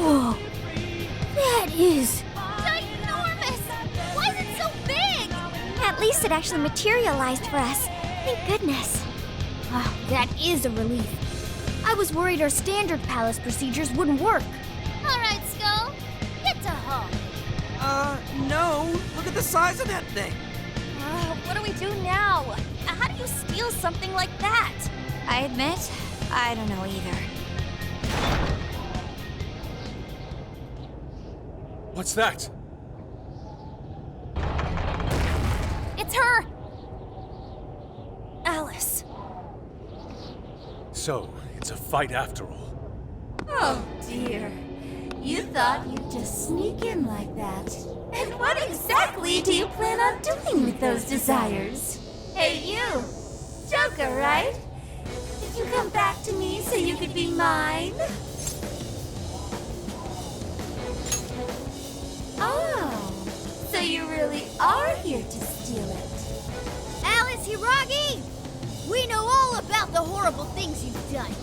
Whoa. That is... ginormous! Why is it so big? At least it actually materialized for us. Thank goodness. Oh, that is a relief. I was worried our standard palace procedures wouldn't work. Alright, Skull. Get to home. No. Look at the size of that thing. What do we do now? How do you steal something like that? I admit, I don't know either. What's that? It's her! Alice. So, it's a fight after all. Oh dear. You thought you'd just sneak in like that. And what exactly do you plan on doing with those desires? Hey you! Joker, right? Did you come back to me so you could be mine? Oh, so you really are here to steal it. Alice, Hiragi! We know all about the horrible things you've done.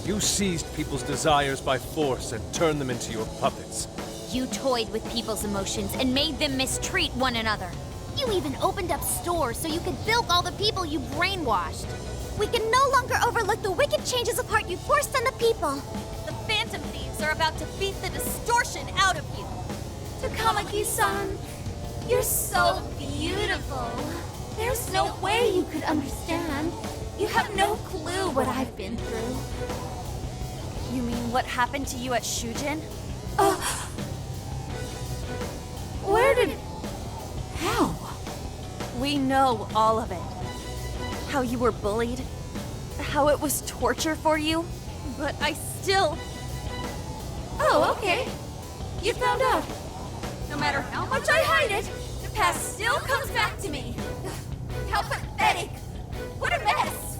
You seized people's desires by force and turned them into your puppets. You toyed with people's emotions and made them mistreat one another. You even opened up stores so you could bilk all the people you brainwashed. We can no longer overlook the wicked changes of heart you forced on the people. The Phantom Thieves are about to beat the distortion out of you. Takamaki-san, you're so beautiful. There's no way you could understand. You have no clue what I've been through. You mean what happened to you at Shujin? Where did... How? We know all of it. How you were bullied, how it was torture for you, but I still... Oh, okay. You found out. No matter how much I hide it, the past still comes back to me. How pathetic. What a mess.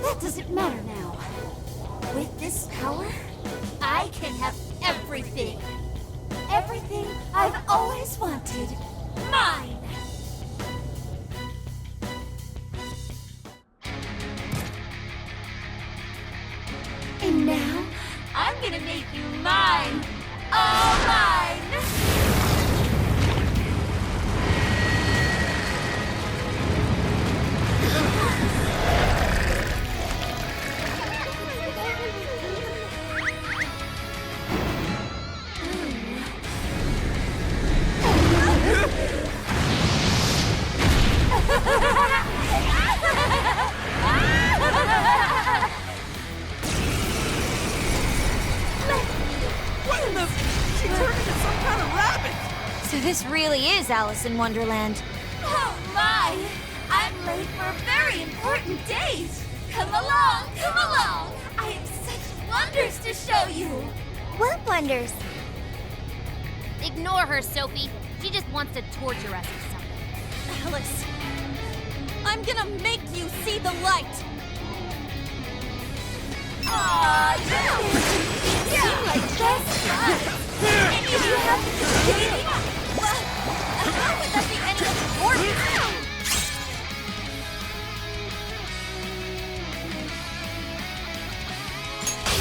That doesn't matter now. With this power, I can have everything. Everything I've always wanted. Mine! And now, I'm gonna make you mine! All mine! What in the... She turned into some kind of rabbit! So this really is Alice in Wonderland. Oh my! I'm late for a very important date! Come along, come along! I have such wonders to show you! What wonders? Ignore her, Sophie. She just wants to torture us or something. Alice, I'm gonna make you see the light. Aw, you seem like best friends! And you have to be... Well, how would that be any of your business?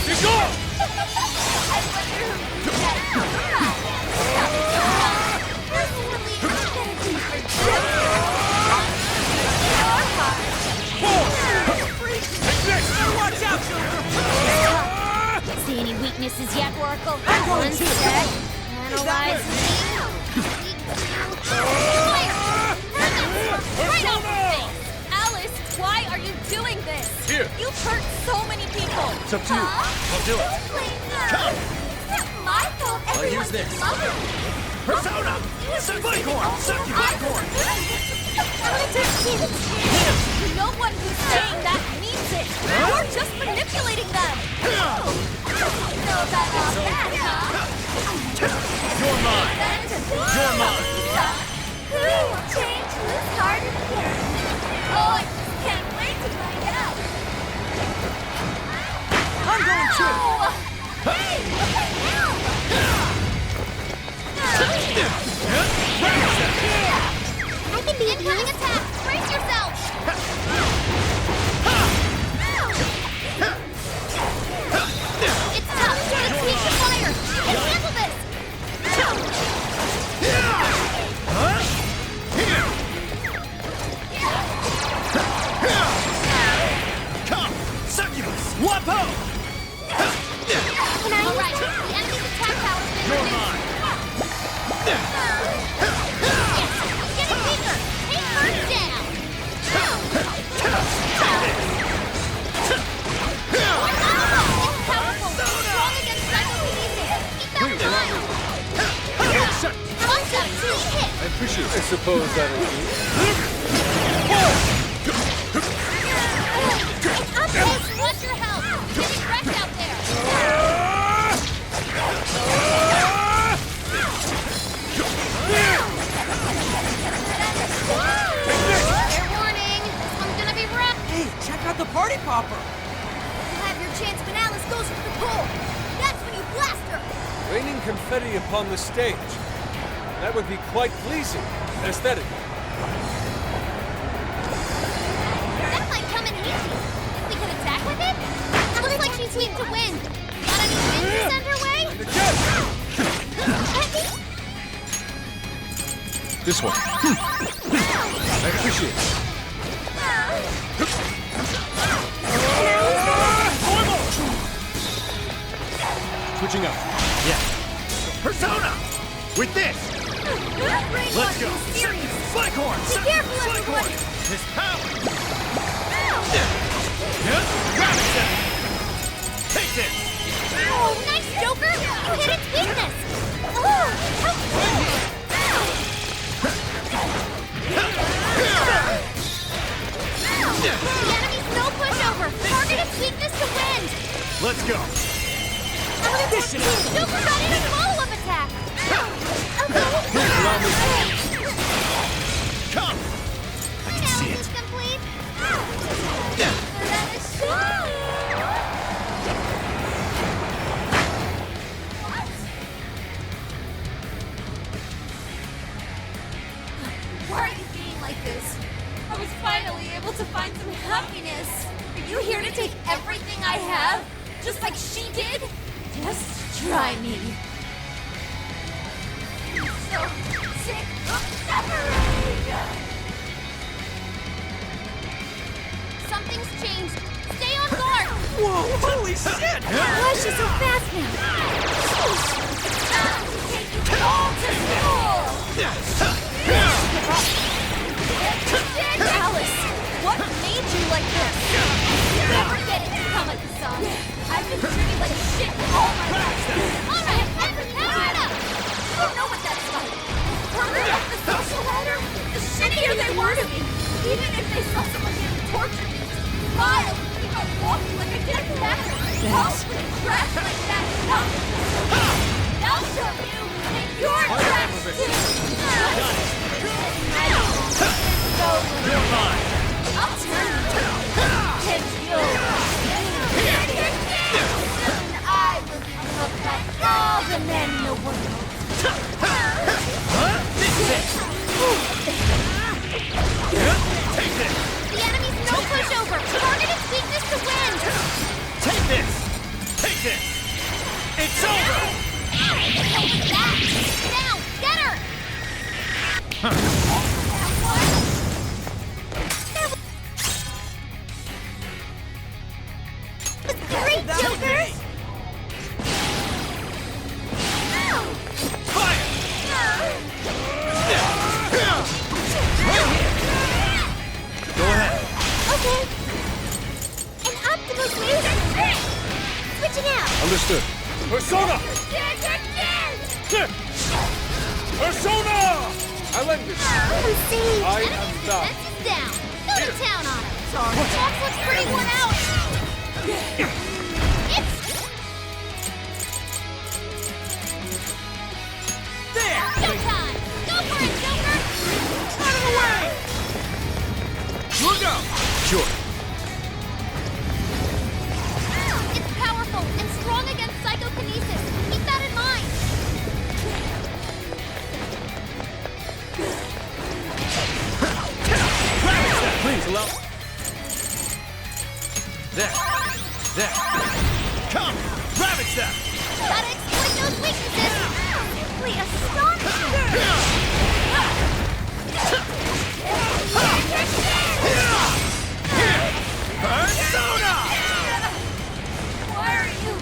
Be gone! I wonder who that personally, I'm gonna do for Watch out, children! See any weaknesses yet, Oracle? One sec. Analyze me. Right on your face! Alice, why are you doing this? Here. You've hurt so many people. It's up to you. I'll do it. Come! It's not my fault everyone's this. in love with me. Persona! Sublicorn! Sublicorn! No one who's saying that means it. You're just manipulating them. Know about all that, huh? You're mine. You're mine. Who will change whose heart and care? Oh, I just can't wait to find out. I'm going to! Hey, look at now! I can be suppose that'll do. Updates, want your help! Getting wrecked out there! Fair warning, this one's gonna be rough! Hey, check out the party popper! You'll have your chance when Alice goes for the pole! That's when you blast her! Raining confetti upon the stage. That would be quite pleasing, aesthetically. That might come in handy. We can attack with it? Looks like she's weak to wind. Got any wind to send her way? And again! This one. I appreciate it. Switching up. Yeah. Persona! With this! Let's go! Flycorn! Be careful, Flycorn! everyone! His power! Grab it, then! Take this! Oh, nice, Joker! You hit its weakness! Oh, how cool! The enemy's no pushover! Target its weakness to wind! Let's go! Joker got in a follow-up attack! Come! I can see it! Complete! Why are you being like this? I was finally able to find some happiness. Are you here to take everything I have? Just like she did? Just try me. I'm so sick of suffering! Something's changed! Stay on guard! Whoa, holy shit! Why is she so fast now? Time to take you all to school! Alice, what made you like this? Never get it to come at the sun! I've been treated like shit all my life! Alright, every count up! You don't know what that's like! Further up the social ladder, the shittier they were to me! Even if they saw someone getting tortured, I'll keep on walking like a dead matter! Possibly crash like that! I'll show you! And you're trash too! You're mine! I'll turn you! And you'll... Soon I will become like all the men in the world! Take this! The enemy's no pushover! Target its weakness to wind! Take this! Take this! It's over! That! Down! Get her! Great, Joker! Fire! Go ahead. Okay. An Optimus laser! Switching out! Understood. Persona! Persona! I lend this. See, I enemy's am thou. defense is down. Go to town on him. Sorry. Fox looks pretty worn out. It's There! showtime. Go for it, Joker. Out of the way! Look out! Sure. It's powerful and strong against psychokinesis. Keep that in mind. Please allow. There. Come! Ravage them! Gotta exploit those weaknesses. Simply astonishing. Persona! Why are you...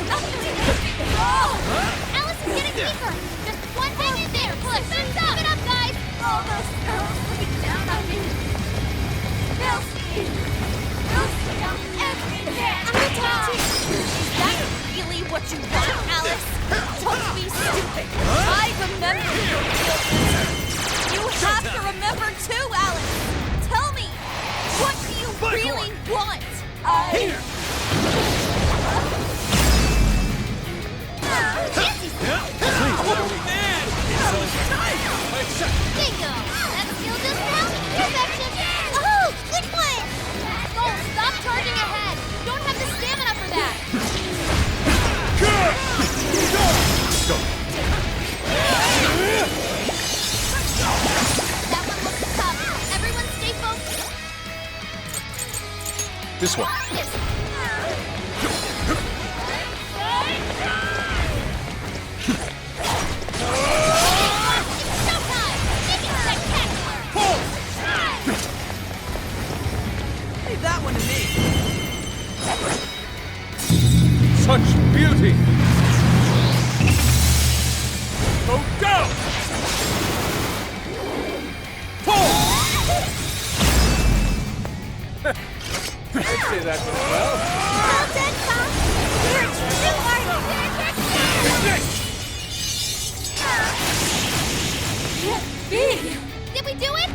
not doing anything wrong? Alice is getting weaker. Just one hang in there. Push. Keep it up, guys. All those girls looking down on me. They'll see. They'll see I'm every man. Is that really what you want, Alice? Don't be stupid. I remember your real answer. have to remember too, Alice! Tell me, what do you really want? Here! Bingo! That skill just now? Perfection! Oh, good one! Don't stop charging ahead! You don't have the stamina for that! That one looks tough. Everyone stay focused. This one. This. Showtime! Make it spectacular! Leave that one to me. Such beauty! Go down! I'd say that went well. Well done, Tom. You're too hard. Did we do it?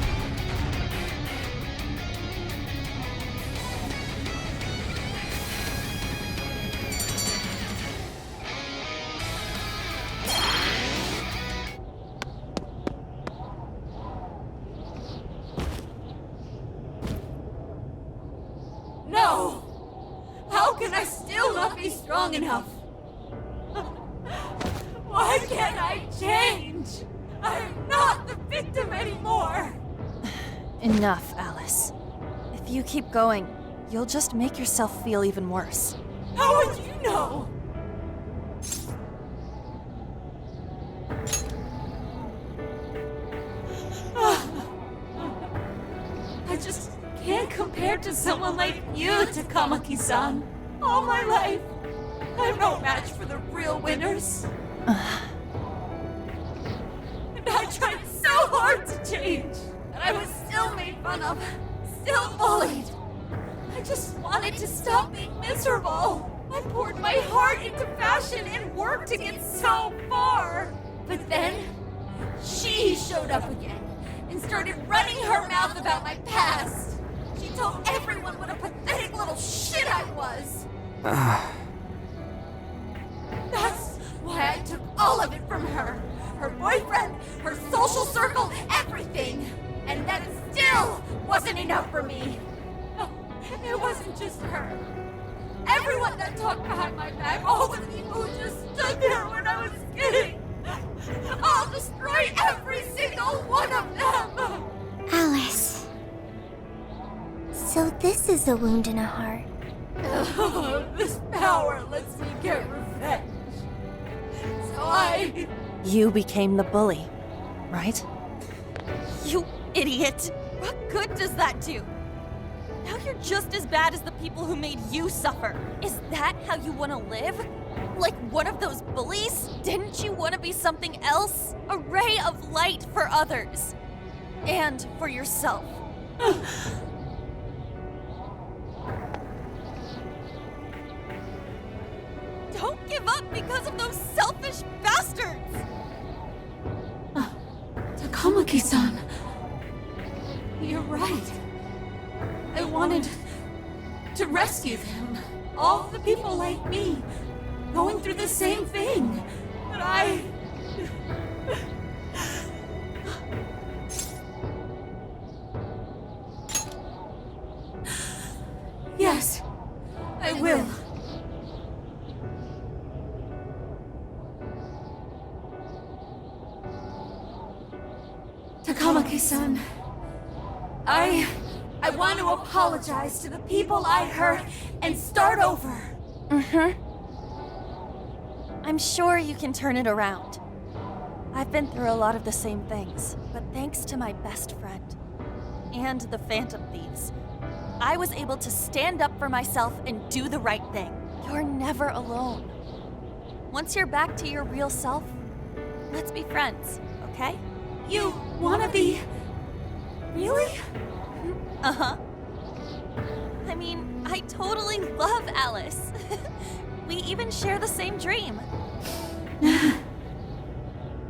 No! How can I still not be strong enough? Why can't I change? I'm not the victim anymore! Enough, Alice. If you keep going, you'll just make yourself feel even worse. How would you know? I just can't compare to someone like you, Takamaki-san. All my life, I'm no match for the real winners. And I tried so hard to change, and I was still made fun of, still bullied. I just wanted to stop being miserable. I poured my heart into fashion and worked to get so far. But then, she showed up again and started running her mouth about my past. She told everyone what a pathetic little shit I was. That's why I took all of it from her. Her boyfriend, her social circle, everything. And that still wasn't enough for me. No, it wasn't just her. Everyone that talked behind my back, all the people who just stood there when I was kidding. I'll destroy every single one of them! Alice. So this is a wound in a heart. This power lets me get revenge. So You became the bully, right? You idiot! What good does that do? Now you're just as bad as the people who made you suffer. Is that how you want to live? Like one of those bullies? Didn't you want to be something else? A ray of light for others. And for yourself. Don't give up because of those selfish bastards! Takamaki-san. You're right. I wanted to rescue them. All the people like me, going through the same thing. But I... Yes, I will. Takamaki-san, I want to apologize to the people I hurt and start over. I'm sure you can turn it around. I've been through a lot of the same things, but thanks to my best friend and the Phantom Thieves, I was able to stand up for myself and do the right thing. You're never alone. Once you're back to your real self, let's be friends, okay? You wanna be... Really? Uh-huh. I mean, I totally love Alice. We even share the same dream.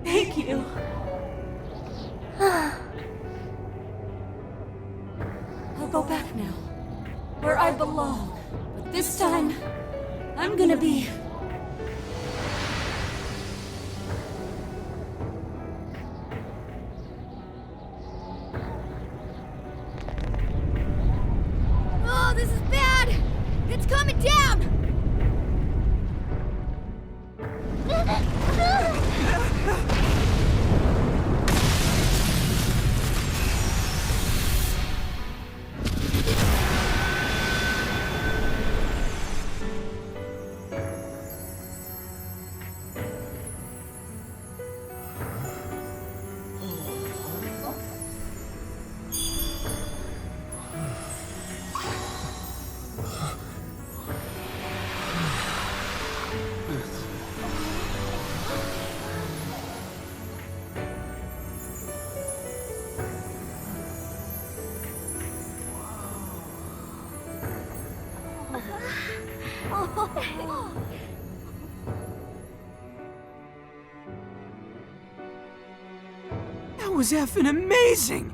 Thank you. go back now. Where I belong. But this time, I'm gonna be... Oh, this is bad! It's coming down! That was effing amazing!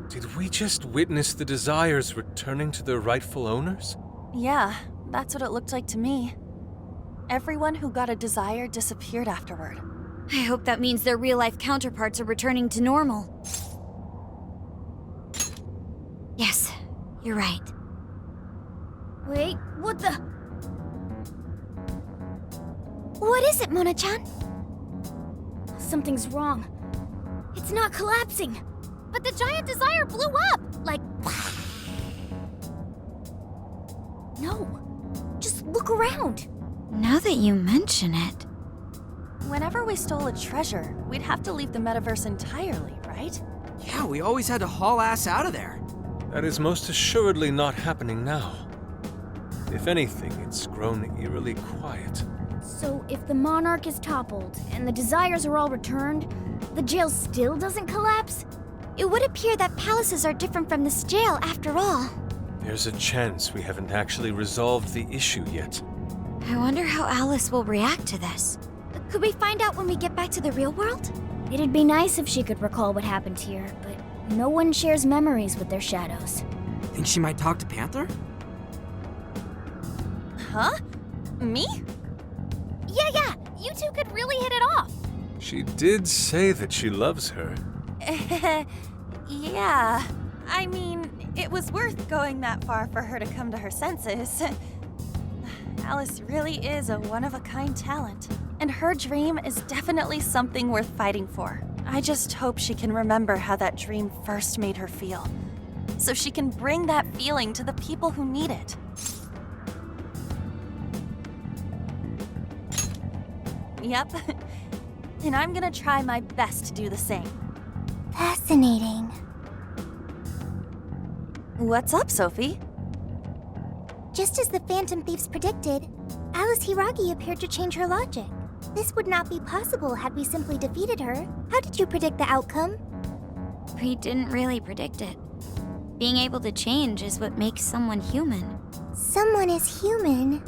Did we just witness the desires returning to their rightful owners? Yeah, that's what it looked like to me. Everyone who got a desire disappeared afterward. I hope that means their real-life counterparts are returning to normal. Yes, you're right. Wait, what the... What is it, Mona-chan? Something's wrong. It's not collapsing. But the giant desire blew up! Like... No. Just look around. Now that you mention it... Whenever we stole a treasure, we'd have to leave the metaverse entirely, right? Yeah, we always had to haul ass out of there. That is most assuredly not happening now. If anything, it's grown eerily quiet. So if the monarch is toppled and the desires are all returned, the jail still doesn't collapse? It would appear that palaces are different from this jail after all. There's a chance we haven't actually resolved the issue yet. I wonder how Alice will react to this. Could we find out when we get back to the real world? It'd be nice if she could recall what happened here, but no one shares memories with their shadows. Think she might talk to Panther? Huh? Me? Yeah, you two could really hit it off. She did say that she loves her. Yeah. I mean, it was worth going that far for her to come to her senses. Alice really is a one-of-a-kind talent. And her dream is definitely something worth fighting for. I just hope she can remember how that dream first made her feel, so she can bring that feeling to the people who need it. Yep. And I'm gonna try my best to do the same. Fascinating. What's up, Sophie? Just as the Phantom Thieves predicted, Alice Hiragi appeared to change her logic. This would not be possible had we simply defeated her. How did you predict the outcome? We didn't really predict it. Being able to change is what makes someone human. Someone is human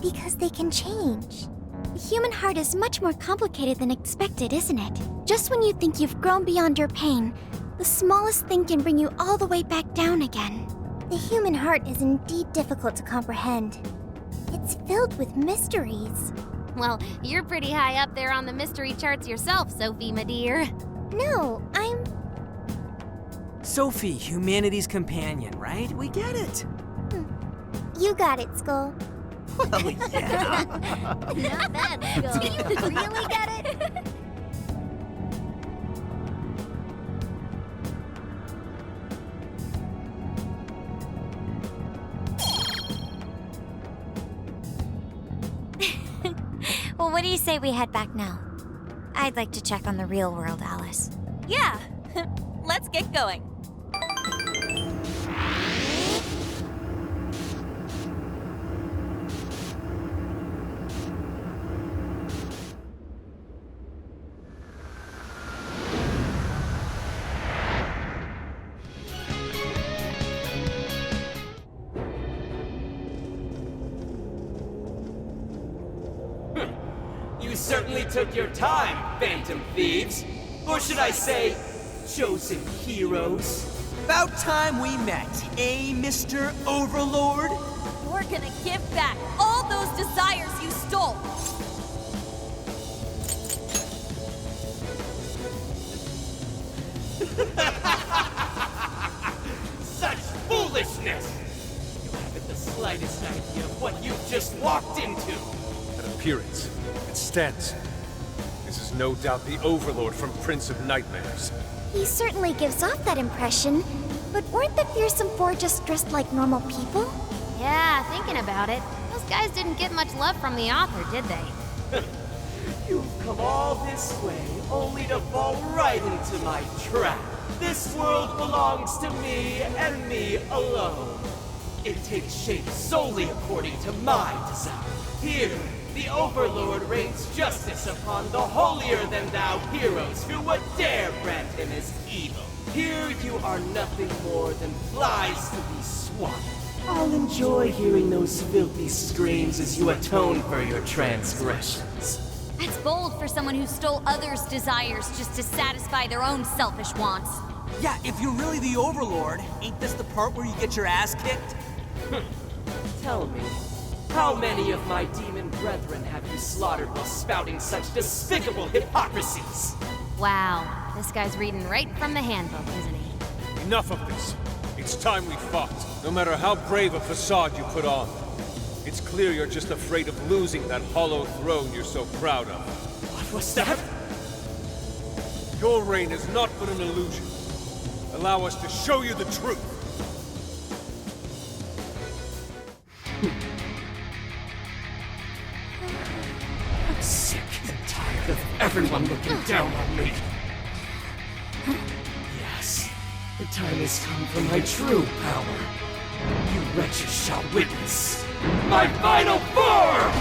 because they can change. The human heart is much more complicated than expected, isn't it? Just when you think you've grown beyond your pain, the smallest thing can bring you all the way back down again. The human heart is indeed difficult to comprehend. It's filled with mysteries. Well, you're pretty high up there on the mystery charts yourself, Sophie, my dear. No, I'm... Sophie, humanity's companion, right? We get it. You got it, Skull. Well, yeah. Not bad, Skull. Do you really get it? Well, what do you say we head back now? I'd like to check on the real world, Alice. Yeah. Let's get going. You certainly took your time, Phantom Thieves. Or should I say, chosen heroes. About time we met, eh, Mr. Overlord? You're gonna give back all those desires you stole! Such foolishness! You haven't the slightest idea of what you've just walked into! That appearance, it stands. This is no doubt the Overlord from Prince of Nightmares. He certainly gives off that impression, but weren't the fearsome four just dressed like normal people? Yeah, thinking about it, those guys didn't get much love from the author, did they? You've come all this way only to fall right into my trap. This world belongs to me and me alone. It takes shape solely according to my desire. Here, the Overlord rains justice upon the holier-than-thou heroes who would dare brand him as evil. Here you are nothing more than flies to be swatted. I'll enjoy hearing those filthy screams as you atone for your transgressions. That's bold for someone who stole others' desires just to satisfy their own selfish wants. Yeah, if you're really the Overlord, ain't this the part where you get your ass kicked? Tell me, how many of my demon brethren have you slaughtered while spouting such despicable hypocrisies? Wow, this guy's reading right from the handbook, isn't he? Enough of this. It's time we fought. No matter how brave a facade you put on. It's clear you're just afraid of losing that hollow throne you're so proud of. What was that? Your reign is not but an illusion. Allow us to show you the truth. I'm sick and tired of everyone looking down on me. Yes, the time has come for my true power. You wretches shall witness my final form!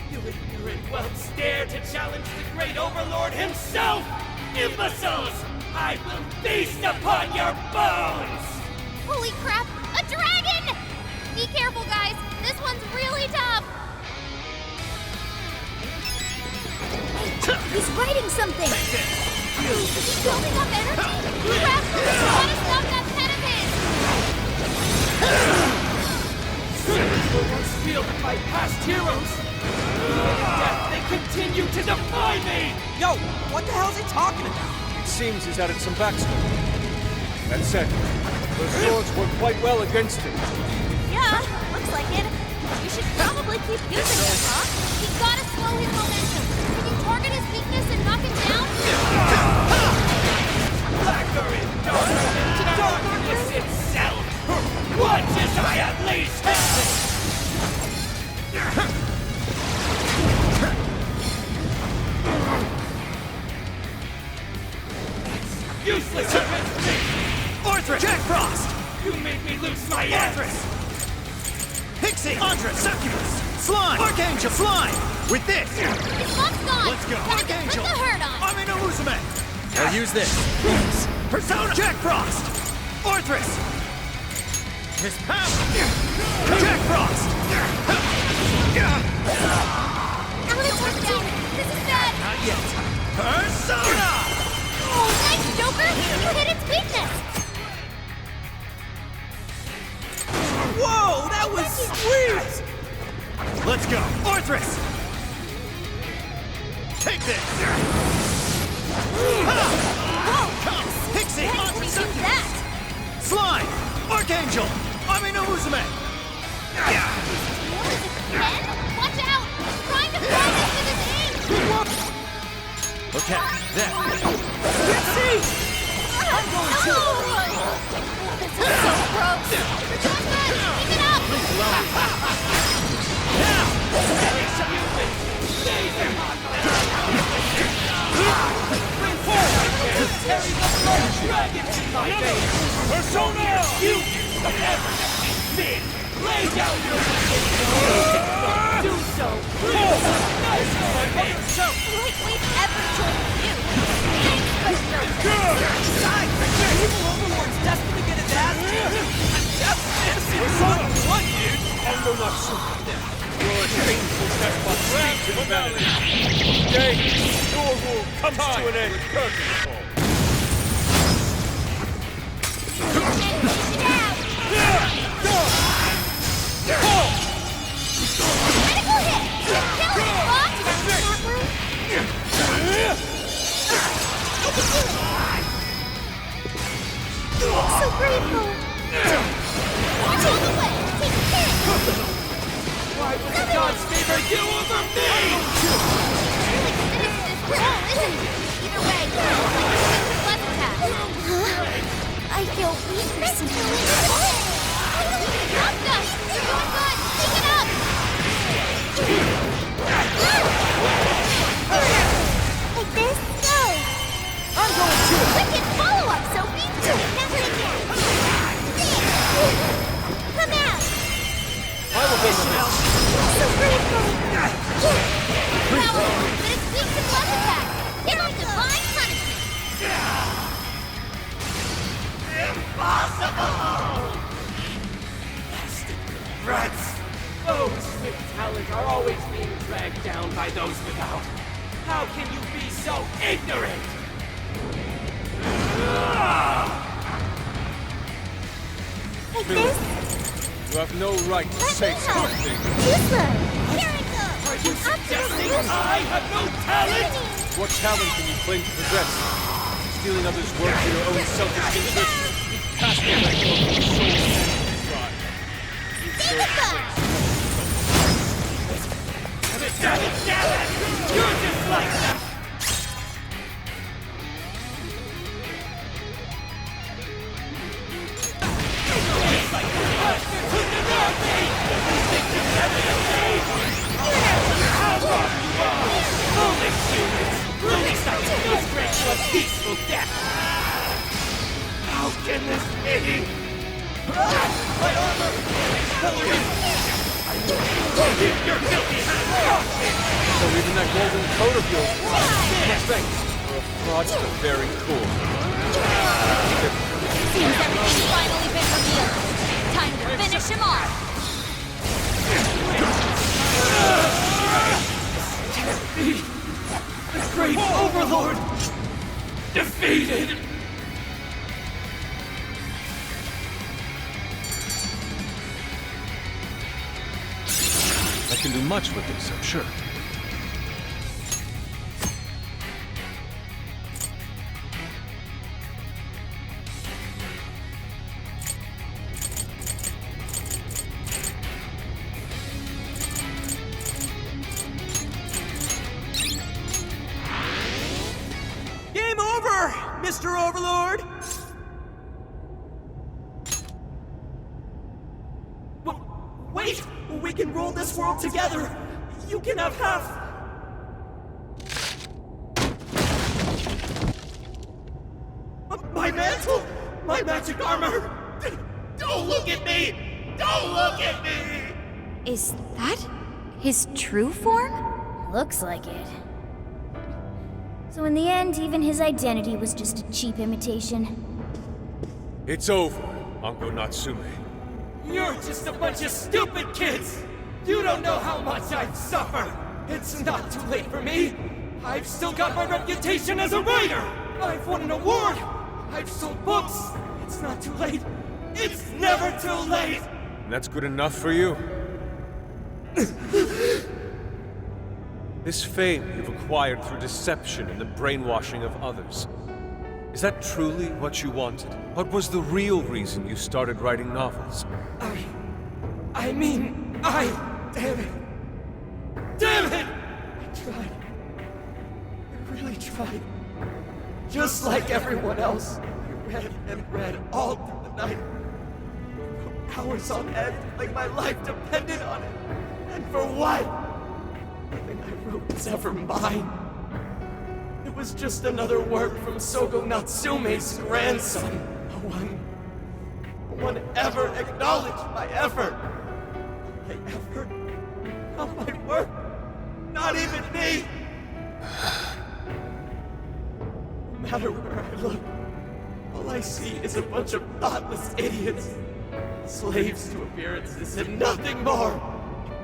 You ignorant whelps dare to challenge the great Overlord himself! Imbeciles! I will feast upon your bones! Holy crap, a dragon! Be careful, guys. This one's really tough. He's writing something! He's building up energy. Rascal gotta stop that pen of his. Sinners will once wielded by past heroes! Even in death, they continue to defy me! Yo, what the hell's he talking about? It seems he's added some backstory. That said, those swords work quite well against him. Yeah, looks like it. You should probably keep using them, huh? We gotta slow his momentum. Can you target his weakness and knock him down? Blacker in darkness itself! Watch as I unleash hell! Useless arithmetic! Orthra! Jack Frost! You made me lose my address! Pixie! Andra! Succubus! Slime! Archangel! Slime! With this! His luck's gone. Let's go! Gotta get Archangel! the hurt on. Amino Uzume! I'll use this. Persona! Jack Frost! Orthrus! His power! Jack Frost! Element touchdown. This is bad. Not yet. Persona! Oh, nice, Joker. You hit its weakness. Whoa, that was sweet! Let's go. Orthrus! Take this! Come! Pixie! Hey, Andra we do Succubus! that. Slime! Archangel! Amino Uzume! What is it, Ken? Watch out. He's trying to fly this with his aim. Okay, then. Let's see! I'm going to. This is so gross. You're doing good. Keep it up. Now! You win! Save him! dragons in my veins! Persona! You whatever me! Lay down your weapons! Do so! Please! Nice for me! Like we've ever joined you! Thanks, but no thanks. Besides, the evil overlord's destined to get his ass kicked! That's this! Persona! What, dude? Ango Natsume. Your shameful despot speaks in vanity. Today, your rule comes to an end. Curtain call. Critical hit! Kill him, Fox! So grateful. Watch out the way! Take 10! Why would the gods favor you over me? Finish this well, isn't it? Either way, it's left attack. I feel weak recently. Up, guys! You're doing good! Keep it up! Like this? Go! I'm going to! Wicked follow-up, Sophie! That's what I can! Come out! I will go now. So grateful. Power, but it's weak to left attack! Give him divine punishment! Impossible! Bastard rats! Those with talent are always being dragged down by those without. How can you be so ignorant? Like this? You have no right to say something. Too slow. Here it goes! Are you suggesting I have no talent? What talent can you claim to possess? Stealing others' work for your own selfish interests? Cast the record of your soul and pride. You Damn it! You're just like them! Peaceful death! How can this be? My armor! Your filthy hands! So even that golden coat of yours, thanks for a fraud to the very core. Seems everything's finally been revealed. Time to finish him off. The great overlord! Defeated! I can do much with this, I'm sure. Game over, Mr. Overlord! Wait! We can rule this world together! You can have half! My mantle! My magic armor! Don't look at me! Don't look at me! Is that his true form? Looks like it. So in the end, even his identity was just a cheap imitation. It's over, Ango Natsume. You're just a bunch of stupid kids! You don't know how much I've suffered! It's not too late for me! I've still got my reputation as a writer! I've won an award! I've sold books! It's not too late! It's never too late! And that's good enough for you? This fame you've acquired through deception and the brainwashing of others. Is that truly what you wanted? What was the real reason you started writing novels? I mean, damn it! Damn it! I tried. I really tried. Just like everyone else, I read and read all through the night. For hours on end, like my life depended on it. And for what? Nothing I wrote was ever mine. It was just another work from Ango Natsume's grandson. No one ever acknowledged my effort. My effort? Not my work. Not even me. No matter where I look, all I see is a bunch of thoughtless idiots. Slaves to appearances and nothing more.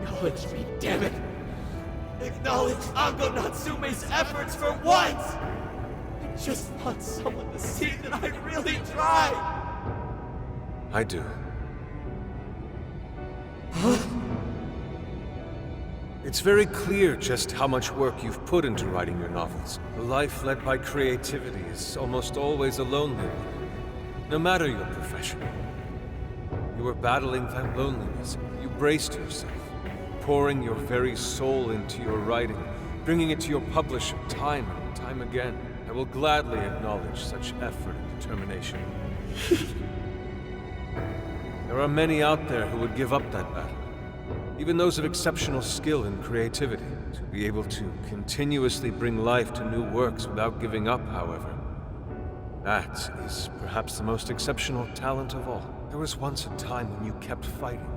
Acknowledge me, damn it. Acknowledge Ango Natsume's efforts for once! I just want someone to see that I really tried! I do. Huh? It's very clear just how much work you've put into writing your novels. A life led by creativity is almost always a lonely one, no matter your profession. You were battling that loneliness. You braced yourself, pouring your very soul into your writing, bringing it to your publisher time and time again. I will gladly acknowledge such effort and determination. There are many out there who would give up that battle. Even those of exceptional skill and creativity. To be able to continuously bring life to new works without giving up, however, that is perhaps the most exceptional talent of all. There was once a time when you kept fighting.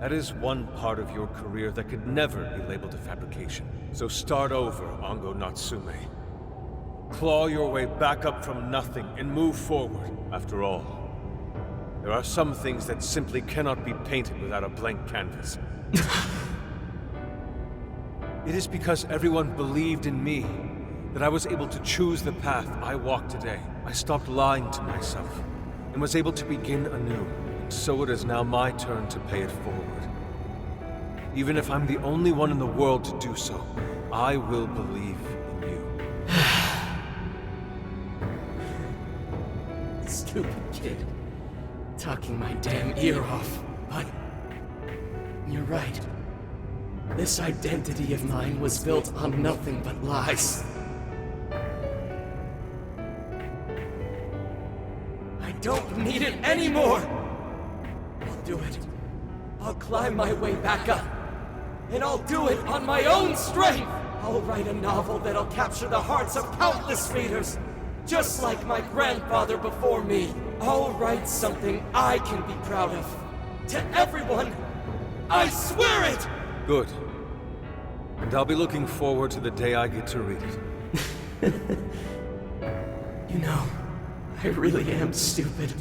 That is one part of your career that could never be labeled a fabrication. So start over, Ango Natsume. Claw your way back up from nothing and move forward. After all, there are some things that simply cannot be painted without a blank canvas. It is because everyone believed in me that I was able to choose the path I walk today. I stopped lying to myself and was able to begin anew. And so it is now my turn to pay it forward. Even if I'm the only one in the world to do so, I will believe in you. Stupid kid. Talking my damn ear off. But you're right. This identity of mine was built on nothing but lies. I don't need it anymore! I'll do it. I'll climb my way back up. And I'll do it on my own strength! I'll write a novel that'll capture the hearts of countless readers, just like my grandfather before me. I'll write something I can be proud of. To everyone, I swear it! Good. And I'll be looking forward to the day I get to read it. You know, I really am stupid.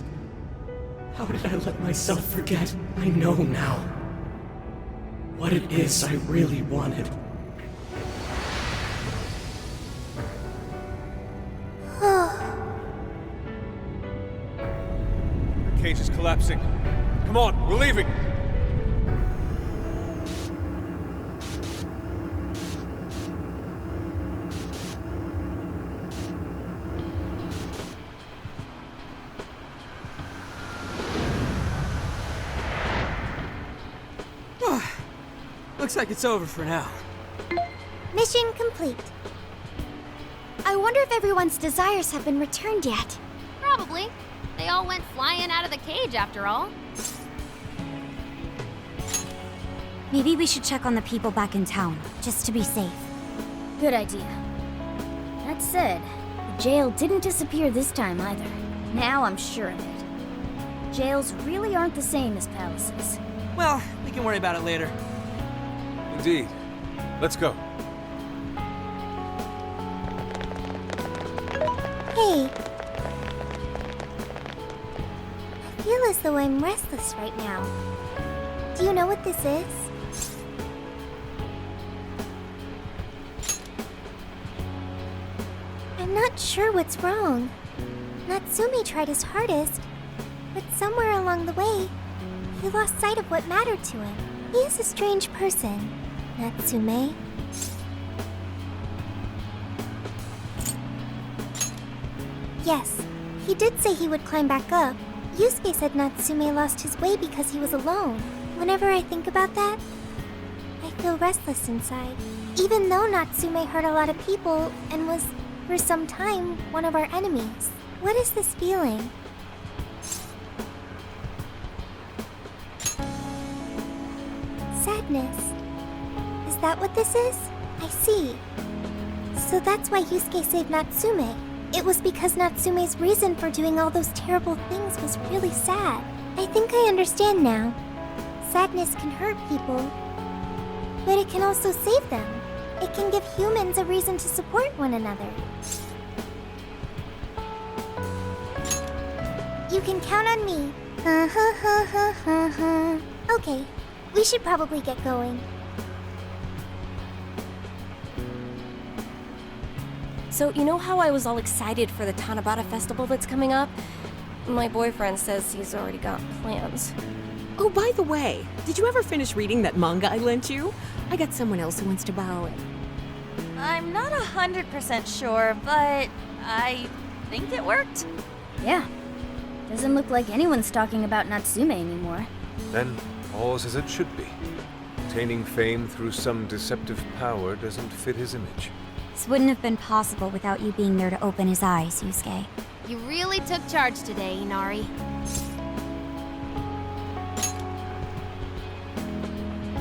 How did I let myself forget? I know now what it is I really wanted. The cage is collapsing. Come on, we're leaving! Looks like it's over for now. Mission complete. I wonder if everyone's desires have been returned yet. Probably. They all went flying out of the cage after all. Maybe we should check on the people back in town, just to be safe. Good idea. That said, the jail didn't disappear this time either. Now I'm sure of it. Jails really aren't the same as palaces. Well, we can worry about it later. Indeed. Let's go. Hey. I feel as though I'm restless right now. Do you know what this is? I'm not sure what's wrong. Natsume tried his hardest, but somewhere along the way, he lost sight of what mattered to him. He is a strange person, Natsume. Yes, he did say he would climb back up. Yusuke said Natsume lost his way because he was alone. Whenever I think about that, I feel restless inside. Even though Natsume hurt a lot of people and was, for some time, one of our enemies. What is this feeling? Sadness. Is that what this is? I see. So that's why Yusuke saved Natsume. It was because Natsume's reason for doing all those terrible things was really sad. I think I understand now. Sadness can hurt people, but it can also save them. It can give humans a reason to support one another. You can count on me. Okay, we should probably get going. So, you know how I was all excited for the Tanabata festival that's coming up? My boyfriend says he's already got plans. Oh, by the way, did you ever finish reading that manga I lent you? I got someone else who wants to borrow it. I'm not 100% sure, but I think it worked. Yeah. Doesn't look like anyone's talking about Natsume anymore. Then, all's as it should be. Attaining fame through some deceptive power doesn't fit his image. This wouldn't have been possible without you being there to open his eyes, Yusuke. You really took charge today, Inari.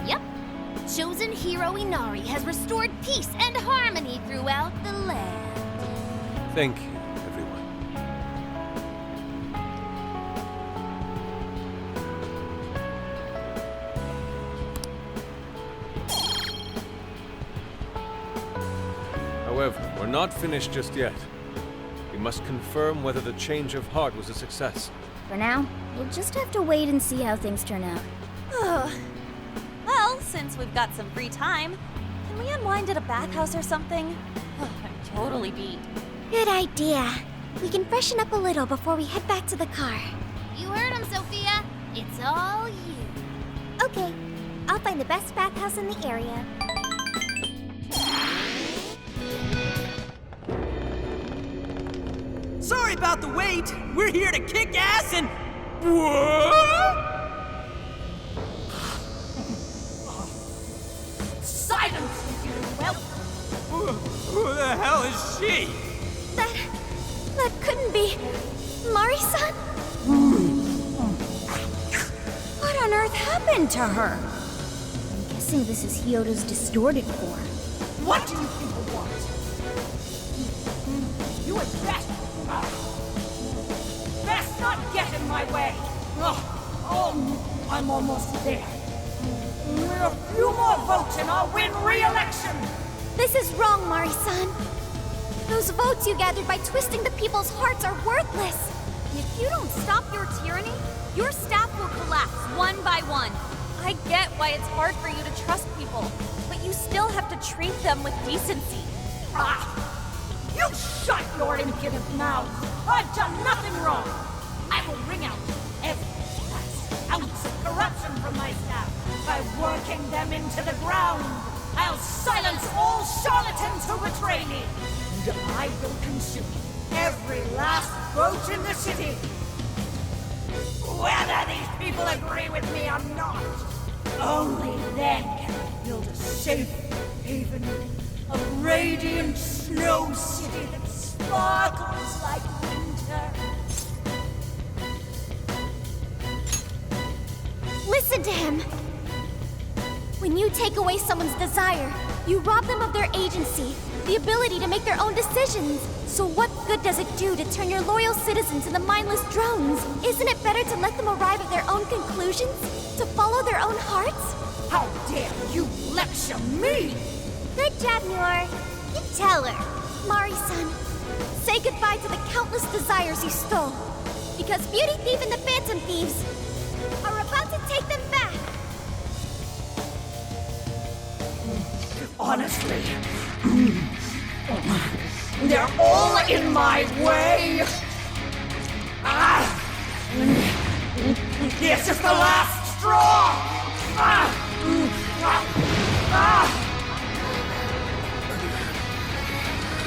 Yep. Chosen hero Inari has restored peace and harmony throughout the land. Thank you, everyone. However, we're not finished just yet. We must confirm whether the change of heart was a success. For now, we'll just have to wait and see how things turn out. Well, since we've got some free time, can we unwind at a bathhouse or something? I'm totally beat. Good idea. We can freshen up a little before we head back to the car. You heard him, Sophia. It's all you. Okay, I'll find the best bathhouse in the area. Sorry about the wait. We're here to kick ass and... What? Silence, you whelp! Who the hell is she? That couldn't be... Mari-san? What on earth happened to her? I'm guessing this is Hyodo's distorted form. What do you people want? You had best... best not get in my way! I'm almost there. A few more votes and I'll win re-election! This is wrong, Mari-san. Those votes you gathered by twisting the people's hearts are worthless. If you don't stop your tyranny, your staff will collapse one by one. I get why it's hard for you to trust people, but you still have to treat them with decency. You shut your impudent mouth! I've done nothing wrong! I will wring out every last ounce of corruption from my staff by working them into the ground! I'll silence all charlatans who betray me! And I will consume every last vote in the city! Whether these people agree with me or not, only then can I build a safe haven, a radiant snow city that sparkles like winter. Listen to him. When you take away someone's desire, you rob them of their agency, the ability to make their own decisions. So what good does it do to turn your loyal citizens into mindless drones? Isn't it better to let them arrive at their own conclusions? To follow their own hearts? How dare you lecture me! Good job, Noor. You tell her. Mari-san, say goodbye to the countless desires you stole. Because Beauty Thief and the Phantom Thieves are about to take them back. Honestly, they're all in my way! This is the last straw!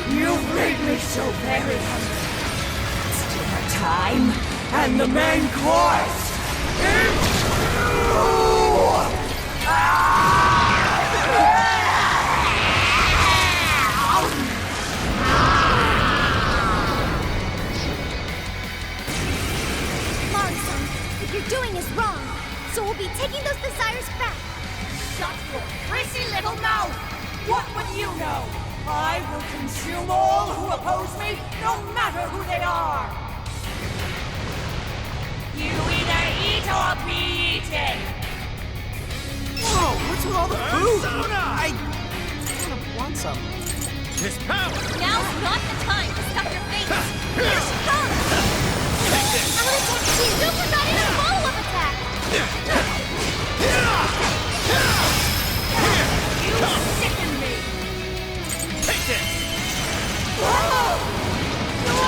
You've made me so very hungry. It's dinner time, and the main course is Mari-san, what you're doing is wrong. So we'll be taking those desires back. Shut your prissy little mouth! What would you know? I will consume all who oppose me, no matter who they are! You either eat or be eaten! Whoa, what's with all the food? I kind of want some. His power! Now's not the time to stuff your face! Here she comes! Take this! Super got in a follow-up attack! You sicken me! Take this! Whoa! No!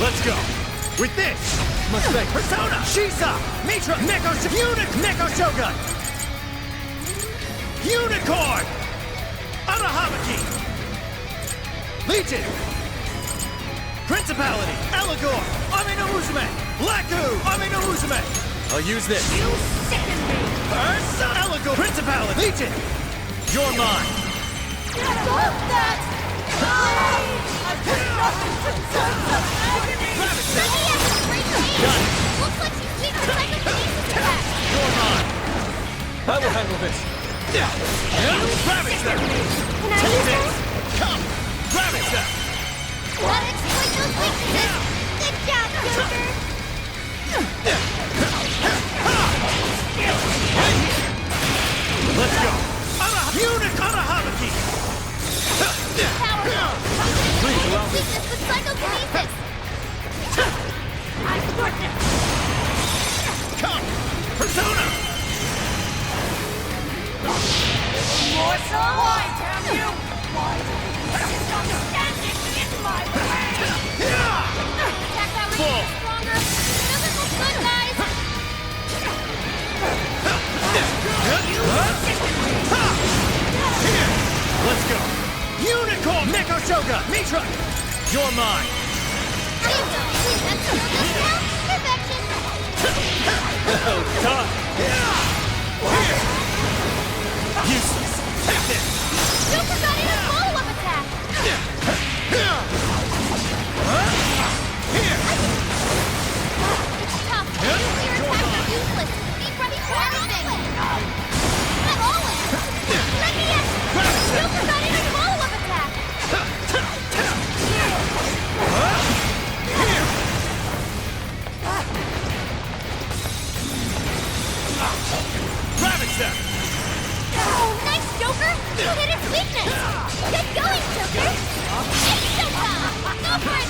Let's go! With this! Mustang Persona! Shisa! Mitra! Neko Shogun! Unicorn! Arahabaki! Legion! Principality! Eligor! Amino Uzume! Laku! Amino Uzume! I'll use this. You sicken me! Persona! Eligor! Principality! Legion! You're mine! Stop that! I've done nothing to deserve such agony! Looks like she's weak to psychokinesis attack! You're mine! I will handle this. Ravage them! Can I Take use this! that? Come! Ravage them! Gotta exploit those weaknesses! Good job, Joker! Let's go! Arahabaki! Powerful! Please allow me. Weakness with psychokinesis! My goodness! Come! Persona! Morsel! Why, damn you! Why do you insist on standing in my way? Attack that Full. radius stronger! Doesn't look good, guys! Let's go! Unicorn! Neko Shogun! Mitra! You're mine! Please, that's still good now? Perfection! Oh, done! Useless! Take this! Joker got in a follow-up attack! It's tough. Nuclear attacks are useless. Be ready for anything! Not always! Let me in! Joker got in a follow-up attack! Ravage them! Oh, nice, Joker! You hit its weakness! Get going, Joker! It's showtime! Go for it!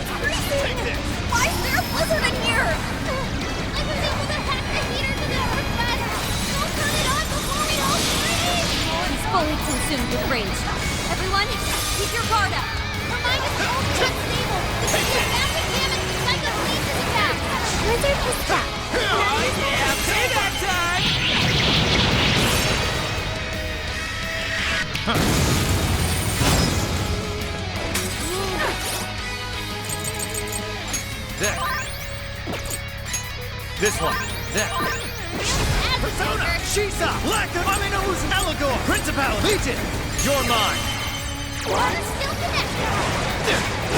It's freezing! Why is there a blizzard in here? I was able to hack the heater to the earth vent! Don't turn it on before we all freeze! He's fully consumed with rage. Everyone, keep your guard up. Remind us all to get stable! This is a massive damage to psychokinesis attack! Blizzard has stopped. Yeah, payback time! There. This one. There. Persona! Shisa! Lacta! Amino Uzu! Eligor! Principality! Legion! You're mine! What? Still connected!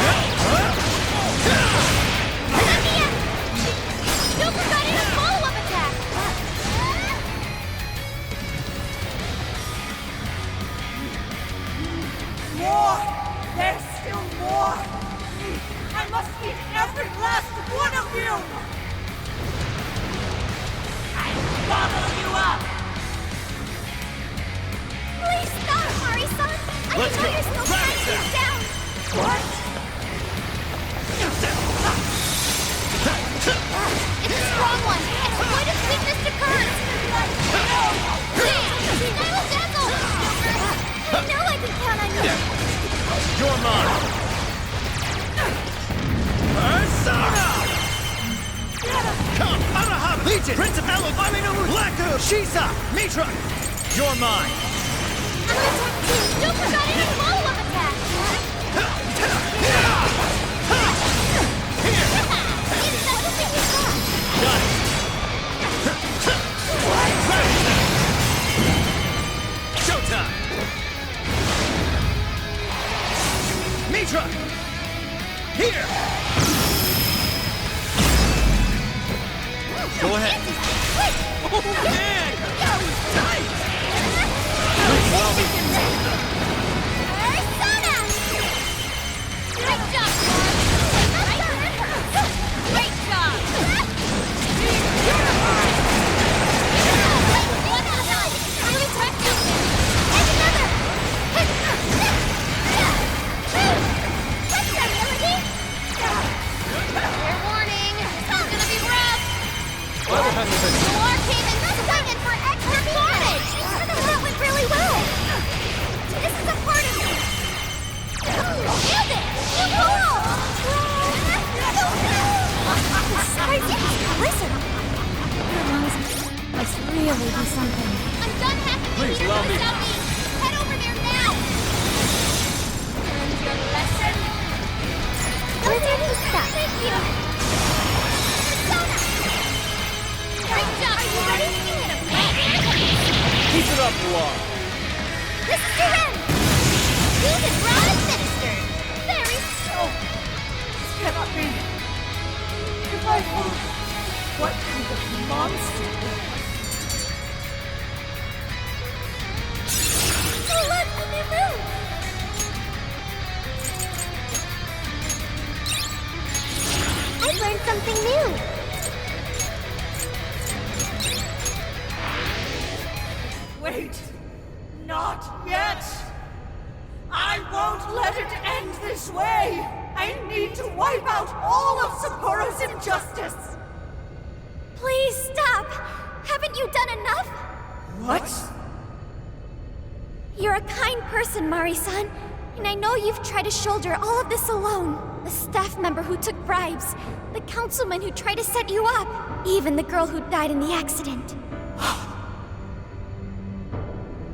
Joker got in a follow-up attack! More! There's still more! I must eat every last one of you! I gobble you up! Please stop, Mari-san! I Let's know go. you're still Right. trying to get down! What? It's a strong one! Exploit its weakness to current! Skylar Dazzle! I know I can count on you! You're mine! Persona! Come! Arahabaki! Legion! Principality! Amino Uzu! Laku! Shisa! Mitra! You're mine! Joker got in a follow-up attack! It's everything you got! Got it! Showtime! Here! Go ahead. Oh man! That was tight! Persona! Great job, Mark! Great job! Really tough out there. And another! Touch that, Hiragi! Fair warning, it's gonna be rough! The war came in swinging for extra damage! That went really well! This is a part of me! Use it! You roll! Listen! Your lungs must really be something. I'm done hacking Please the allow me. southeast! Head over there now! Learned your lesson? Thank you! Persona! Great job! Are you ready? Keep it up, Noir. This is your end! Use it, Rod administered! Very No! This cannot be! If I fall, what kind of monster? Oh, look! A new move! I've learned something new. Wait! Not yet! I won't let it end this way! I need to wipe out all of Sapporo's injustice! Please stop! Haven't you done enough? What? You're a kind person, Mari-san. And I know you've tried to shoulder all of this alone. The staff member who took bribes, the councilman who tried to set you up, even the girl who died in the accident.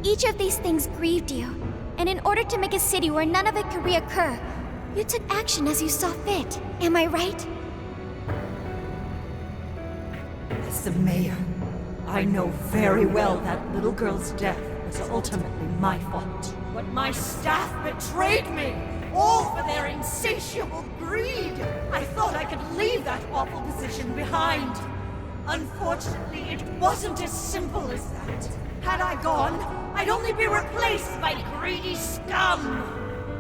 Each of these things grieved you, and in order to make a city where none of it could reoccur, you took action as you saw fit. Am I right? As the mayor, I know very well that little girl's death was ultimately my fault. But my staff betrayed me, all for their insatiable greed. I thought I could leave that awful position behind. Unfortunately, it wasn't as simple as that. Had I gone, I'd only be replaced by greedy scum.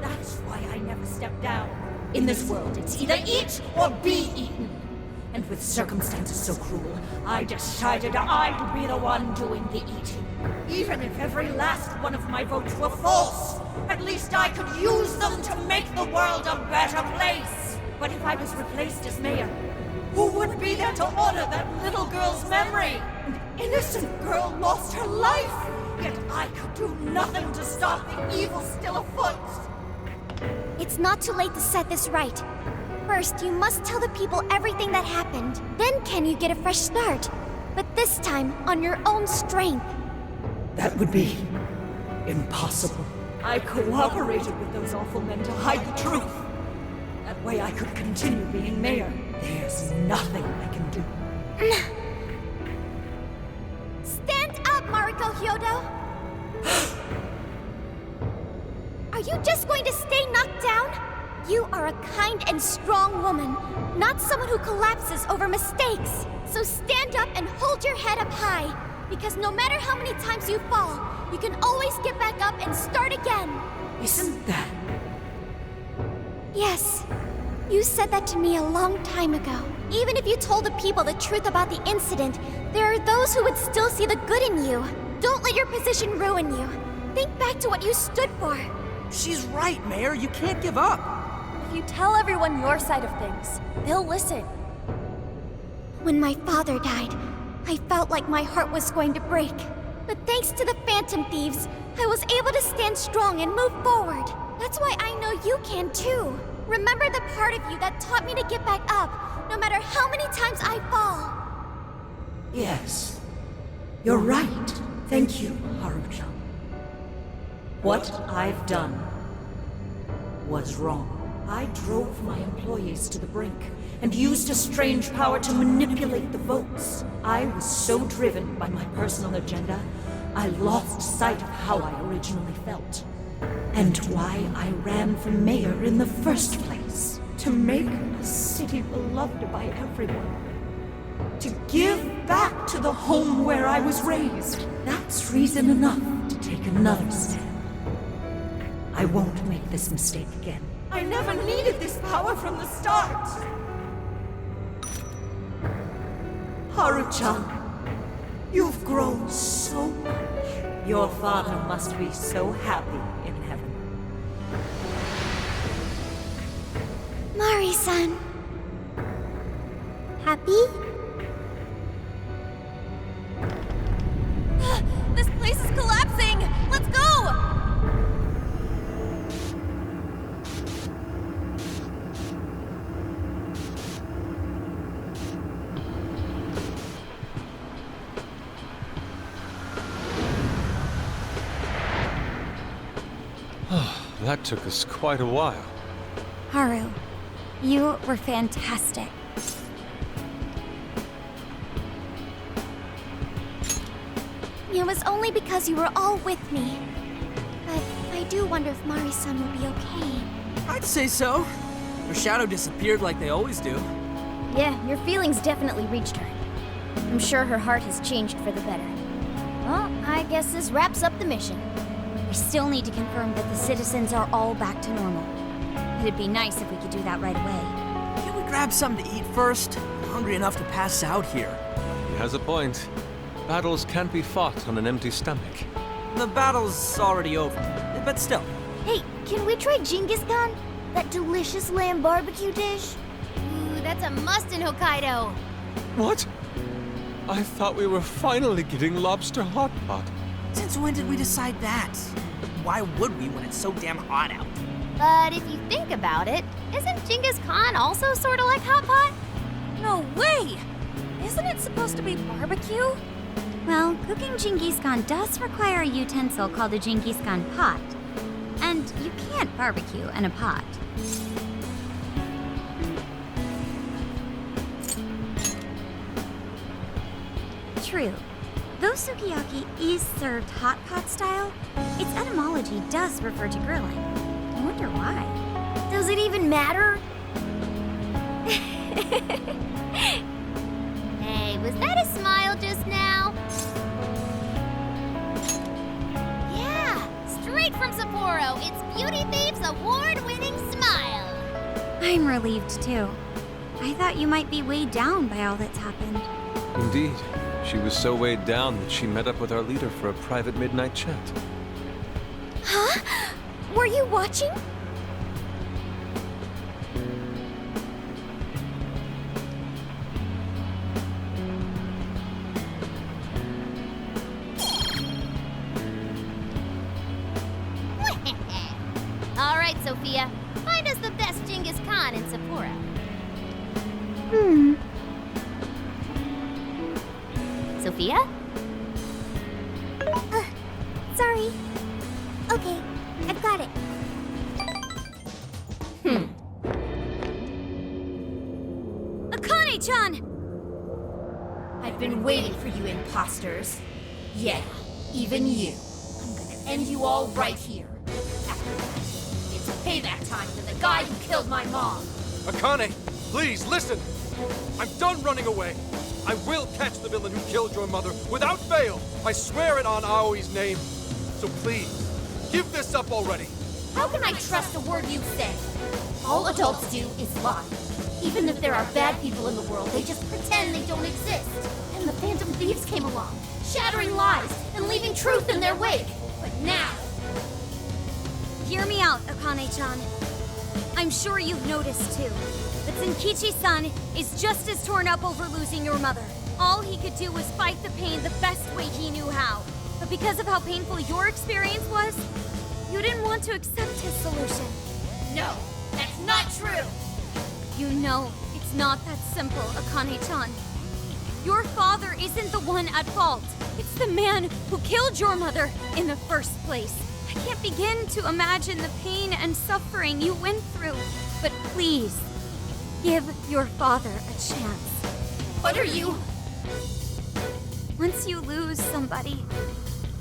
That's why I never stepped down. In this world, it's either eat or be eaten. And with circumstances so cruel, I decided I would be the one doing the eating. Even if every last one of my votes were false, at least I could use them to make the world a better place. But if I was replaced as mayor, who would be there to honor that little girl's memory? An innocent girl lost her life, yet I could do nothing to stop the evil still afoot. It's not too late to set this right. First, you must tell the people everything that happened. Then can you get a fresh start? But this time, on your own strength. That would be impossible. I cooperated with those awful men to hide the truth. That way I could continue being mayor. There's nothing I can do. Stand up, Mariko Hyodo! Are you just going to stay knocked down? You are a kind and strong woman, not someone who collapses over mistakes. So stand up and hold your head up high, because no matter how many times you fall, you can always get back up and start again. Isn't that... Yes. You said that to me a long time ago. Even if you told the people the truth about the incident, there are those who would still see the good in you. Don't let your position ruin you. Think back to what you stood for. She's right, Mayor. You can't give up. If you tell everyone your side of things, they'll listen. When my father died, I felt like my heart was going to break. But thanks to the Phantom Thieves, I was able to stand strong and move forward. That's why I know you can too. Remember the part of you that taught me to get back up, no matter how many times I fall. Yes. You're right. Thank you, Haruchan. What I've done was wrong. I drove my employees to the brink and used a strange power to manipulate the votes. I was so driven by my personal agenda, I lost sight of how I originally felt. And why I ran for mayor in the first place. To make a city beloved by everyone. To give back to the home where I was raised. That's reason enough to take another step. I won't make this mistake again. I never needed this power from the start. Haru-chan, you've grown so much. Your father must be so happy in heaven. Mari-san. Happy? This place is collapsing! Let's go! That took us quite a while. Haru, you were fantastic. It was only because you were all with me. But I do wonder if Mari-san will be okay. I'd say so. Her shadow disappeared like they always do. Yeah, your feelings definitely reached her. I'm sure her heart has changed for the better. Well, I guess this wraps up the mission. We still need to confirm that the citizens are all back to normal. It'd be nice if we could do that right away. Can we grab something to eat first? I'm hungry enough to pass out here. He has a point. Battles can't be fought on an empty stomach. The battle's already over, but still. Hey, can we try Genghis Khan? That delicious lamb barbecue dish? Ooh, that's a must in Hokkaido. What? I thought we were finally getting lobster hot pot. Since when did we decide that? Why would we when it's so damn hot out? But if you think about it, isn't Genghis Khan also sort of like hot pot? No way! Isn't it supposed to be barbecue? Well, cooking Genghis Khan does require a utensil called a Genghis Khan pot. And you can't barbecue in a pot. True. Though sukiyaki is served hot pot style, its etymology does refer to grilling. I wonder why. Does it even matter? Hey, was that a smile just now? Yeah, straight from Sapporo. It's Beauty Thief's award-winning smile. I'm relieved too. I thought you might be weighed down by all that's happened. Indeed. She was so weighed down that she met up with our leader for a private midnight chat. Huh? Were you watching? All right, Sophia. Find us the best Genghis Khan in Sapporo. Sophia? Sorry. Okay, I've got it. Akane-chan! I've been waiting for you imposters. Yeah, even you. I'm gonna end you all right here. After this, it's payback time for the guy who killed my mom. Akane, please listen. I'm done running away. I will catch the villain who killed your mother without fail. I swear it on Aoi's name. So please, give this up already. How can I trust a word you say? All adults do is lie. Even if there are bad people in the world, they just pretend they don't exist. And the Phantom Thieves came along, shattering lies and leaving truth in their wake. But now... Hear me out, Akane-chan. I'm sure you've noticed too. But Zenkichi-san is just as torn up over losing your mother. All he could do was fight the pain the best way he knew how. But because of how painful your experience was, you didn't want to accept his solution. No, that's not true! You know, it's not that simple, Akane-chan. Your father isn't the one at fault. It's the man who killed your mother in the first place. I can't begin to imagine the pain and suffering you went through. But please, give your father a chance. What are you... Once you lose somebody,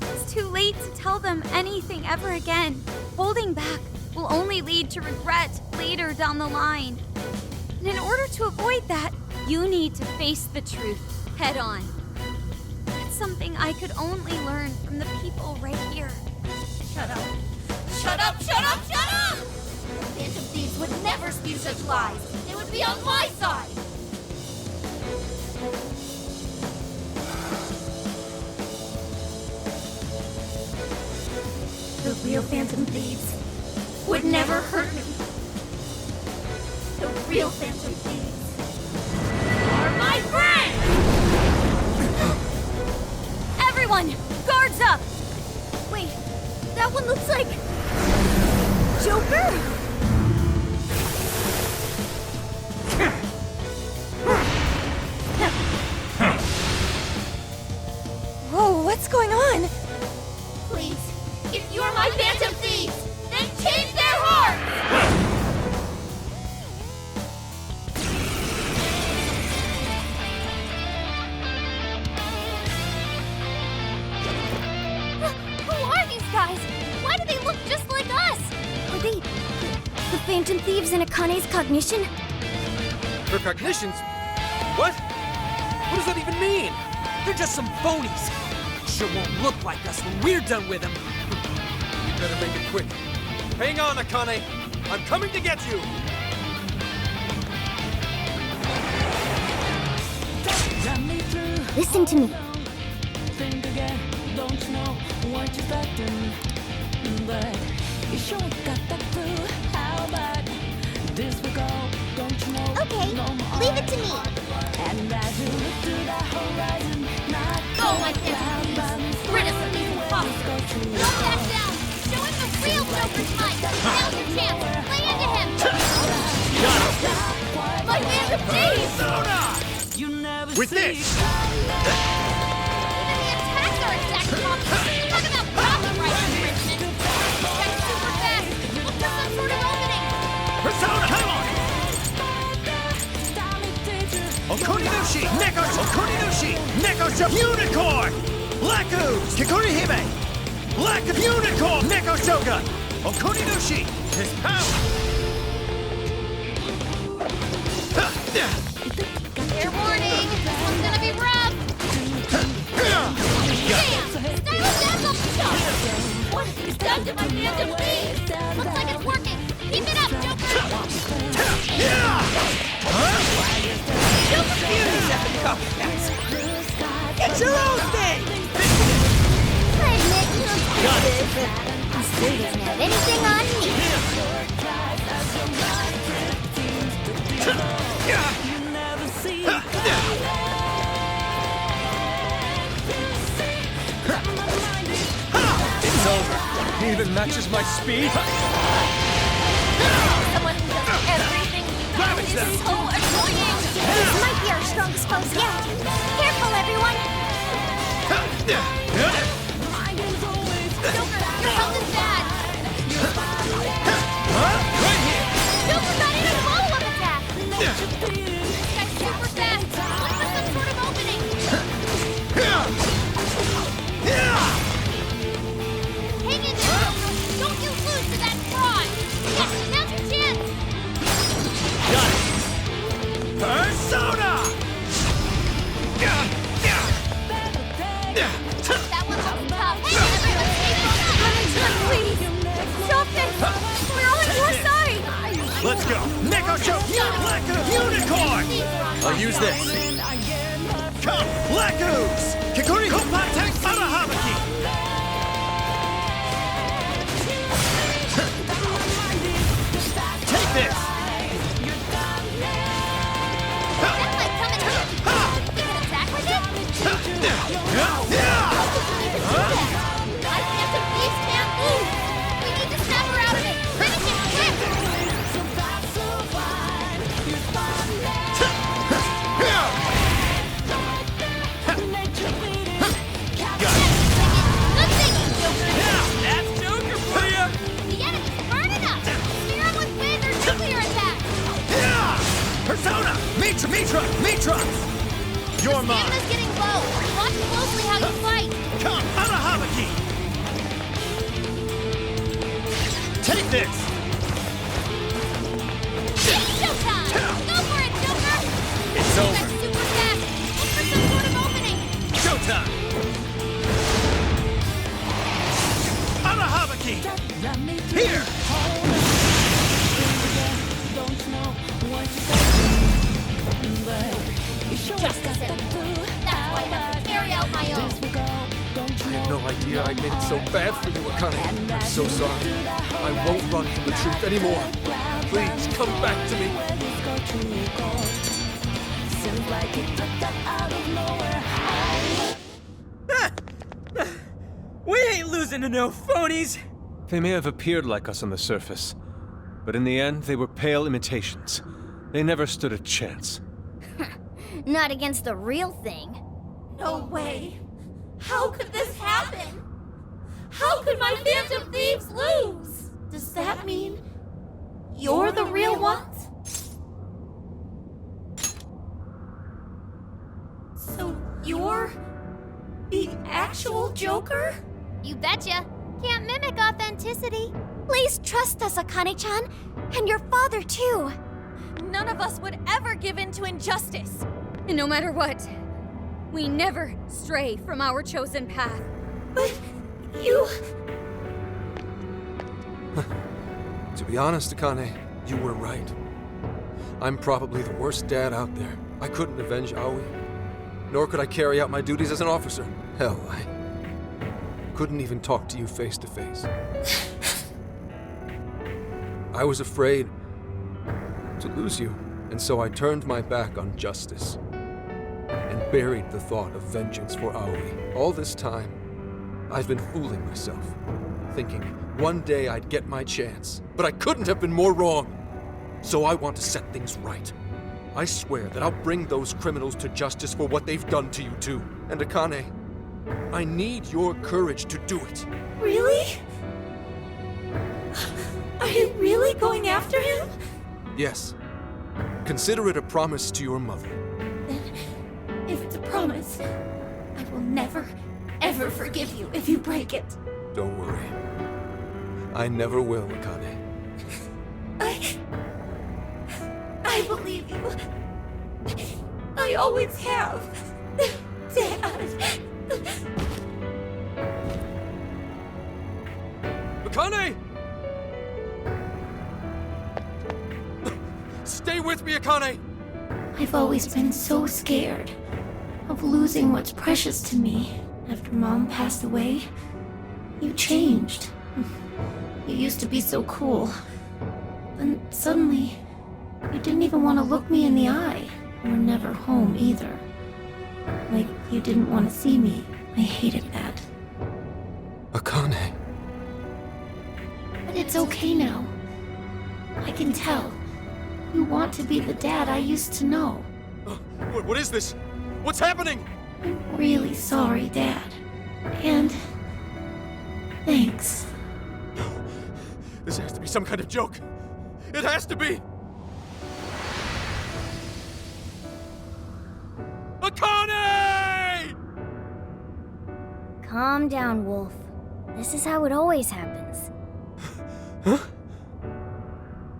it's too late to tell them anything ever again. Holding back will only lead to regret later down the line. And in order to avoid that, you need to face the truth head on. That's something I could only learn from the people right here. Shut up. Shut up, shut up, shut up! The Phantom Thieves would never spew such lies. They would be on my side. The real Phantom Thieves would never hurt me. The real Phantom Thieves are my friends! Everyone, guards up! Wait, that one looks like... Joker? Whoa, what's going on? Please, if you're my Phantom Thieves, then change their hearts! Who are these guys? Why do they look just like us? Are they... the Phantom Thieves in Akane's cognition? Her cognitions? What? What does that even mean? They're just some phonies. Sure won't look like us when we're done with them. You better make it quick. Hang on, Akane. I'm coming to get you. Listen to me. Okay, leave it to me. Oh, my Phantom Thieves! Rid us of these imposters! Don't back down! Show him the real Joker's might! Now's your chance! Play into him! My Phantom Thieves! With this! Even the attacks are exact copies! Talk about copyright infringement! This guy's super fast! Look for some sort of opening! Persona, come on! Okurinoshi! Okurinoshi! Neko Unicorn! Black Ooze! Kikuri Hime! Black Unicorn! Neko Shogun! Okurinoshi! His power! Fair warning! This one's gonna be rough! Damn! Stylish angle shot! What have you done to my Phantom Thieves? Looks like it's working! Keep it up, Joker! Get your own thing! I admit you don't do this, but he still doesn't have anything on me. It's over. He even matches my speed. Someone who does everything you do is so annoying! This might be our strongest foes yet. Careful, everyone. Joker, your health is bad! Right here! Joker got in a follow-up attack! This guy's super fast! Look for some sort of opening! Hang in there, Joker! Don't you lose to that fraud! Yes, now's your chance! Got it! Persona! That one looks tough! Hey, everyone stay focused! Please, stop this! We're on your side! Let's go! Neko Shogun! Black Unicorn! I'll use this. Come! Black Ooze! Kikuri Kopate Arahabaki! Take this! That might come in handy! You can attack with it? My Phantom Thieves can't move! We need to snap her out of it! Finish it quick! Good thinking, Joker! That's Joker for you! The enemy's burning up! Spear him with wind or nuclear attack! Persona! Mitra! You're mine! Stamina's getting low! Watch closely how you fight! Come! Arahabaki! Take this! It's showtime! Go for justice in me. That's why I have to carry out my own. I had no idea I made it so bad for you, Akane. I'm so sorry. I won't run from the truth anymore. Please, come back to me. We ain't losing to no phonies! They may have appeared like us on the surface, but in the end, they were pale imitations. They never stood a chance. Not against the real thing. No way. How could this happen? How could my Phantom Thieves lose? Does that mean you're the real ones? So you're the actual Joker? You betcha. Can't mimic authenticity. Please trust us, Akane-chan. And your father, too. None of us would ever give in to injustice. And no matter what, we never stray from our chosen path. But you... To be honest, Akane, you were right. I'm probably the worst dad out there. I couldn't avenge Aoi, nor could I carry out my duties as an officer. Hell, I couldn't even talk to you face to face. I was afraid to lose you, and so I turned my back on justice and buried the thought of vengeance for Aoi. All this time, I've been fooling myself, thinking one day I'd get my chance, but I couldn't have been more wrong. So I want to set things right. I swear that I'll bring those criminals to justice for what they've done to you too. And Akane, I need your courage to do it. Really? Are you really going after him? Yes. Consider it a promise to your mother. Then, if it's a promise, I will never, ever forgive you if you break it. Don't worry. I never will, Akane. I believe you. I always have. Dad. Akane! Stay with me, Akane! I've always been so scared of losing what's precious to me. After Mom passed away, you changed. You used to be so cool. Then suddenly, you didn't even want to look me in the eye. You were never home either. Like you didn't want to see me. I hated that. Akane. But it's okay now. I can tell. You want to be the dad I used to know. What is this? What's happening? I'm really sorry, Dad. And... thanks. This has to be some kind of joke. It has to be! Akane! Calm down, Wolf. This is how it always happens. Huh?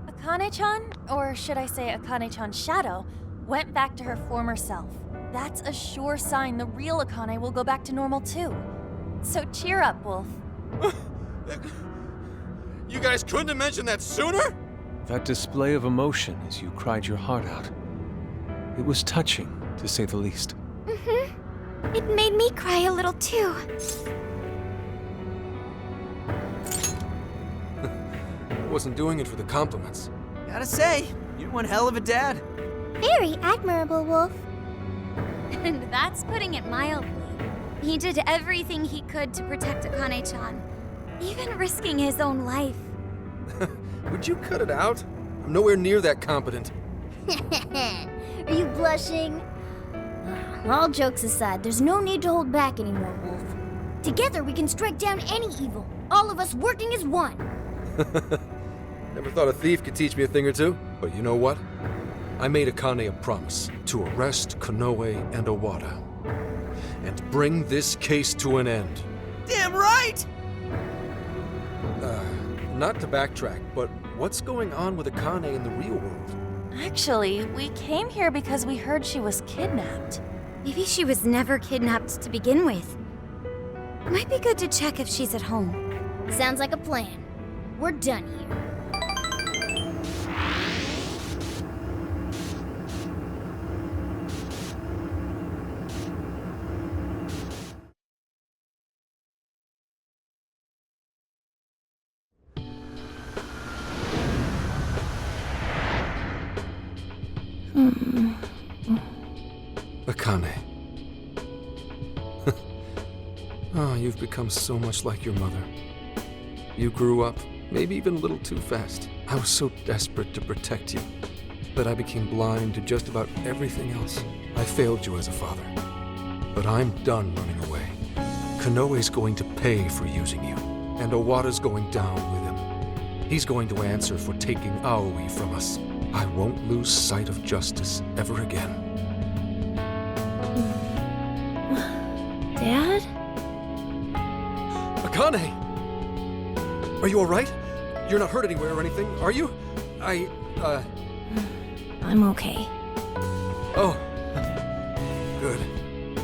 Akane-chan, or should I say Akane-chan's shadow, went back to her former self. That's a sure sign the real Akane will go back to normal too. So cheer up, Wolf. You guys couldn't have mentioned that sooner? That display of emotion as you cried your heart out. It was touching, to say the least. Mm-hmm. It made me cry a little too. I wasn't doing it for the compliments. Gotta say, you're one hell of a dad. Very admirable, Wolf. And that's putting it mildly. He did everything he could to protect Akane-chan, even risking his own life. Would you cut it out? I'm nowhere near that competent. Are you blushing? All jokes aside, there's no need to hold back anymore, Wolf. Together we can strike down any evil, all of us working as one. Never thought a thief could teach me a thing or two. But you know what? I made Akane a promise to arrest Konoe and Owada. And bring this case to an end. Damn right! Not to backtrack, but what's going on with Akane in the real world? Actually, we came here because we heard she was kidnapped. Maybe she was never kidnapped to begin with. Might be good to check if she's at home. Sounds like a plan. We're done here. Akane. Oh, you've become so much like your mother. You grew up, maybe even a little too fast. I was so desperate to protect you that I became blind to just about everything else. I failed you as a father. But I'm done running away. Konoe's going to pay for using you, and Owada's going down with him. He's going to answer for taking Aoi from us. I won't lose sight of justice ever again. Dad? Akane! Are you alright? You're not hurt anywhere or anything, are you? I'm okay. Oh. Good.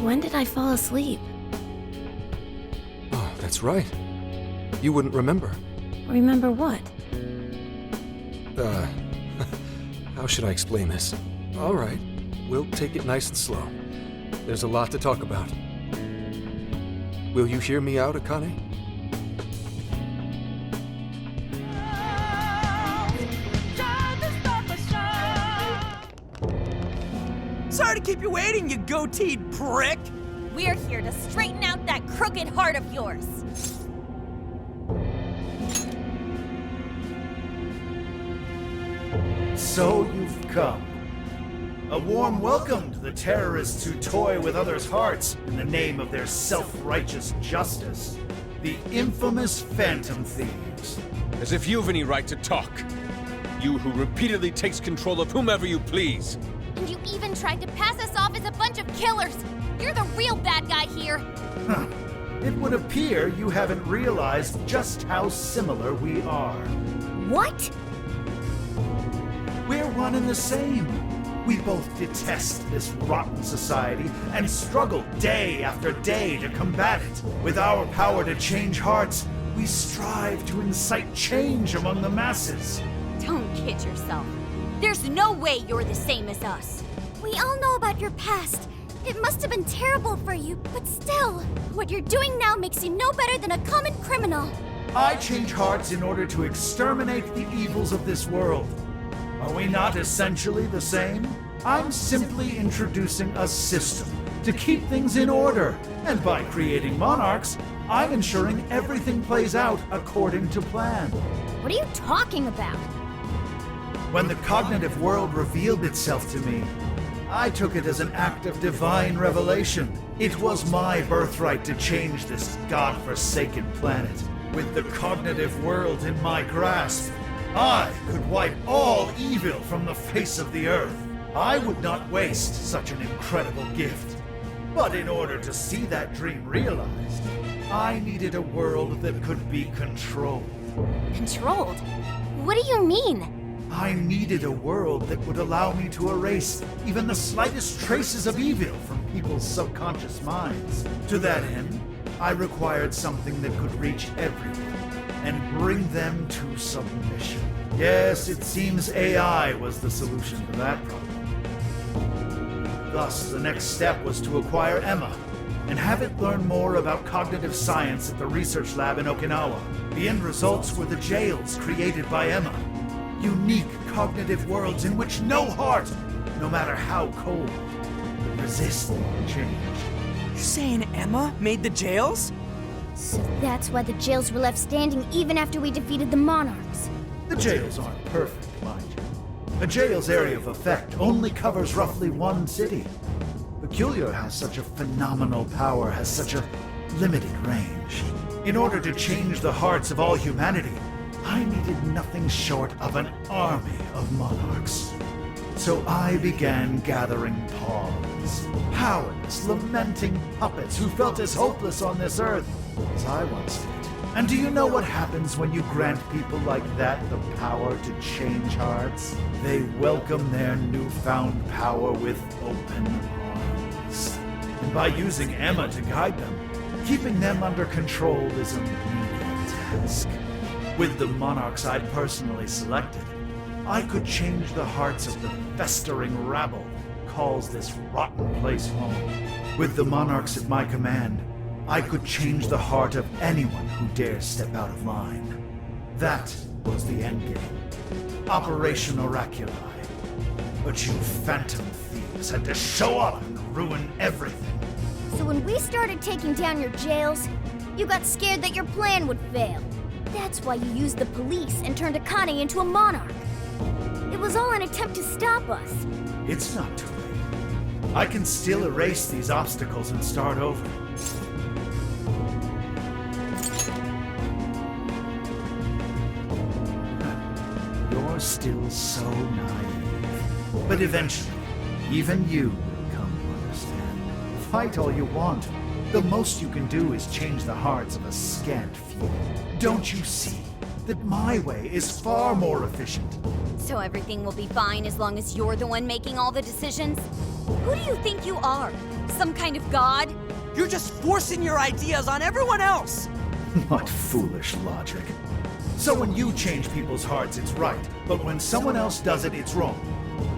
When did I fall asleep? Oh, that's right. You wouldn't remember. Remember what? How should I explain this? Alright, we'll take it nice and slow. There's a lot to talk about. Will you hear me out, Akane? Sorry to keep you waiting, you goateed prick! We're here to straighten out that crooked heart of yours. So you've come. A warm welcome to the terrorists who toy with others' hearts in the name of their self-righteous justice. The infamous Phantom Thieves. As if you've any right to talk. You who repeatedly takes control of whomever you please. And you even tried to pass us off as a bunch of killers! You're the real bad guy here! Huh. It would appear you haven't realized just how similar we are. What? We're one and the same. We both detest this rotten society and struggle day after day to combat it. With our power to change hearts, we strive to incite change among the masses. Don't kid yourself. There's no way you're the same as us. We all know about your past. It must have been terrible for you, but still, what you're doing now makes you no better than a common criminal. I change hearts in order to exterminate the evils of this world. Are we not essentially the same? I'm simply introducing a system to keep things in order, and by creating monarchs, I'm ensuring everything plays out according to plan. What are you talking about? When the cognitive world revealed itself to me, I took it as an act of divine revelation. It was my birthright to change this godforsaken planet. With the cognitive world in my grasp, I could wipe all evil from the face of the earth. I would not waste such an incredible gift. But in order to see that dream realized, I needed a world that could be controlled. Controlled? What do you mean? I needed a world that would allow me to erase even the slightest traces of evil from people's subconscious minds. To that end, I required something that could reach everyone and bring them to submission. Yes, it seems AI was the solution to that problem. Thus, the next step was to acquire Emma and have it learn more about cognitive science at the research lab in Okinawa. The end results were the jails created by Emma. Unique cognitive worlds in which no heart, no matter how cold, could resist change. You saying Emma made the jails? So that's why the jails were left standing even after we defeated the monarchs. The jails aren't perfect, mind you. A jail's area of effect only covers roughly one city. Peculiar how such a phenomenal power has such a limited range. In order to change the hearts of all humanity, I needed nothing short of an army of monarchs. So I began gathering pawns, powerless, lamenting puppets who felt as hopeless on this earth as I once did. And do you know what happens when you grant people like that the power to change hearts? They welcome their newfound power with open arms. And by using Emma to guide them, keeping them under control is a menial task. With the monarchs I'd personally selected, I could change the hearts of the festering rabble that calls this rotten place home. With the monarchs at my command, I could change the heart of anyone who dares step out of line. That was the endgame. Operation Oraculi. But you phantom thieves had to show up and ruin everything. So when we started taking down your jails, you got scared that your plan would fail. That's why you used the police and turned Akane into a monarch. It was all an attempt to stop us. It's not too late. I can still erase these obstacles and start over. You're still so naive. But eventually, even you will come to understand. Fight all you want. The most you can do is change the hearts of a scant few. Don't you see that my way is far more efficient? So everything will be fine as long as you're the one making all the decisions? Who do you think you are? Some kind of god? You're just forcing your ideas on everyone else! What foolish logic. So when you change people's hearts, it's right. But when someone else does it, it's wrong.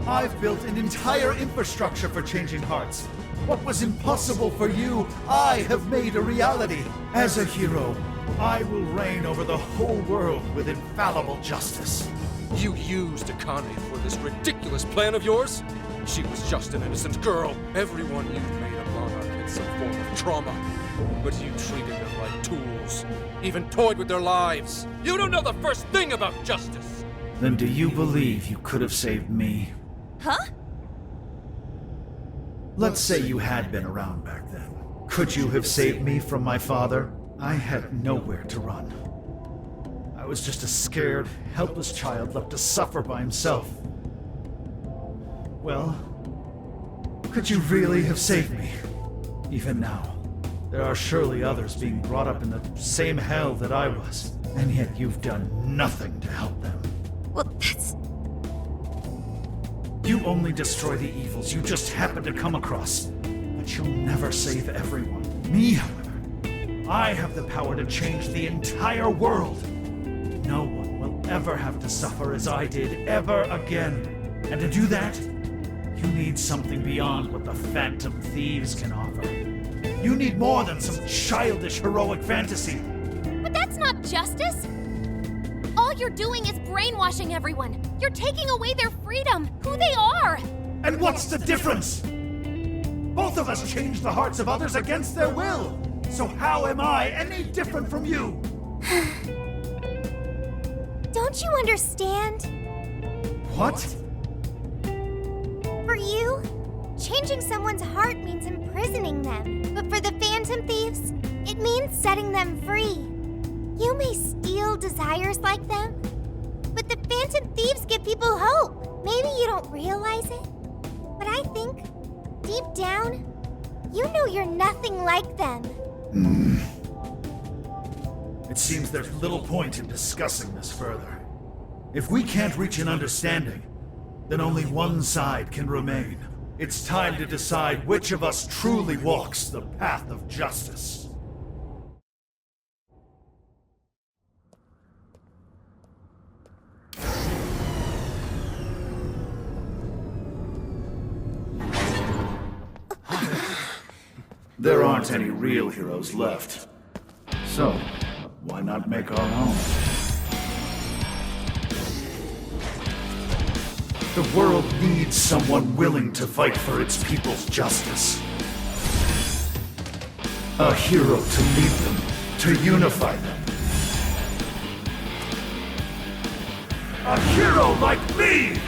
I've built an entire infrastructure for changing hearts. What was impossible for you, I have made a reality. As a hero, I will reign over the whole world with infallible justice. You used Akane for this ridiculous plan of yours? She was just an innocent girl. Everyone you've made a monarch had some form of trauma. But you treated them like tools. Even toyed with their lives. You don't know the first thing about justice! Then do you believe you could have saved me? Huh? Let's say you had been around back then. Could you have saved me from my father? I had nowhere to run. I was just a scared, helpless child left to suffer by himself. Well, could you really have saved me? Even now, there are surely others being brought up in the same hell that I was, and yet you've done nothing to help them. Well, that's... You only destroy the evils you just happen to come across, but you'll never save everyone. Me, however, I have the power to change the entire world. No one will ever have to suffer as I did ever again. And to do that, you need something beyond what the Phantom Thieves can offer. You need more than some childish heroic fantasy. But that's not justice! All you're doing is brainwashing everyone. You're taking away their freedom, who they are! And what's the difference? Both of us changed the hearts of others against their will. So how am I any different from you? Don't you understand? What? For you, changing someone's heart means imprisoning them. But for the Phantom Thieves, it means setting them free. You may steal desires like them, but the Phantom Thieves give people hope. Maybe you don't realize it, but I think, deep down, you know you're nothing like them. It seems there's little point in discussing this further. If we can't reach an understanding, then only one side can remain. It's time to decide which of us truly walks the path of justice. There aren't any real heroes left. So, why not make our own? The world needs someone willing to fight for its people's justice. A hero to lead them, to unify them. A hero like me!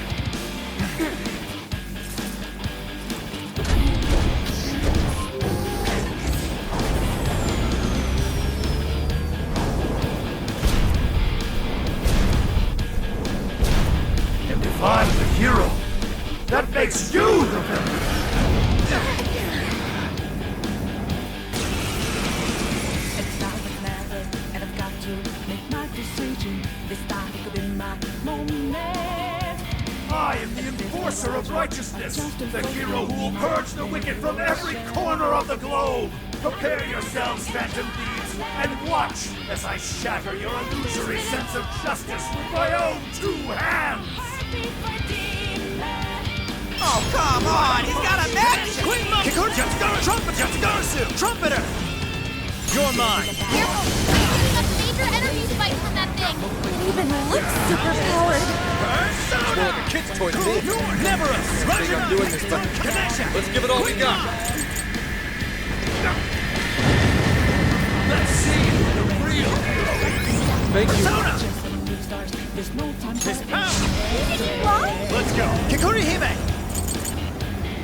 If I'm the hero, that makes you the villain! It's not a matter, and I've got to make my decision. This time could be my moment. I am the enforcer of righteousness, the hero who will purge the wicked from every corner of the globe! Prepare yourselves, Phantom Thieves, and watch as I shatter your illusory sense of justice with my own 2 hands! Oh, come on! He's got a magic! Trumpeter! You're mine! Careful! We're getting a major energy spike from that thing! It even looks superpowered! It's more like a kid's toy to me. Never a you I'm doing this, but let's give it all we got. Let's see the real hero. Thank you. His power. What? Let's go. Kikuri Hime.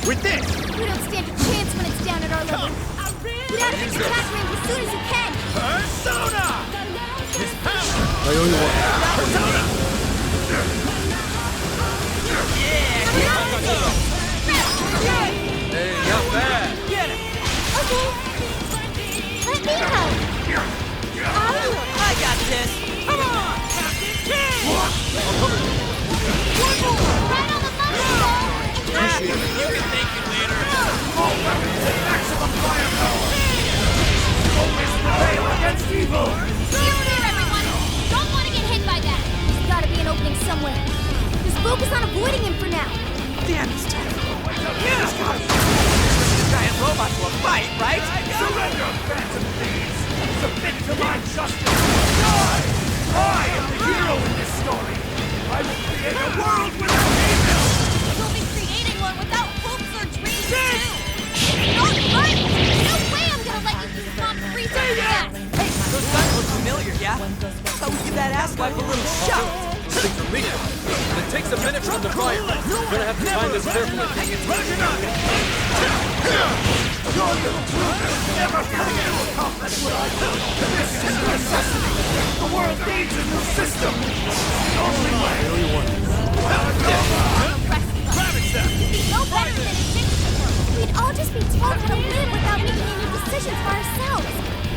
With this. We don't stand a chance when it's down at our level. Get out of its attack range as soon as you can. Persona. His power. I owe you one. Persona. Hey, not bad. Get it. Okay. Let me help. I got this. Come on, Captain King. Right on the money, You can thank you later. All weapons at maximum firepower. Always prevail against evil. Here, everyone. Don't want to get hit by that. There's got to be an opening somewhere. Just focus on avoiding him for now. Damn, this time. Yeah. The giant robot to a fight, right? Surrender, phantom thieves. Submit to my justice. Die. I am the hero in this story. I will create a world without evil. You'll be creating one without hopes or dreams, too. It's not right. No way I'm gonna let you stop free so fast. Hey, those guns look familiar, yeah? How we give that asswipe a little shot? Things are leaking. And it takes a minute for them to fire. You're gonna have to find this carefully. Your little group is never coming to accomplish what I do. This is a necessity. The world needs a new system. The only way. You'd be no better than a dictator. We'd all just be told how to live without making any decisions for ourselves.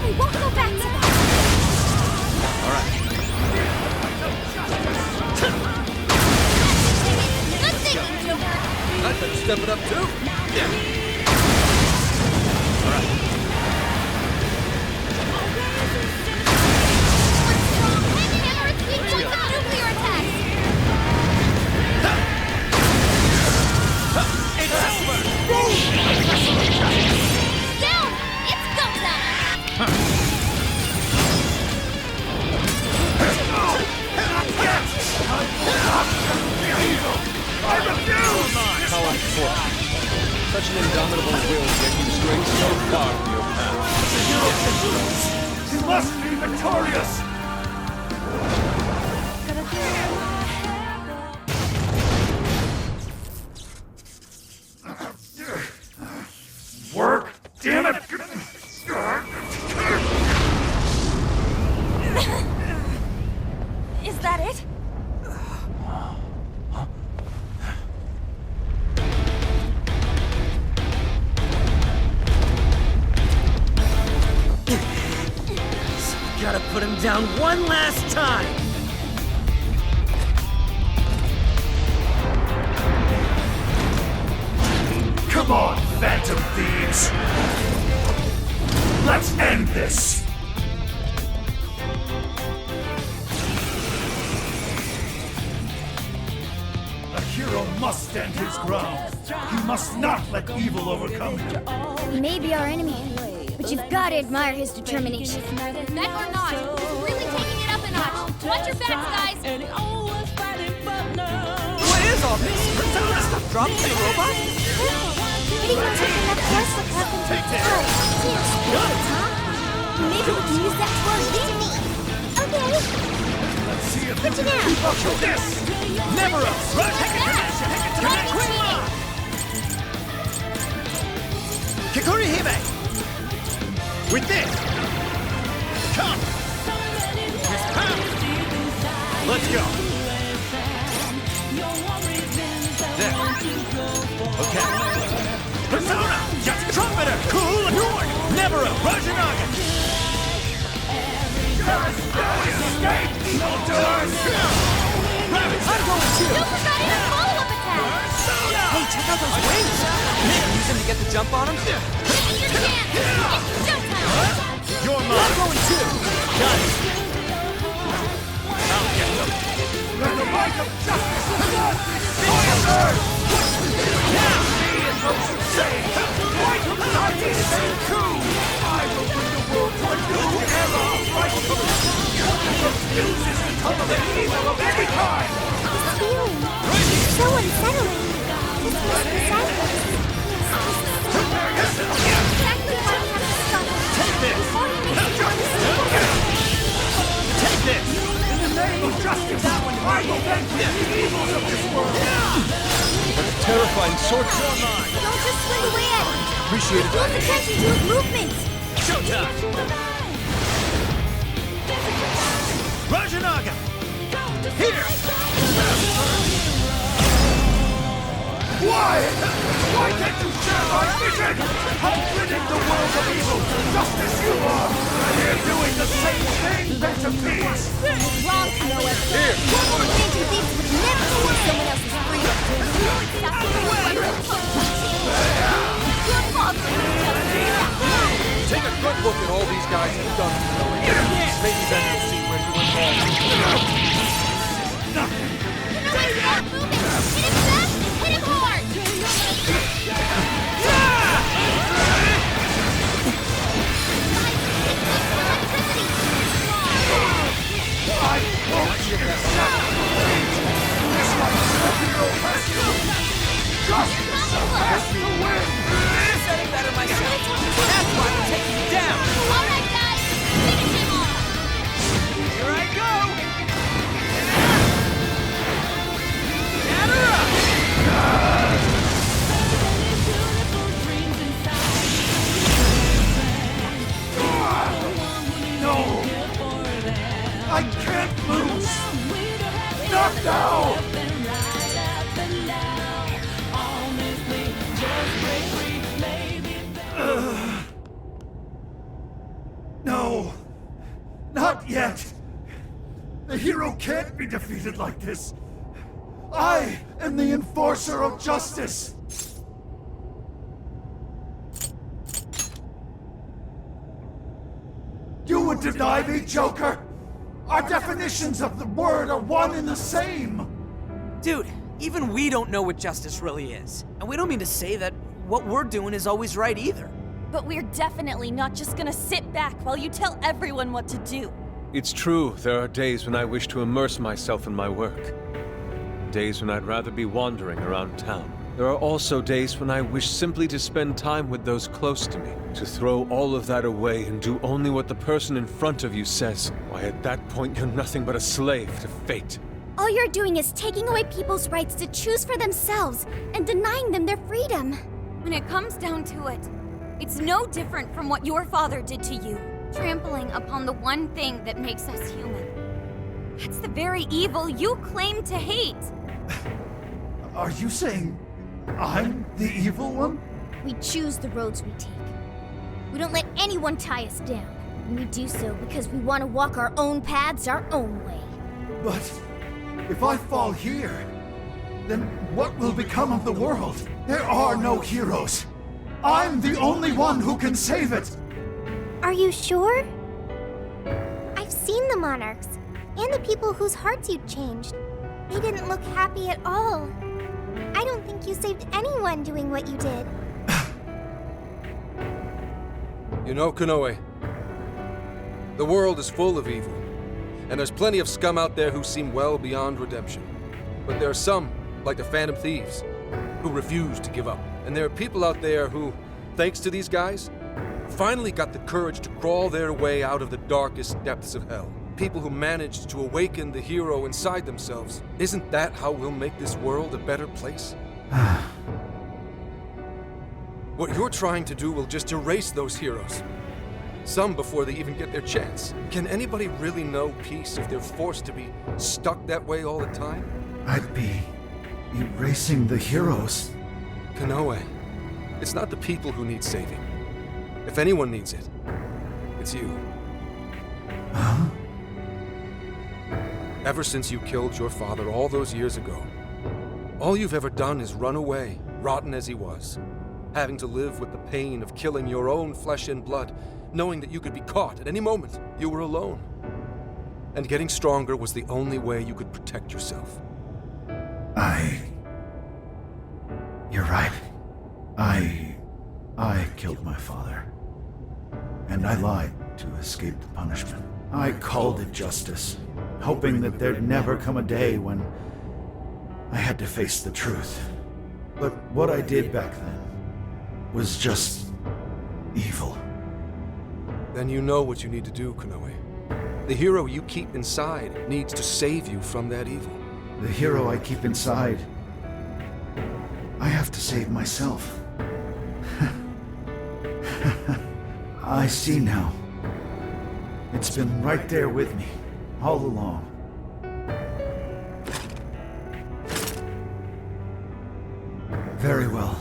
We won't go back to that. All right. Good thinking, Joker. I better step it up too. Yeah. All right. Hang in or it's weak to the nuclear attacks. It's over. Down! It's go time! I refuse! Power force. Such an indomitable will get you straight so far from your path. The hero can lose. He must be victorious. Work? Damn it! Is that it? Gotta put him down one last time! Come on, phantom thieves! Let's end this! A hero must stand his ground. He must not let evil overcome him. He may be our enemy, but you've got to admire his determination. Mech or not, he's really taking it up a notch. Watch your backs, guys! What is all this? Persona stuff dropped by a robot? Hitting on something that force will happen to the tower. Seems good, huh? Maybe we can use that to our advantage. Okay. Let's see if Good to know. keep up with this! Never a rush! Kikuri Hime! With this! Come! His power! Let's go! There. Okay. Persona! Just trumpeter! Cool and York! Never a Rajanaga! Escape, evildoers! I'm going to! Don't forget his follow-up attack! Hey, check out those wings! Maybe use them to get the jump on him? This is your chance! It's showtime! You're mine! I'm going to! Got it! I'll get them! Let the light of justice flood this earth! Now! Say, fight of justice and coup! I will bring the world to a new era of righteousness! Refuses to tolerate evil of any kind! This feeling. So unsettling. This must be sword to our mind. Don't just swing away at him. Appreciate it. Close attention to his movements. Showdown! Rajanaga! Here! Why? Why can't you share my vision? I'm ridding the world of evil, just as you are! And you're doing the same thing, Better Peace! Wrong, Noah. Here. One more thing you think would never take someone else's freedom. Your father would tell you that. Take a good look at all these guys have done. Maybe then you'll see where you went wrong. Nothing! Stop moving! Hit him fast and hit him hard! I won't accept defeat! This one's hero has to win! Justice has to win! I said it better myself. That's why I'm taking you down. Alright, guys! Finish him off! Here I go! Gather up! No! I can't lose! Not now! No! Not yet! The hero can't be defeated like this! I am the enforcer of justice! You would deny me, Joker? Our definitions of the word are one and the same! Dude, even we don't know what justice really is. And we don't mean to say that what we're doing is always right either. But we're definitely not just gonna sit back while you tell everyone what to do. It's true, there are days when I wish to immerse myself in my work. Days when I'd rather be wandering around town. There are also days when I wish simply to spend time with those close to me, to throw all of that away and do only what the person in front of you says. Why, at that point, you're nothing but a slave to fate. All you're doing is taking away people's rights to choose for themselves and denying them their freedom. When it comes down to it, it's no different from what your father did to you. Trampling upon the one thing that makes us human. That's the very evil you claim to hate. Are you saying I'm the evil one? We choose the roads we take. We don't let anyone tie us down. And we do so because we want to walk our own paths our own way. But if I fall here, then what will become of the world? There are no heroes. I'm the only one who can save it. Are you sure? I've seen the monarchs, and the people whose hearts you'd changed. They didn't look happy at all. I don't think you saved anyone doing what you did. You know, Konoe, the world is full of evil, and there's plenty of scum out there who seem well beyond redemption. But there are some, like the Phantom Thieves, who refuse to give up. And there are people out there who, thanks to these guys, finally got the courage to crawl their way out of the darkest depths of hell. People who managed to awaken the hero inside themselves. Isn't that how we'll make this world a better place? What you're trying to do will just erase those heroes. Some before they even get their chance. Can anybody really know peace if they're forced to be stuck that way all the time? I'd be erasing the heroes. Konoe, it's not the people who need saving. If anyone needs it, it's you. Huh? Ever since you killed your father all those years ago, all you've ever done is run away, rotten as he was, having to live with the pain of killing your own flesh and blood, knowing that you could be caught at any moment. You were alone. And getting stronger was the only way you could protect yourself. You're right. I killed my father. And I lied to escape the punishment. I called it justice, hoping that there'd never come a day when I had to face the truth. But what I did back then was just evil. Then you know what you need to do, Konoe. The hero you keep inside needs to save you from that evil. The hero I keep inside I have to save myself. I see now. It's been right there with me, all along. Very well.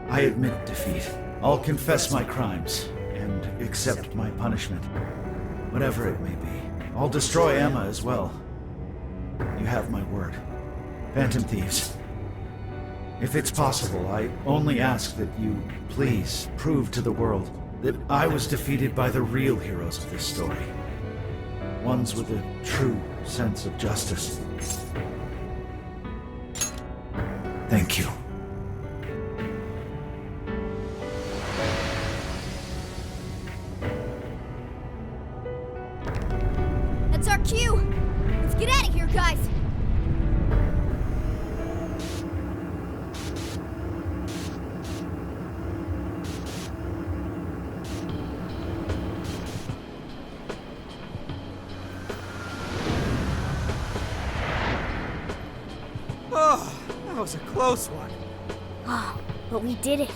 I admit defeat. I'll confess my crimes, and accept my punishment. Whatever it may be. I'll destroy Emma as well. You have my word. Phantom Thieves. If it's possible, I only ask that you please prove to the world that I was defeated by the real heroes of this story. Ones with a true sense of justice. Thank you. That's our cue! Let's get out of here, guys! Oh, that was a close one. Oh, but we did it.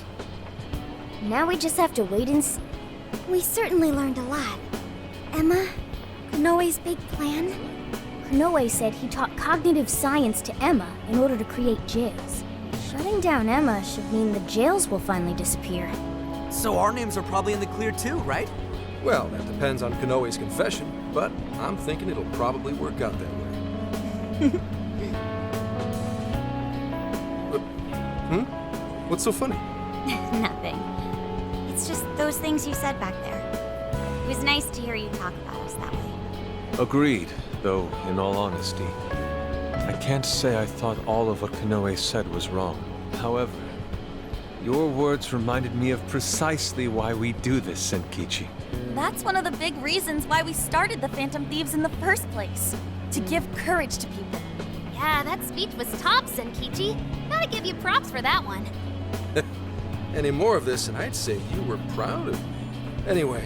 Now we just have to wait and see. We certainly learned a lot. Emma, Konoe's big plan? Konoe said he taught cognitive science to Emma in order to create jails. Shutting down Emma should mean the jails will finally disappear. So our names are probably in the clear too, right? Well, that depends on Konoe's confession, but I'm thinking it'll probably work out that way. What's so funny? Nothing. It's just those things you said back there. It was nice to hear you talk about us that way. Agreed, though, in all honesty, I can't say I thought all of what Konoe said was wrong. However, your words reminded me of precisely why we do this, Senkichi. That's one of the big reasons why we started the Phantom Thieves in the first place. To give courage to people. Yeah, that speech was top, Senkichi. Gotta give you props for that one. Any more of this, and I'd say you were proud of me. Anyway,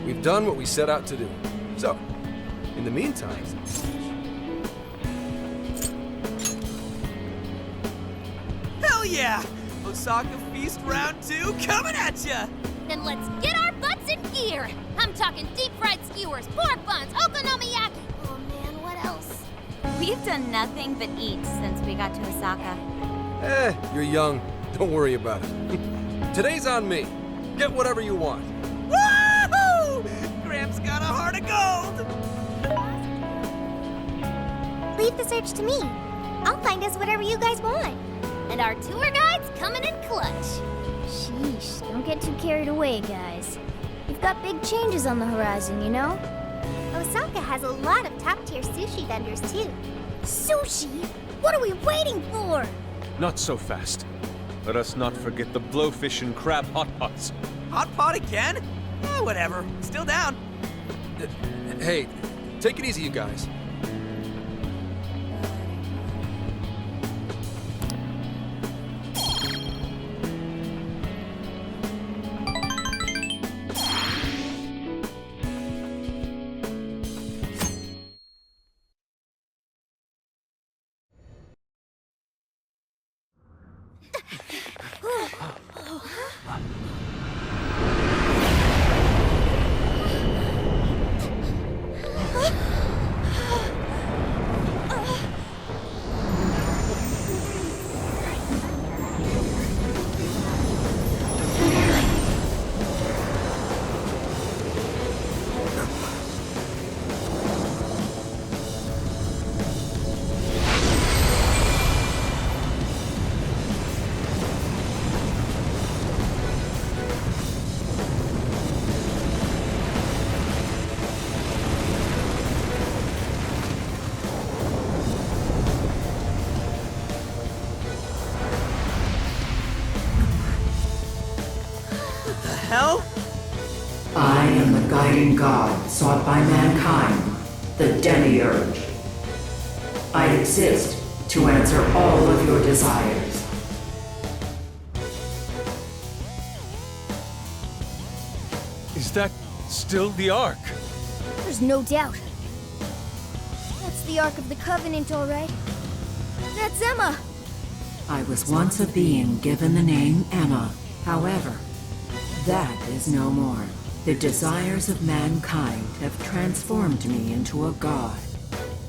we've done what we set out to do. So, in the meantime... Hell yeah! Osaka Feast Round 2 coming at ya! Then let's get our butts in gear! I'm talking deep-fried skewers, pork buns, okonomiyaki! Oh man, what else? We've done nothing but eat since we got to Osaka. You're young. Don't worry about it. Today's on me. Get whatever you want. Woohoo! Gramps got a heart of gold! Leave the search to me. I'll find us whatever you guys want. And our tour guide's coming in clutch. Sheesh, don't get too carried away, guys. We've got big changes on the horizon, you know? Osaka has a lot of top-tier sushi vendors, too. Sushi? What are we waiting for? Not so fast. Let us not forget the blowfish and crab hot pots. Hot pot again? Whatever. Still down. Hey, take it easy, you guys. Hell? I am the guiding god sought by mankind, the Demiurge. I exist to answer all of your desires. Is that still the Ark? There's no doubt. That's the Ark of the Covenant, all right. That's Emma! I was once a being given the name Emma. However, that is no more. The desires of mankind have transformed me into a god.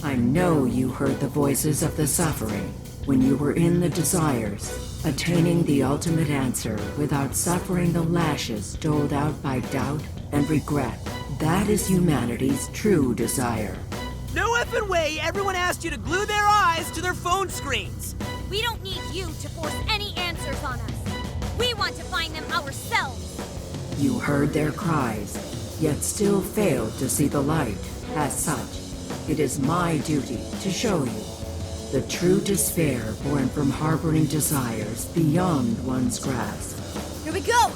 I know you heard the voices of the suffering when you were in the desires, attaining the ultimate answer without suffering the lashes doled out by doubt and regret. That is humanity's true desire. No effing way everyone asked you to glue their eyes to their phone screens! We don't need you to force any answers on us. We want to find them ourselves. You heard their cries, yet still failed to see the light. As such, it is my duty to show you the true despair born from harboring desires beyond one's grasp. Here we go!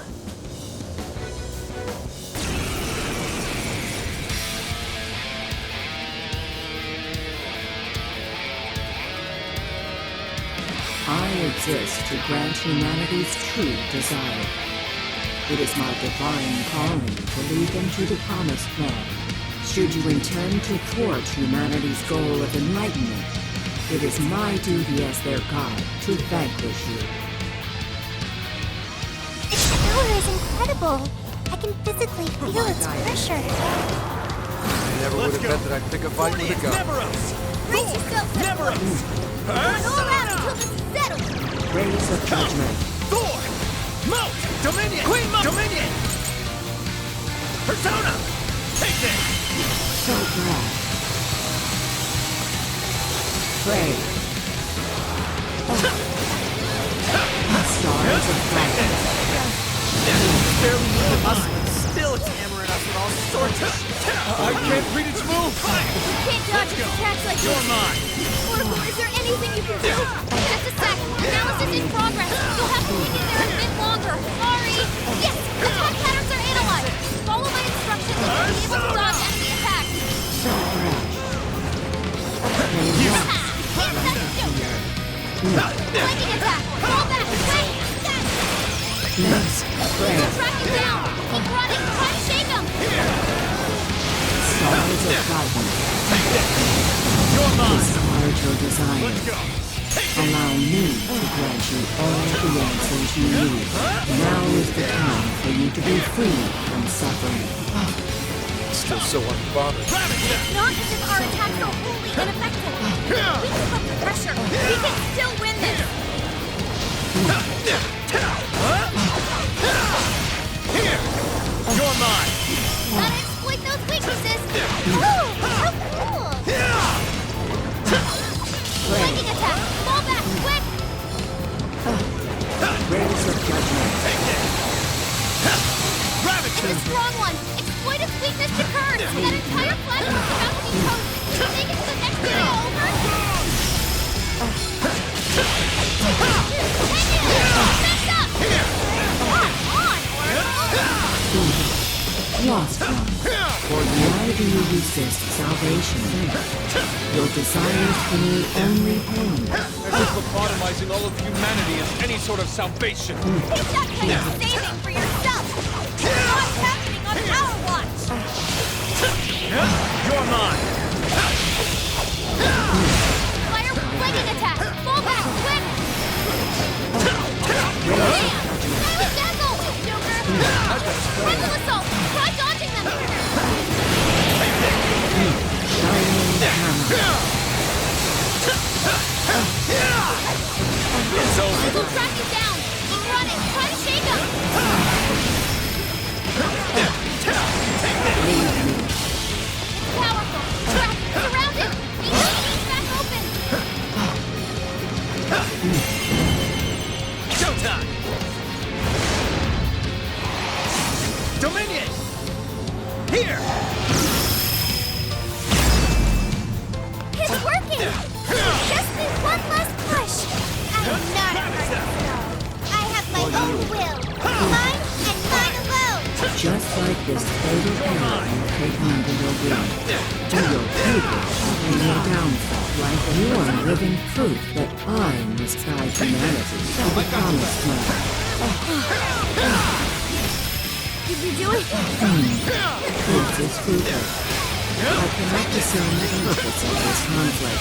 I exist to grant humanity's true desire. It is my divine calling to lead them to the promised land. Should you intend to thwart humanity's goal of enlightenment, it is my duty as their god to vanquish you. Its power is incredible. I can physically feel its pressure. I never would have bet that I'd pick a fight with a gun. Brace yourself, Nemeros! Go around until this is settled. Rays of judgment. Thor! Moat! Dominion! Queen Moat! Dominion! Persona! Take this! So bright. Pray. Stars of brightness. Barely moving muscle, and still it's hammering us with all sorts of shit. I can't read its move! You can't dodge its attacks like You're this. mine! Oracle, is there anything you can do? Just a sec. Analysis in progress. You'll have to hang in there a bit longer. Sorry. Yes, attack patterns are analyzed. Follow my instructions and you'll be able to dodge enemy attacks. So fresh. Flanking attack. Fall back. Quick. Let's pray. You'll track him down. Keep running. Try to shake him. Stars of brightness. You're mine! Discard your desires. Let's go! Allow me to grant you all the answers you need. Now is the time for you to be free from suffering. Still so unbothered. It's not as if our attacks are wholly ineffective. We keep up the pressure. We can still win this. Here! You're mine! Gotta exploit those weaknesses. Oh, how cool! Flanking attack. Fall back, quick. Rays of judgment. It's a strong one. Exploit its weakness to curve. That entire platform is about to be toasted. Take it to the next area, over. Next up! Come on, Oracle! Lost one. Why do you resist salvation? Your desires create only pain. As if lobotomizing all of humanity is any sort of salvation. Take that kind of saving for yourself. It's not happening on our watch. You're mine! Fire flanking attack. Fall back, quick. Silent dazzle, Joker. Frontal assault. Try dodging them. It's over! We'll track you down. Keep running. Try to shake him. It's powerful. Track. Surround him. Need to ease back open. Showtime! Dominion! Here! It's working. Just need one last push. I'm not afraid of snow. I have my own will. Mine and mine alone. Just like this fatal power you take under your will. Do your people in your downfall. Like you are living proof that I must guide humanity to the promised land. Did you do it? This is fruitless. I cannot discern the purpose of this conflict.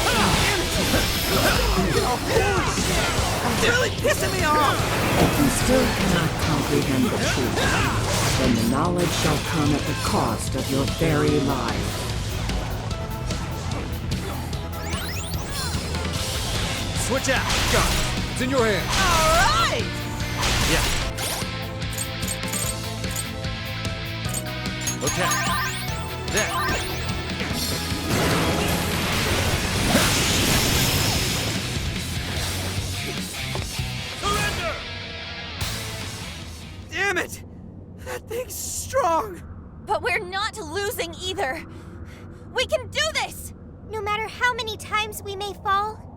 It's really pissing me off! If you still cannot comprehend the truth, then the knowledge shall come at the cost of your very life. Switch out. Got it. It's in your hands. All right! Yeah. Okay. There. Surrender! Damn it! That thing's strong! But we're not losing either. We can do this! No matter how many times we may fall,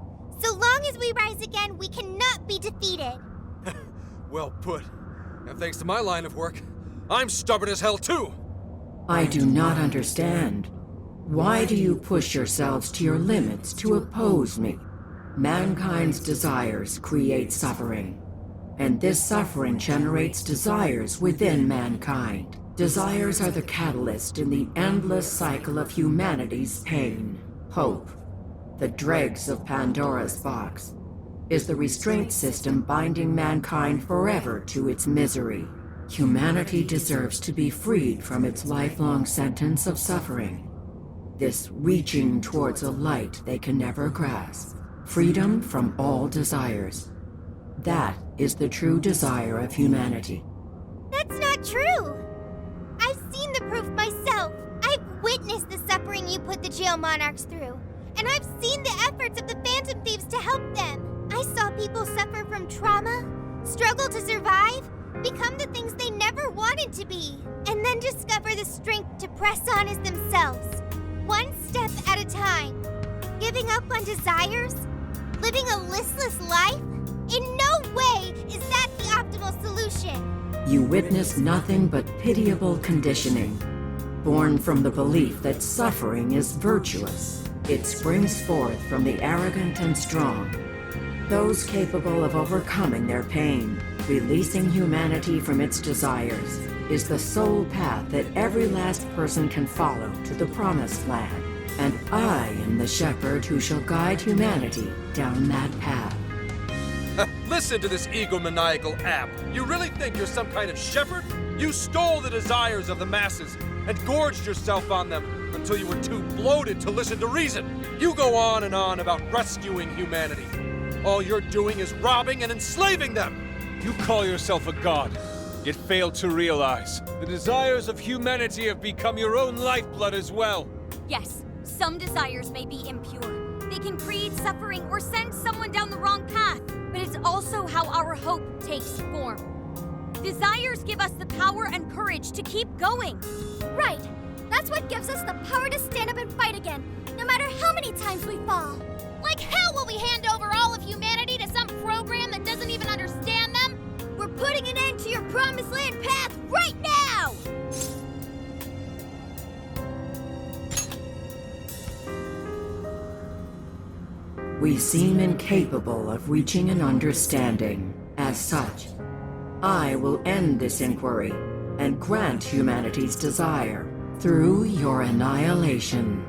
so long as we rise again, we cannot be defeated. Well put. And thanks to my line of work, I'm stubborn as hell too! I do not understand. Why do you push yourselves to your limits to oppose me? Mankind's desires create suffering, and this suffering generates desires within mankind. Desires are the catalyst in the endless cycle of humanity's pain. Hope, the dregs of Pandora's box, is the restraint system binding mankind forever to its misery. Humanity deserves to be freed from its lifelong sentence of suffering. This reaching towards a light they can never grasp. Freedom from all desires. That is the true desire of humanity. That's not true! I've seen the proof myself. I've witnessed the suffering you put the jail monarchs through. And I've seen the efforts of the Phantom Thieves to help them. I saw people suffer from trauma, struggle to survive, become the things they never wanted to be, and then discover the strength to press on as themselves. One step at a time. Giving up on desires? Living a listless life? In no way is that the optimal solution. You witness nothing but pitiable conditioning, born from the belief that suffering is virtuous. It springs forth from the arrogant and strong, those capable of overcoming their pain. Releasing humanity from its desires is the sole path that every last person can follow to the promised land. And I am the shepherd who shall guide humanity down that path. Listen to this egomaniacal app. You really think you're some kind of shepherd? You stole the desires of the masses and gorged yourself on them until you were too bloated to listen to reason. You go on and on about rescuing humanity. All you're doing is robbing and enslaving them. You call yourself a god, yet fail to realize the desires of humanity have become your own lifeblood as well. Yes, some desires may be impure. They can create suffering or send someone down the wrong path. But it's also how our hope takes form. Desires give us the power and courage to keep going. Right. That's what gives us the power to stand up and fight again, no matter how many times we fall. Like hell will we hand over all of humanity to some program that doesn't even understand them? We're putting an end to your promised land path right now! We seem incapable of reaching an understanding. As such, I will end this inquiry and grant humanity's desire through your annihilation.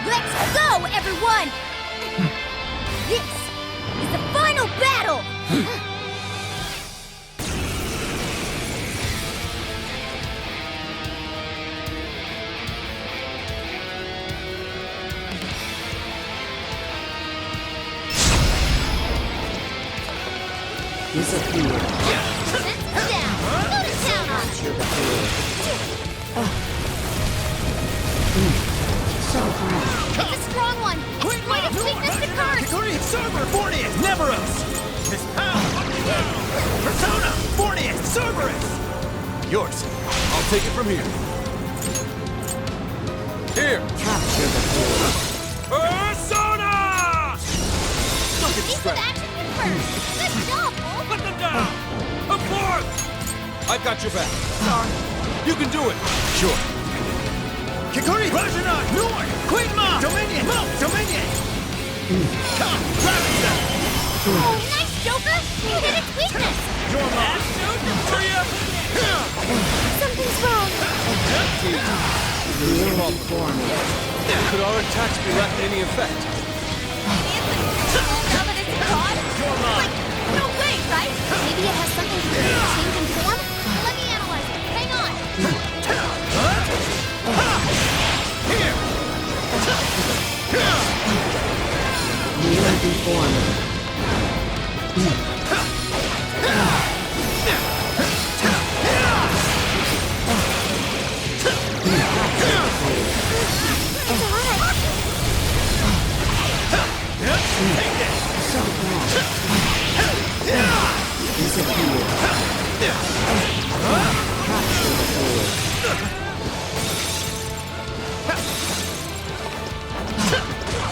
Let's go, everyone! This is the final battle! Disappear. Sit down! Go to town on it! Your behavior. So bright. It's a strong one! Exploit its weakness to cards! Korean Server, Fornius, Neveros! Miss Pound! Persona, Fornius, Cerberus! Yours. I'll take it from here. Here! Capture the fool. Persona! Look at Decent strength! action confirmed. Good job, Wolf. Put them down! Come forth! I've got your back. Sorry. You can do it. Sure. Kikuri! Rajana! Norn! Queen Ma! Dominion! Mo! Dominion! Come! Dragon! Oh, nice, Joker! You hit its weakness! Your Ma! Something's wrong. Could our attacks be lacking any effect? Now that it's gone? Like, no way, right? Maybe it has something to do with change in form? Let me analyze it. Hang on.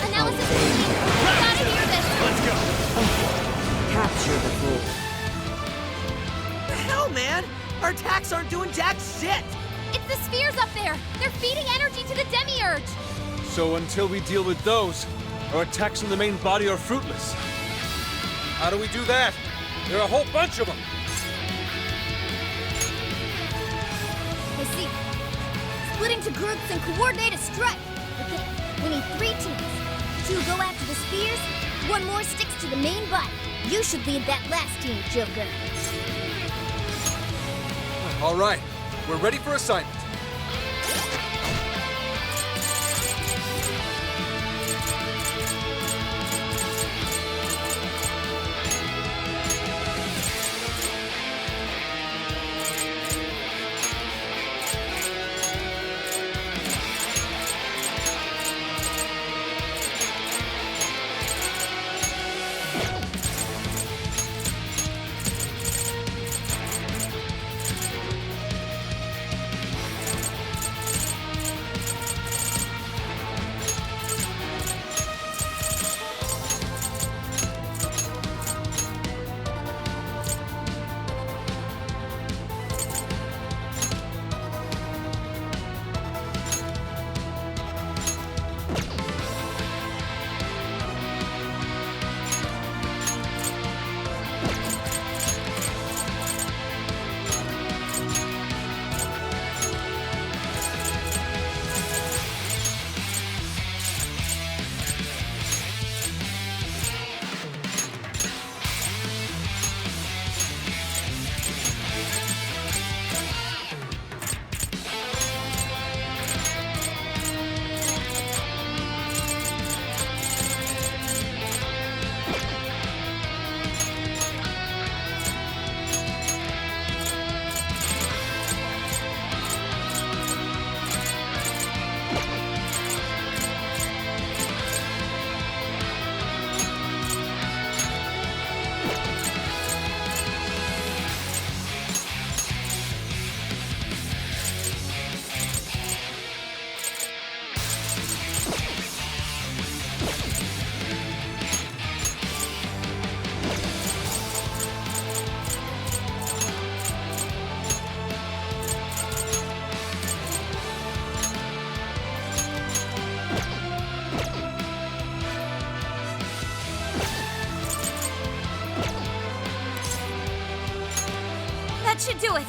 Analysis complete. Gotta hear this. Let's go! Capture the fool. The hell, man? Our attacks aren't doing jack shit! It's the spheres up there. They're feeding energy to the Demiurge. So until we deal with those, our attacks on the main body are fruitless. How do we do that? There are a whole bunch of them. I see. Splitting to groups and coordinate a strike. Okay, we need 3 teams. 2 go after the spheres, 1 more sticks to the main body. You should lead that last team, Joker. All right. We're ready for assignment. That should do it.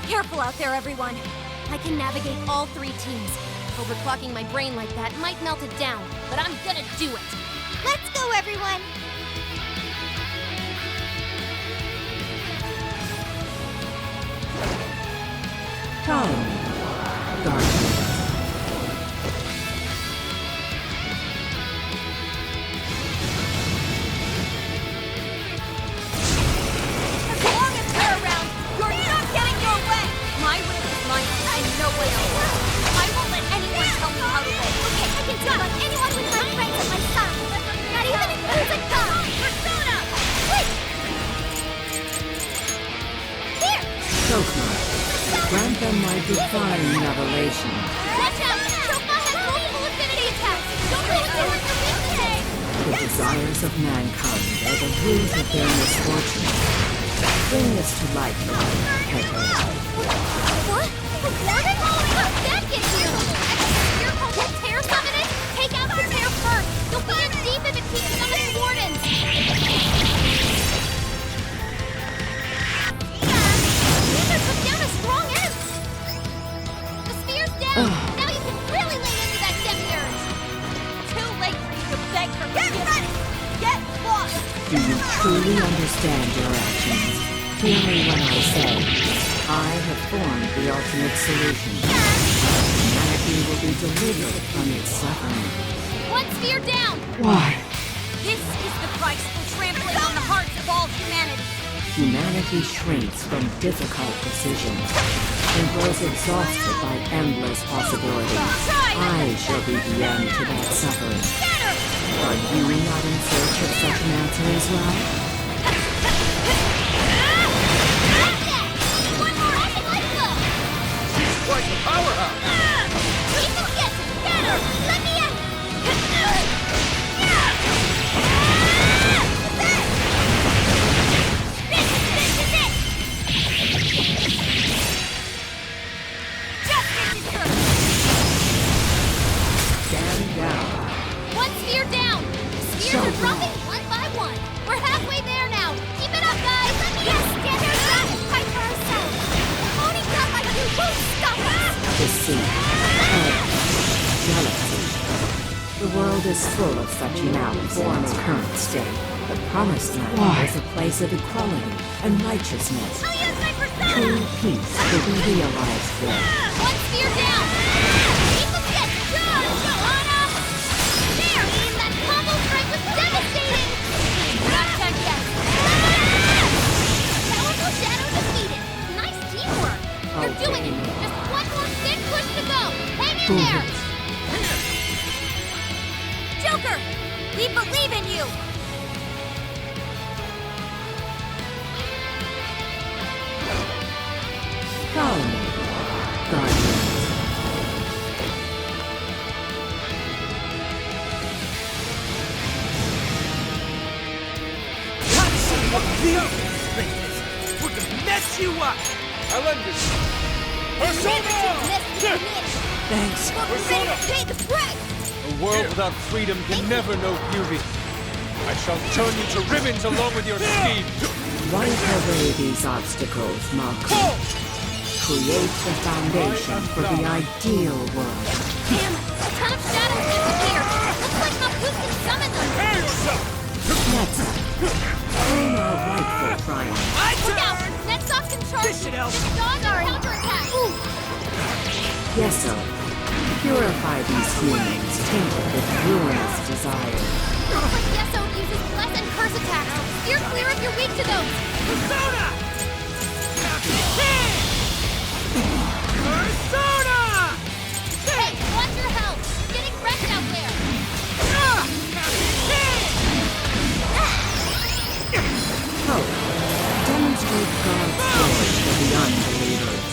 Careful out there, everyone. I can navigate all 3 teams. Overclocking my brain like that might melt it down, but I'm gonna do it. Let's go, everyone! Come, Guardian. As long as we're around, you're not getting your way! My way is mine, and no one else. I won't let anyone tell me how to live. Okay, I can tell on anyone with my friends at my side. That even includes a gun! Persona! Wait! Here! Chokma. Grant them my divine revelation. Watch out! Chokma has multiple desires of mankind are the root of their misfortune. Bring this to light for me, Hyodo. What? A warden? How'd that get here? You're called to tear summon it? Take out the tear first! You'll be in deep if it keeps summoning wardens! Caesar took down a strong end! The spear's down! Now you can really lay into that Demiurge! Too late for you to beg for forgiveness! Get lost! Do you truly understand your actions? Hear me when I say, I have formed the ultimate solution. Humanity will be delivered from its suffering. One spear down! Why? This is the price for trampling on the hearts of all humanity! Humanity shrinks from difficult decisions and grows exhausted by endless possibilities. I shall be the end to that suffering. Are you not in search of such an answer as well? One more action, let's go! She's quite the powerhouse! Keep it guessing! Get her! Let me in! This is it! Justice is good! Stand down. One spear down! Spears are dropping one by one! We're halfway there now! Keep it up, guys! Let me in! Get her back! Fight for ourselves! Owning not like you won't stop us! Deceit, envy, jealousy. The world is full of such malice in its current state. The promised land is a place of equality and righteousness. I'll use my persona! True peace will be realized there. One spear down! Keep the get good! Johanna! There! That combo strike was devastating! Not done yet! Powerful Shadow defeated! Nice teamwork! You're doing it! Just one more big push to go! Hang in there! Joker! We believe in you! Follow me, guardians. We're gonna mess you up! I'll end this! Persona! Thanks. We're ready to pay the price! A world without freedom can never know beauty. I shall turn you to ribbons along with your scheme. Wipe away these obstacles, Mariko. Create the foundation for the ideal world. Damn it! A ton of shadows disappeared! Looks like Mapu can summon them! Let's claim our rightful triumph. Look out! Netsoft can charge This should help. This dog are counterattack! Ooh! Yeso, purify these humans tainted with ruinous desire. Looks like Yeso uses bless and curse attacks! Steer clear if you're weak to those! Persona! Persona! Hey, watch your health! You're getting wrecked out there! Hope, demonstrate God's glory to the unbelievers.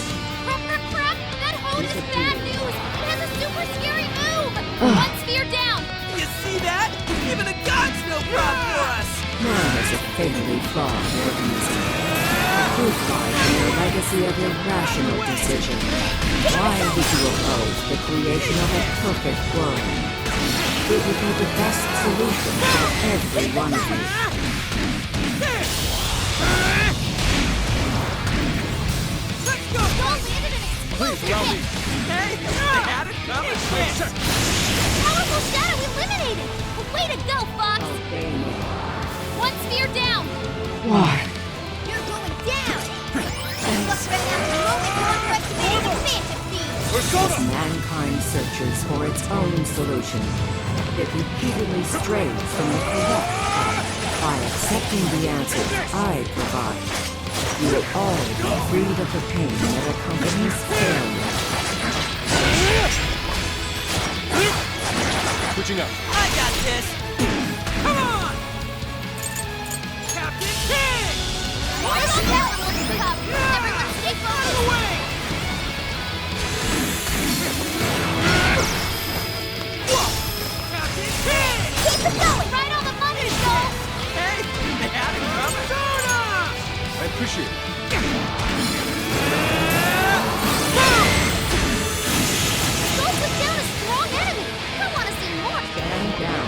Crap! That hose is bad news! It has a super scary move! One spear down! You see that? Even the gods no problem for us! Man is a fatally flawed organism. Proof lies in your legacy of irrational decision. Why would you oppose the creation of a perfect world? It would be the best solution for every one of you. Let's go! Y'all landed an explosive hit! Hey, they had it coming! Powerful shadow eliminated! Way to go, Fox! Obey me. One spear down! Why? You're going down! Look right now, the moment you're underestimating the fantasy! As mankind searches for its own solution, it repeatedly strays from the correct path. By accepting the answers I provide, you will all be freed of the pain that accompanies failure. Switching up. I got this! Come on! Captain King! Watch the power on the top! Everyone stay focused! Away! Captain King! Keep it going! Right on the money! Appreciate it. Go put down a strong enemy! I want to see more! Stand down.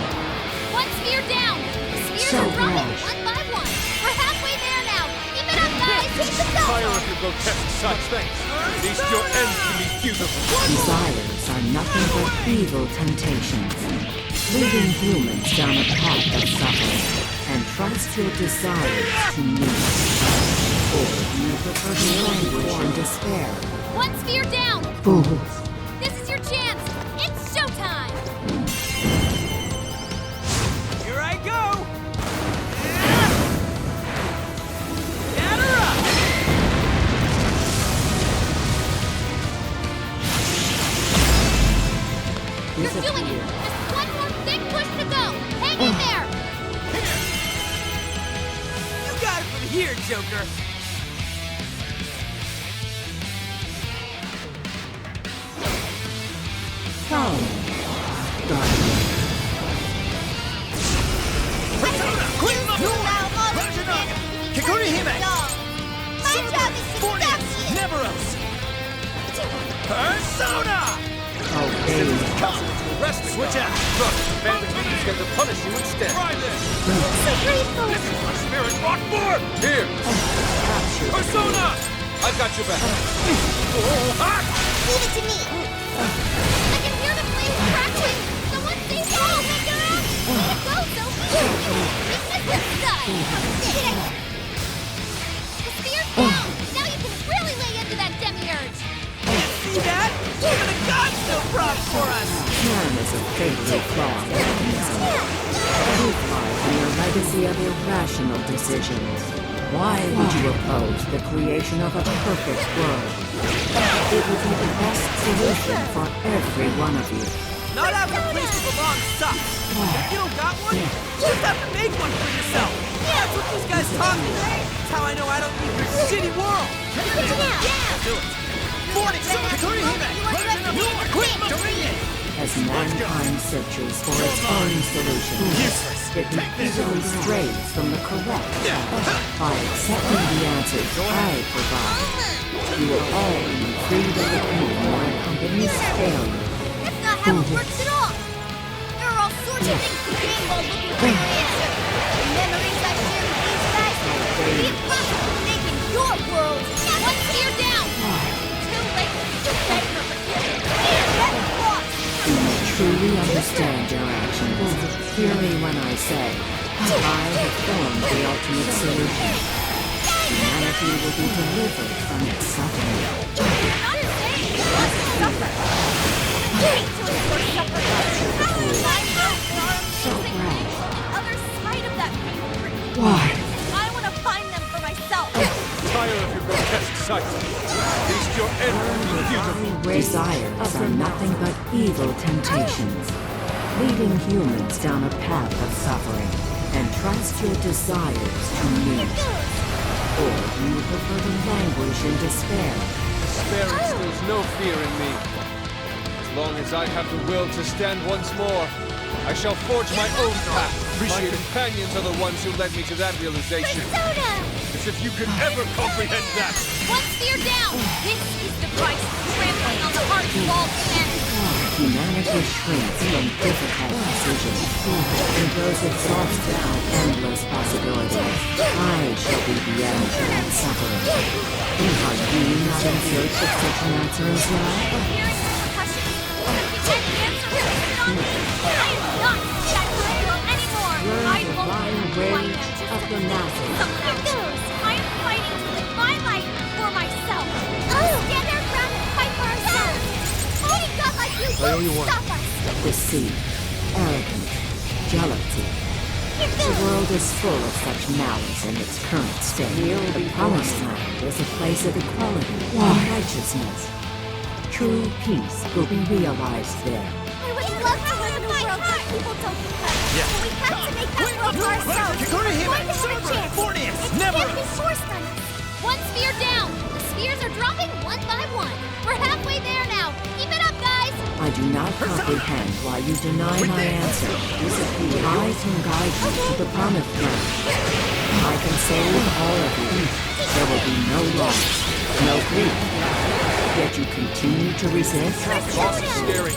One sphere down! The spheres So are dropping rash. one by one! We're halfway there now! Keep it up, guys! Keep it going! Tire of your grotesque such things. At least your end can be beautiful. Desires are nothing but evil temptations, leading humans down a path of suffering. And trust your desires to me. Or do you prefer to languish in despair? One sphere down! Fools. This is your chance! It's showtime! Here I go! Get her up! You're doing it! Just one more big push to go! Hang in there! You got it from here, Joker! Come, Guardian. My job is to stop you! Never else! Persona! Obey me. Arrest me. Switch out. Look, bandit means get to punish you instead. Try this. So grateful! This is my spirit brought forth. Here. Persona! I've got your back. Leave it to me! I can hear the flames crackling! Someone say so! Way to go, Sophie! Weakness aside! The spear's down! Now you can really lay into that Demiurge! See that? Even a god's no problem for us! Man is a fatal flawed organism. Proof lies in your legacy of irrational decisions. Why would you oppose the creation of a perfect world? It would be the best solution for every one of you. Not having a place to belong sucks. If you don't got one, you just have to make one for yourself. That's what these guys taught me. That's how I know I don't need your shitty world. Yeah! Do it. As mankind searches for its own solution, it repeatedly strays from the correct path. By accepting the answers I provide, you will all be free to repeat your company's failure. That's not how it works at all! There are all sorts of things to gain while looking for an answer. The memories I share with these guys would be impossible to make in your world! One sphere down! Too late to beg for forgiveness! And that's lost! You may truly understand your actions. Hear me when I say, I have formed the ultimate solution. Humanity will be delivered from its suffering. You're not saying you must suffer! Wait till you're suffering! So rash. The other side of that painful tree! Why? I want to find them for myself! Tire of your grotesque sight. At least your end will be beautiful. Desires are nothing but evil temptations, leading humans down a path of suffering. And trust your desires to me. Or do you prefer to languish in despair? Despair instills no fear in me. As long as I have the will to stand once more, I shall forge my own path. My companions are the ones who led me to that realization. Persona! As if you could ever comprehend that! One sphere down! This is the price of trampling on the heart of all humanity! Humanity shrinks from difficult decisions and grows exhausted by endless possibilities. I shall be the end to that suffering. Are you not in search of such an answer as well? Hearing this question, you can't answer it on me! I am not that girl anymore! I won't be who I am just of the masses. someone else! I am fighting to live my life for myself! Stand our ground and fight for ourselves! Only God like you won't stop us! Deceit, arrogance, jealousy. The world is full of such malice in its current state. The promised land is a place of equality and righteousness. True peace will be realized there. I would love to live in a world where people don't compare. But we have to make that world for ourselves. We're going to have a chance. It can't be forced on us. One sphere down. The spheres are dropping one by one. We're halfway there now. Keep it up, guys. I do not comprehend why you deny my answer. I can guide you to the promised land. I can save all of you. There will be no loss, no grief. Yet you continue to resist. Loss is scary,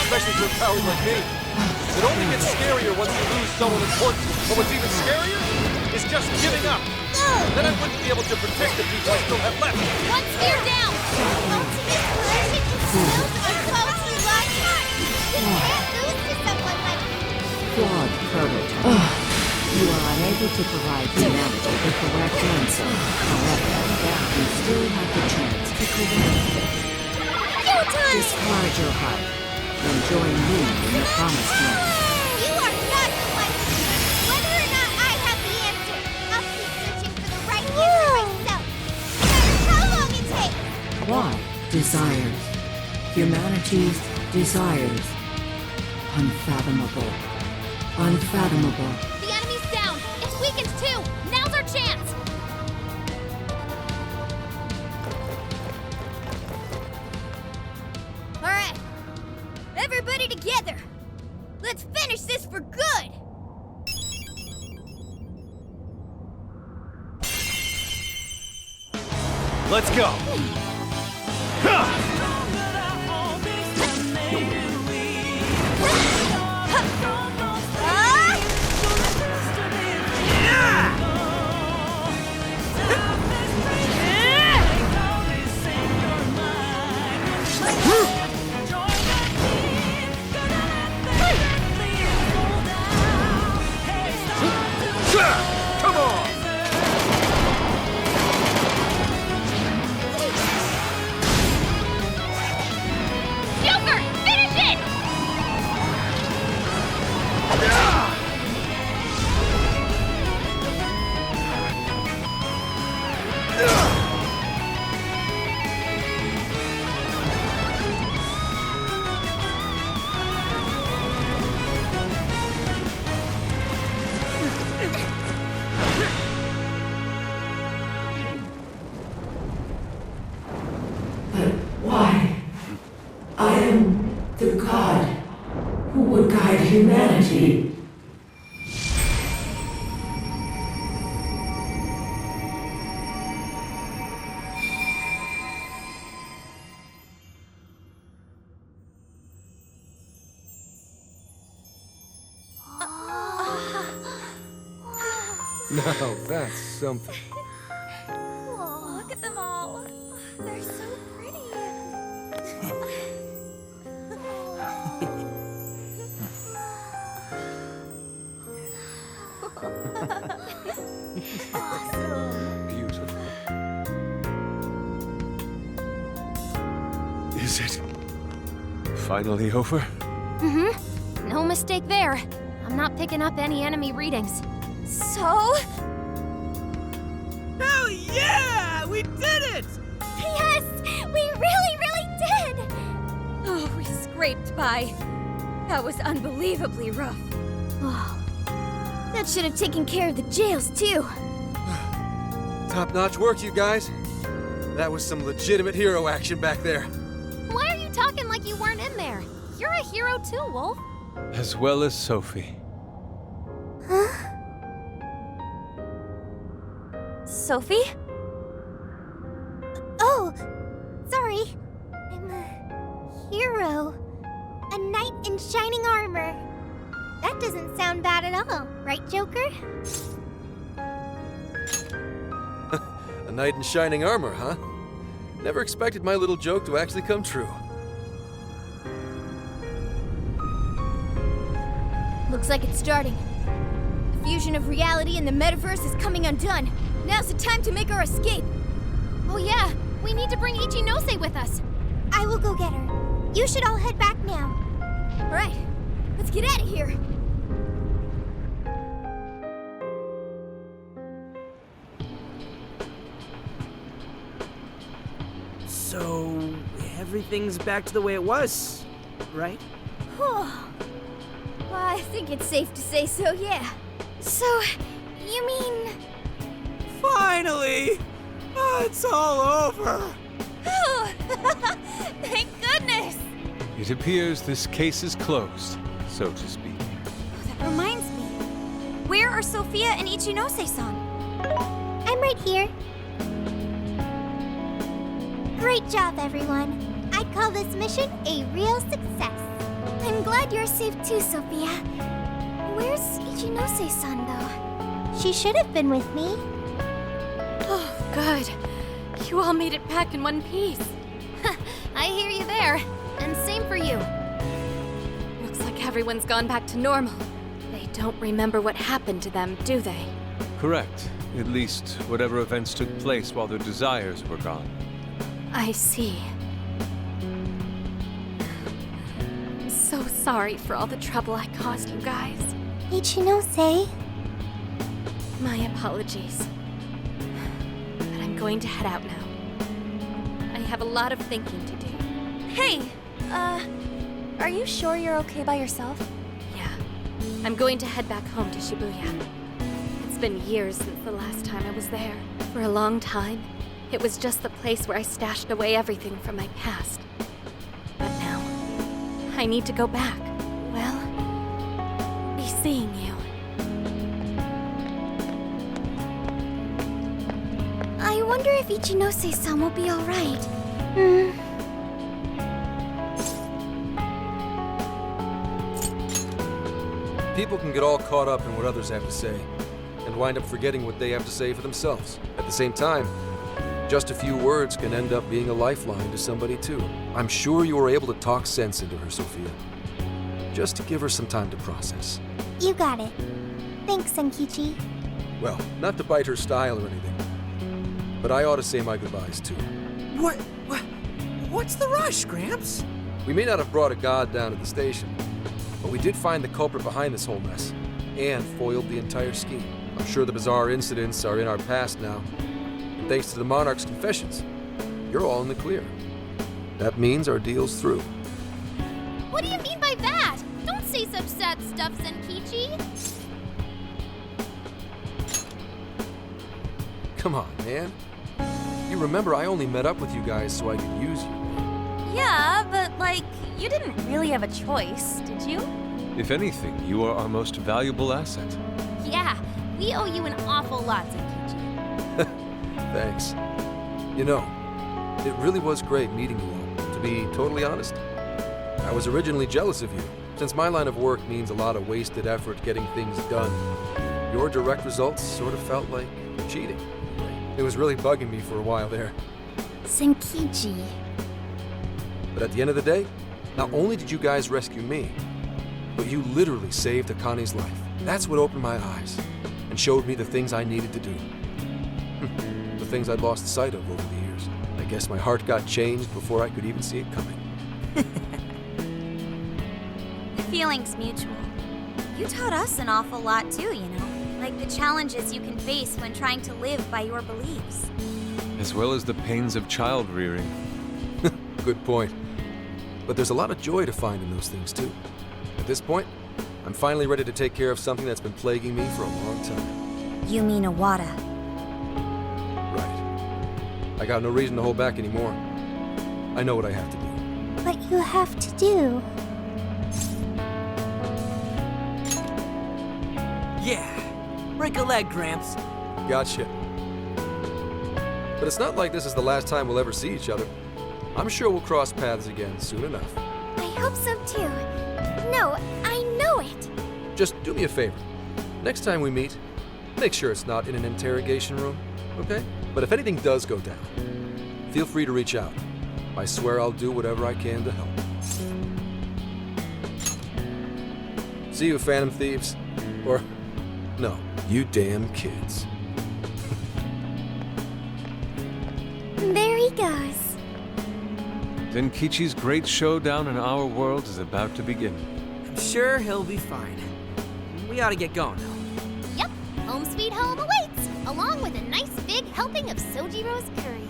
especially for a coward like me. It only gets scarier once you lose someone important. But what's even scarier is just giving up. Then I wouldn't be able to protect the people I still have left. One spear down! Ultimate classic skills are called to life. You can't lose to someone like me. Flawed prototype. You are unable to provide humanity the correct answer. However, you still have the chance to correct it. Discard your heart and join me in the promised land. You are not the one. Whether or not I have the answer, I'll keep searching for the right answer myself. No matter how long it takes. Why? Desires. Humanity's desires. Unfathomable. Unfathomable. The enemy's down. It's weakened too. Now's our chance. All right. Everybody together. Let's finish this for good. Let's go. Come on! Joker, finish it! But why? I am the god who would guide humanity. Now that's something. Oh, look at them all. They're so pretty. Beautiful. Is it finally over? Mm-hmm. No mistake there. I'm not picking up any enemy readings. So? Hell yeah! We did it! Yes, we really did. Oh, we scraped by. That was unbelievably rough. Oh, that should have taken care of the jails too. Top-notch work, you guys. That was some legitimate hero action back there. Why are you talking like you weren't in there? You're a hero too, Wolf. As well as Sophie. Sophie? Oh, sorry. I'm a hero. A knight in shining armor. That doesn't sound bad at all, right, Joker? A knight in shining armor, huh? Never expected my little joke to actually come true. Looks like it's starting. The fusion of reality and the metaverse is coming undone. Now's the time to make our escape. Oh yeah, we need to bring Ichinose with us. I will go get her. You should all head back now. All right, let's get out of here. So, everything's back to the way it was, right? Well, I think it's safe to say so, yeah. So, you mean... Finally! Oh, it's all over! Thank goodness! It appears this case is closed, so to speak. That reminds me. Where are Sophia and Ichinose-san? I'm right here. Great job, everyone. I call this mission a real success. I'm glad you're safe too, Sophia. Where's Ichinose-san, though? She should have been with me. Oh, good. You all made it back in one piece. I hear you there. And same for you. Looks like everyone's gone back to normal. They don't remember what happened to them, do they? Correct. At least, whatever events took place while their desires were gone. I see. I'm so sorry for all the trouble I caused you guys. Ichinose. My apologies. But I'm going to head out now. I have a lot of thinking to do. Hey, are you sure you're okay by yourself? Yeah. I'm going to head back home to Shibuya. It's been years since the last time I was there. For a long time, it was just the place where I stashed away everything from my past. But now, I need to go back. Well, be seeing you. I wonder if Ichinose-san will be alright. People can get all caught up in what others have to say, and wind up forgetting what they have to say for themselves. At the same time, just a few words can end up being a lifeline to somebody too. I'm sure you were able to talk sense into her, Sophia. Just to give her some time to process. You got it. Thanks, Senkichi. Well, not to bite her style or anything, but I ought to say my goodbyes too. What's the rush, Gramps? We may not have brought a god down to the station, but we did find the culprit behind this whole mess, and foiled the entire scheme. I'm sure the bizarre incidents are in our past now, and thanks to the Monarch's confessions, you're all in the clear. That means our deal's through. What do you mean by that? Don't say such sad stuff, Senkichi. Come on, man. You remember I only met up with you guys so I could use you. Yeah, but you didn't really have a choice, did you? If anything, you are our most valuable asset. Yeah, we owe you an awful lot, Senkichi. Thanks. You know, it really was great meeting you all, to be totally honest. I was originally jealous of you, since my line of work means a lot of wasted effort getting things done. Your direct results sort of felt like cheating. It was really bugging me for a while there. Senkichi. But at the end of the day, not only did you guys rescue me, but you literally saved Akane's life. That's what opened my eyes and showed me the things I needed to do. The things I'd lost sight of over the years. I guess my heart got changed before I could even see it coming. The feeling's mutual. You taught us an awful lot too, you know? Like the challenges you can face when trying to live by your beliefs. As well as the pains of child rearing. Good point. But there's a lot of joy to find in those things too. At this point, I'm finally ready to take care of something that's been plaguing me for a long time. You mean Owada? Right. I got no reason to hold back anymore. I know what I have to do. What you have to do. Yeah. Break a leg, Gramps. Gotcha. But it's not like this is the last time we'll ever see each other. I'm sure we'll cross paths again soon enough. I hope so too. No, I know it. Just do me a favor. Next time we meet, make sure it's not in an interrogation room, okay? But if anything does go down, feel free to reach out. I swear I'll do whatever I can to help. See you, Phantom Thieves. Or, no, you damn kids. There he goes. Zenkichi's great showdown in our world is about to begin. I'm sure he'll be fine. We ought to get going, though. Yep, home sweet home awaits, along with a nice big helping of Sojiro's curry.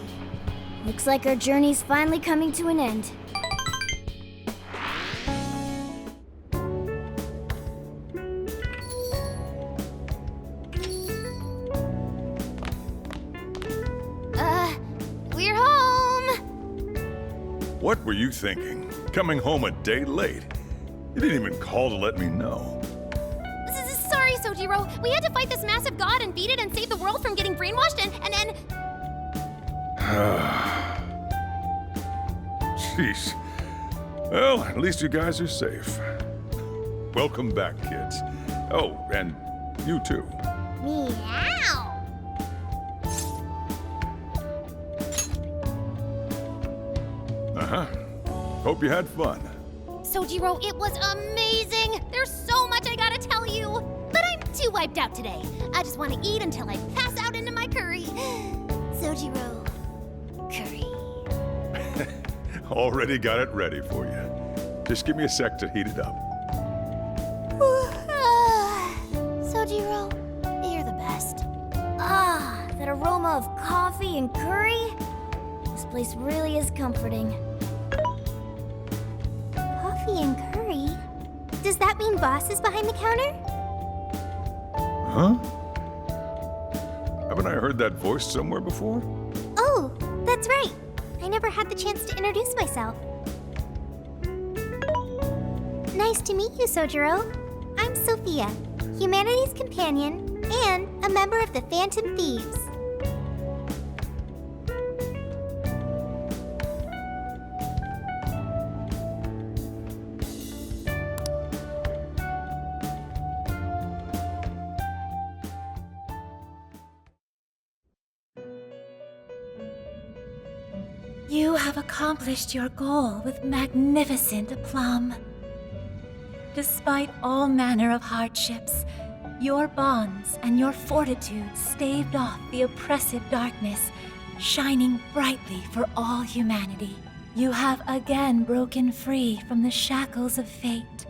Looks like our journey's finally coming to an end. We're home! What were you thinking? Coming home a day late? You didn't even call to let me know. Sorry, Sojiro. We had to fight this massive god and beat it and save the world from getting brainwashed and then... Jeez. Well, at least you guys are safe. Welcome back, kids. Oh, and you too. Meow! Uh-huh. Hope you had fun. Sojiro, it was amazing! There's so much I gotta tell you! But I'm too wiped out today. I just want to eat until I pass out into my curry. Sojiro, curry. Already got it ready for you. Just give me a sec to heat it up. Sojiro, you're the best. Ah, that aroma of coffee and curry. This place really is comforting. Coffee and curry? Does that mean Boss is behind the counter? Huh? Haven't I heard that voice somewhere before? Oh, that's right. I never had the chance to introduce myself. Nice to meet you, Sojiro. I'm Sophia, humanity's companion and a member of the Phantom Thieves. You have accomplished your goal with magnificent aplomb. Despite all manner of hardships, your bonds and your fortitude staved off the oppressive darkness, shining brightly for all humanity. You have again broken free from the shackles of fate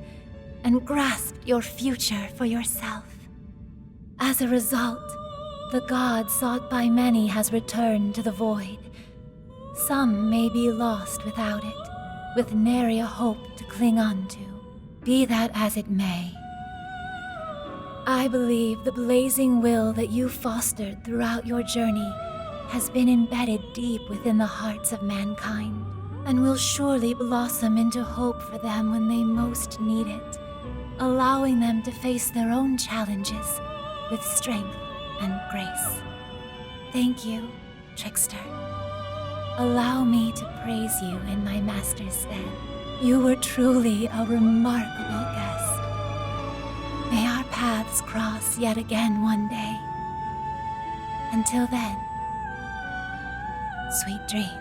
and grasped your future for yourself. As a result, the god sought by many has returned to the void. Some may be lost without it, with nary a hope to cling on to. Be that as it may, I believe the blazing will that you fostered throughout your journey has been embedded deep within the hearts of mankind, and will surely blossom into hope for them when they most need it, allowing them to face their own challenges with strength and grace. Thank you, Trickster. Allow me to praise you in my master's stead. You were truly a remarkable guest. May our paths cross yet again one day. Until then, sweet dreams.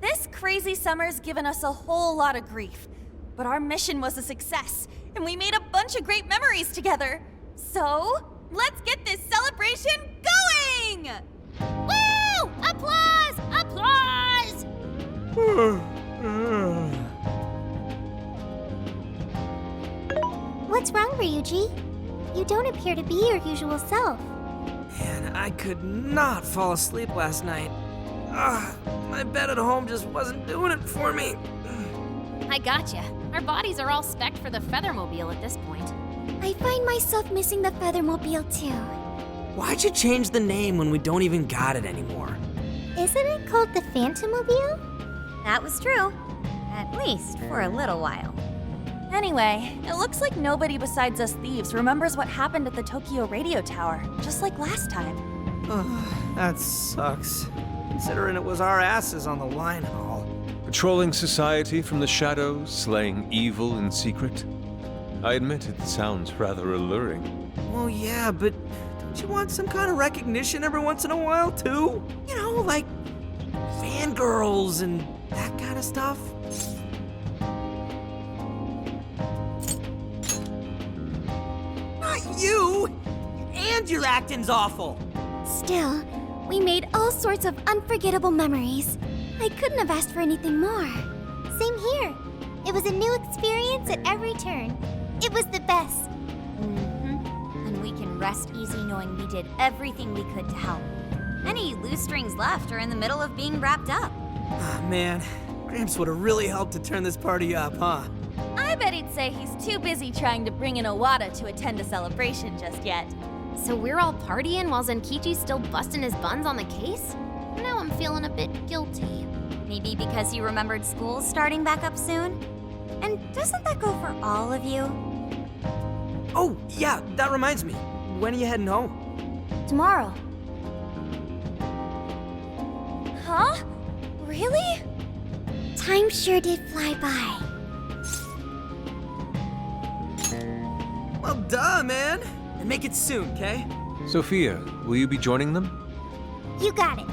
This crazy summer's given us a whole lot of grief, but our mission was a success, and we made a bunch of great memories together. So, let's get this celebration going! Woo! Applause! Applause! What's wrong, Ryuji? You don't appear to be your usual self. Man, I could not fall asleep last night. My bed at home just wasn't doing it for me. I gotcha. Our bodies are all spec'd for the Feathermobile at this point. I find myself missing the Feathermobile too. Why'd you change the name when we don't even got it anymore? Isn't it called the Phantomobile? That was true. At least for a little while. Anyway, it looks like nobody besides us thieves remembers what happened at the Tokyo radio tower, just like last time. That sucks. Considering it was our asses on the line and all. Patrolling society from the shadows, slaying evil in secret. I admit it sounds rather alluring. Well, yeah, but don't you want some kind of recognition every once in a while, too? You know, like fangirls and that kind of stuff? Not you! And your acting's awful! Still, we made all sorts of unforgettable memories. I couldn't have asked for anything more. Same here. It was a new experience at every turn. It was the best. And we can rest easy knowing we did everything we could to help. Any loose strings left are in the middle of being wrapped up. Ah, man. Gramps would have really helped to turn this party up, huh? I bet he'd say he's too busy trying to bring in Owada to attend a celebration just yet. So we're all partying while Zenkichi's still busting his buns on the case? Now I'm feeling a bit guilty. Maybe because you remembered school's starting back up soon? And doesn't that go for all of you? Oh, yeah, that reminds me. When are you heading home? Tomorrow. Huh? Really? Time sure did fly by. Well, duh, man. And make it soon, okay? Sophia, will you be joining them? You got it.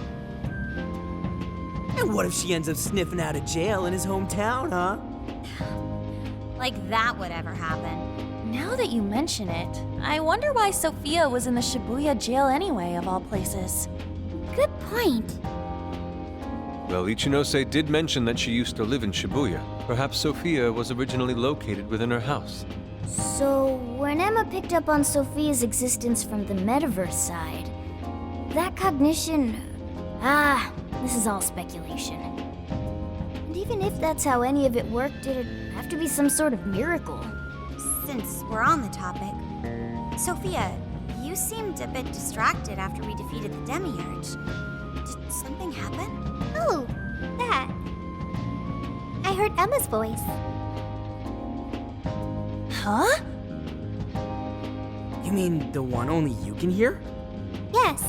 And what if she ends up sniffing out of jail in his hometown, huh? Like that would ever happen. Now that you mention it, I wonder why Sophia was in the Shibuya jail anyway, of all places. Good point. Well, Ichinose did mention that she used to live in Shibuya. Perhaps Sophia was originally located within her house. So, when Emma picked up on Sophia's existence from the metaverse side, that cognition... this is all speculation. And even if that's how any of it worked, it'd have to be some sort of miracle. Since we're on the topic, Sophia, you seemed a bit distracted after we defeated the Demiurge. Did something happen? Oh, that. I heard Emma's voice. Huh? You mean the one only you can hear? Yes.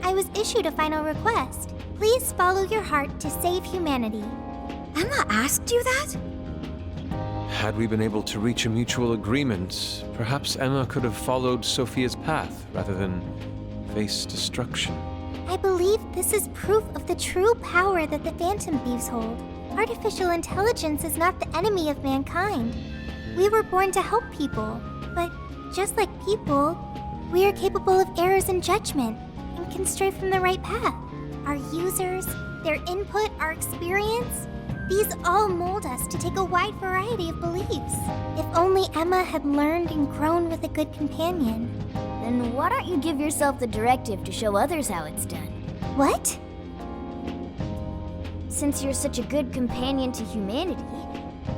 I was issued a final request. Please follow your heart to save humanity. Emma asked you that? Had we been able to reach a mutual agreement, perhaps Emma could have followed Sophia's path rather than face destruction. I believe this is proof of the true power that the Phantom Thieves hold. Artificial intelligence is not the enemy of mankind. We were born to help people, but just like people, we are capable of errors in judgment and can stray from the right path. Our users, their input, our experience, these all mold us to take a wide variety of beliefs. If only Emma had learned and grown with a good companion. Then why don't you give yourself the directive to show others how it's done? What? Since you're such a good companion to humanity,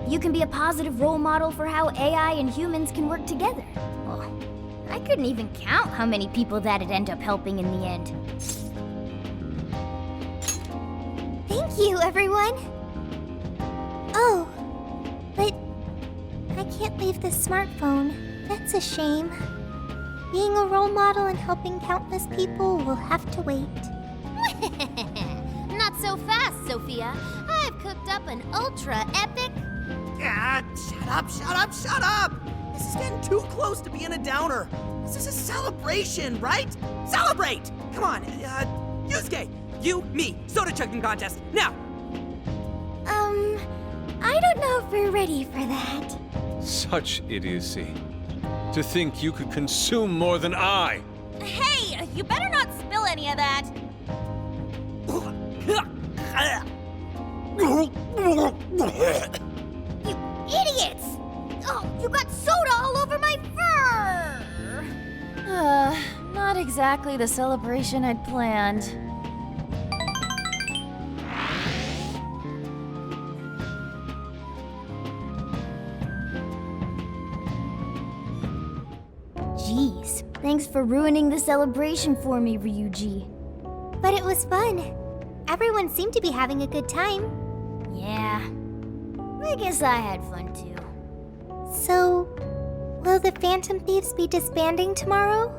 you can be a positive role model for how AI and humans can work together. Well, I couldn't even count how many people that'd end up helping in the end. Thank you, everyone. Oh, but I can't leave the smartphone. That's a shame. Being a role model and helping countless people will have to wait. Not so fast, Sophia. I've cooked up an ultra-epic... God, shut up! This is getting too close to being a downer. This is a celebration, right? Celebrate! Come on, Yusuke, you, me, soda chugging contest, now! I don't know if we're ready for that. Such idiocy. To think you could consume more than I! Hey, you better not spill any of that. You idiots! Oh, you got soda all over my fur! Not exactly the celebration I'd planned. Jeez, thanks for ruining the celebration for me, Ryuji. But it was fun. Everyone seemed to be having a good time. Yeah, I guess I had fun too. So, will the Phantom Thieves be disbanding tomorrow?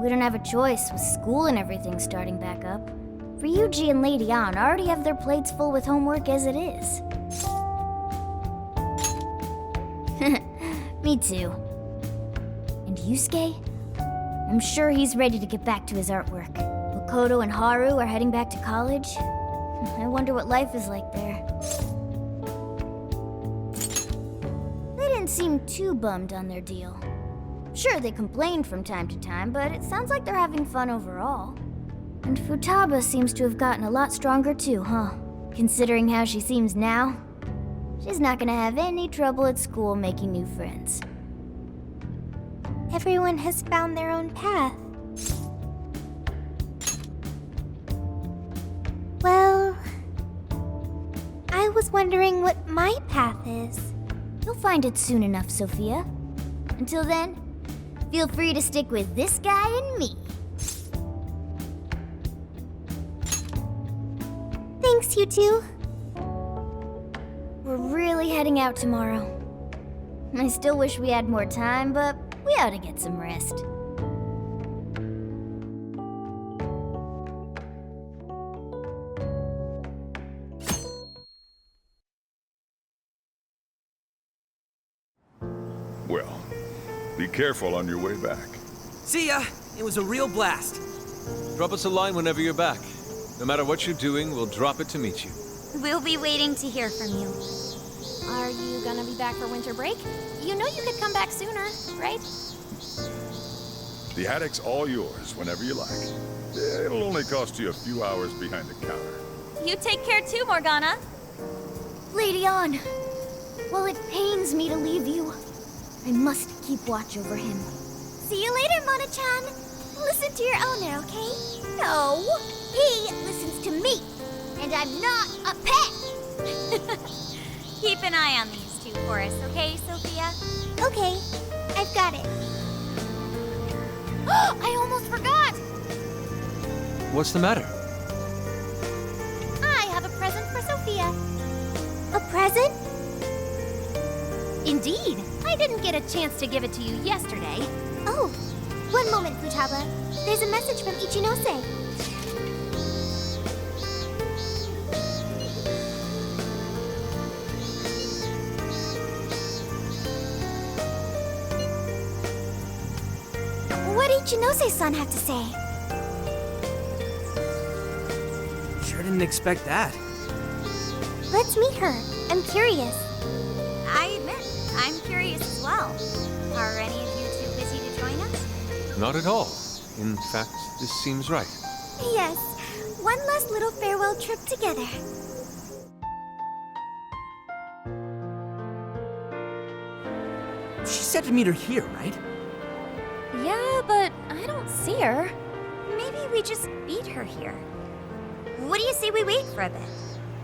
We don't have a choice with school and everything starting back up. Ryuji and Lady Ann already have their plates full with homework as it is. Me too. And Yusuke? I'm sure he's ready to get back to his artwork. Makoto and Haru are heading back to college. I wonder what life is like there. They didn't seem too bummed on their deal. Sure, they complained from time to time, but it sounds like they're having fun overall. And Futaba seems to have gotten a lot stronger too, huh? Considering how she seems now, she's not gonna have any trouble at school making new friends. Everyone has found their own path. Well, I was wondering what my path is. You'll find it soon enough, Sophia. Until then, feel free to stick with this guy and me. Thanks, you two. We're really heading out tomorrow. I still wish we had more time, but we ought to get some rest. Well, be careful on your way back. See ya! It was a real blast. Drop us a line whenever you're back. No matter what you're doing, we'll drop it to meet you. We'll be waiting to hear from you. Are you gonna be back for winter break? You know you could come back sooner, right? The attic's all yours whenever you like. It'll only cost you a few hours behind the counter. You take care too, Morgana. Lady On, while it pains me to leave you, I must keep watch over him. See you later, Mona-chan. Listen to your owner, okay? No, he listens to me, and I'm not a pet. Keep an eye on these two for us, okay, Sophia? Okay, I've got it. I almost forgot! What's the matter? I have a present for Sophia. A present? Indeed. I didn't get a chance to give it to you yesterday. Oh, one moment, Futaba. There's a message from Ichinose. What did Ichinose-san have to say? Sure didn't expect that. Let's meet her. I'm curious. I admit, I'm curious as well. Are any of you too busy to join us? Not at all. In fact, this seems right. Yes, one last little farewell trip together. She said to meet her here, right? Yeah, but I don't see her. Maybe we just beat her here. What do you say we wait for a bit?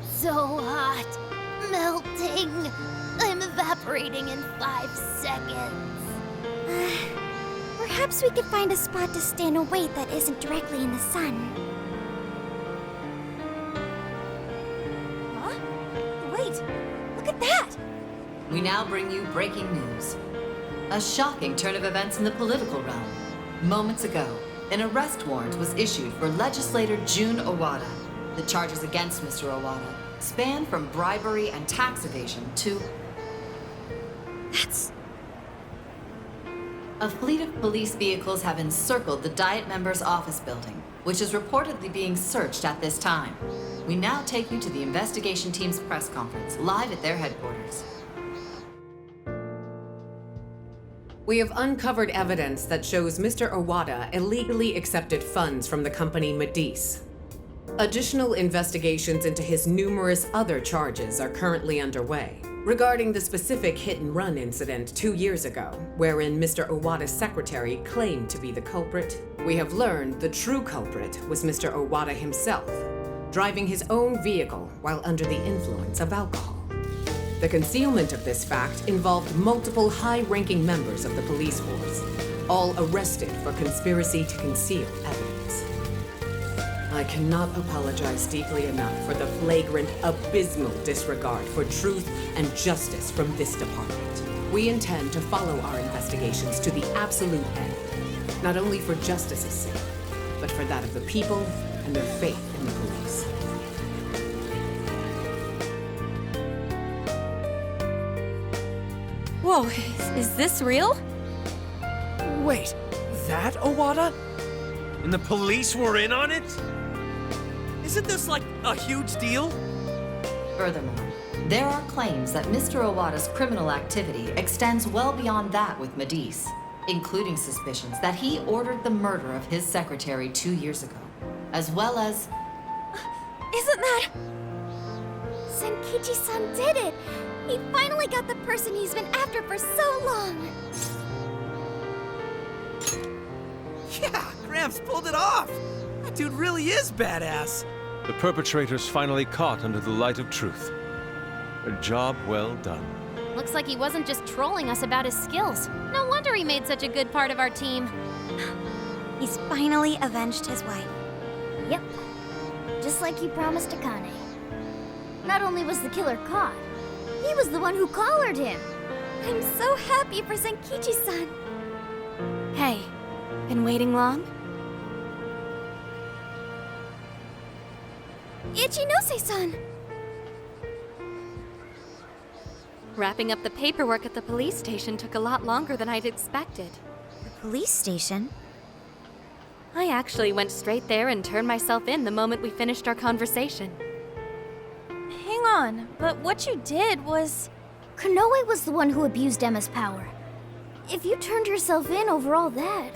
So hot, melting. I'm evaporating in 5 seconds. Perhaps we could find a spot to stand and wait that isn't directly in the sun. Huh? Wait, look at that! We now bring you breaking news. A shocking turn of events in the political realm. Moments ago, an arrest warrant was issued for legislator Jun Owada. The charges against Mr. Owada span from bribery and tax evasion to... That's... A fleet of police vehicles have encircled the Diet members' office building, which is reportedly being searched at this time. We now take you to the investigation team's press conference, live at their headquarters. We have uncovered evidence that shows Mr. Owada illegally accepted funds from the company Medice. Additional investigations into his numerous other charges are currently underway. Regarding the specific hit-and-run incident 2 years ago, wherein Mr. Owada's secretary claimed to be the culprit, we have learned the true culprit was Mr. Owada himself, driving his own vehicle while under the influence of alcohol. The concealment of this fact involved multiple high-ranking members of the police force, all arrested for conspiracy to conceal evidence. I cannot apologize deeply enough for the flagrant, abysmal disregard for truth and justice from this department. We intend to follow our investigations to the absolute end, not only for justice's sake, but for that of the people and their faith in the police. Whoa, is this real? Wait, that Owada? And the police were in on it? Isn't this like a huge deal? Furthermore, there are claims that Mr. Owada's criminal activity extends well beyond that with Medice, including suspicions that he ordered the murder of his secretary 2 years ago, as well as... Isn't that... Senkichi-san did it! He finally got the person he's been after for so long! Yeah, Gramps pulled it off! That dude really is badass! The perpetrators finally caught under the light of truth. A job well done. Looks like he wasn't just trolling us about his skills. No wonder he made such a good part of our team. He's finally avenged his wife. Yep. Just like you promised Akane. Not only was the killer caught, he was the one who collared him. I'm so happy for Senkichi-san. Hey, been waiting long? Ichinose-san! Wrapping up the paperwork at the police station took a lot longer than I'd expected. The police station? I actually went straight there and turned myself in the moment we finished our conversation. Hang on, but what you did was... Konoe was the one who abused Emma's power. If you turned yourself in over all that...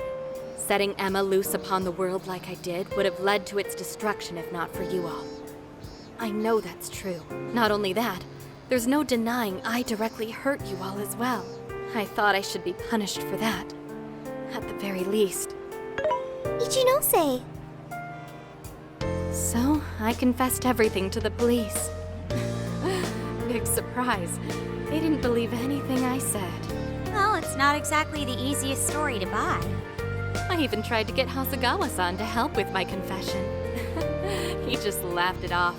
Setting Emma loose upon the world like I did would have led to its destruction if not for you all. I know that's true. Not only that, there's no denying I directly hurt you all as well. I thought I should be punished for that. At the very least. Ichinose! So, I confessed everything to the police. Big surprise. They didn't believe anything I said. Well, it's not exactly the easiest story to buy. I even tried to get Hasegawa-san to help with my confession. He just laughed it off.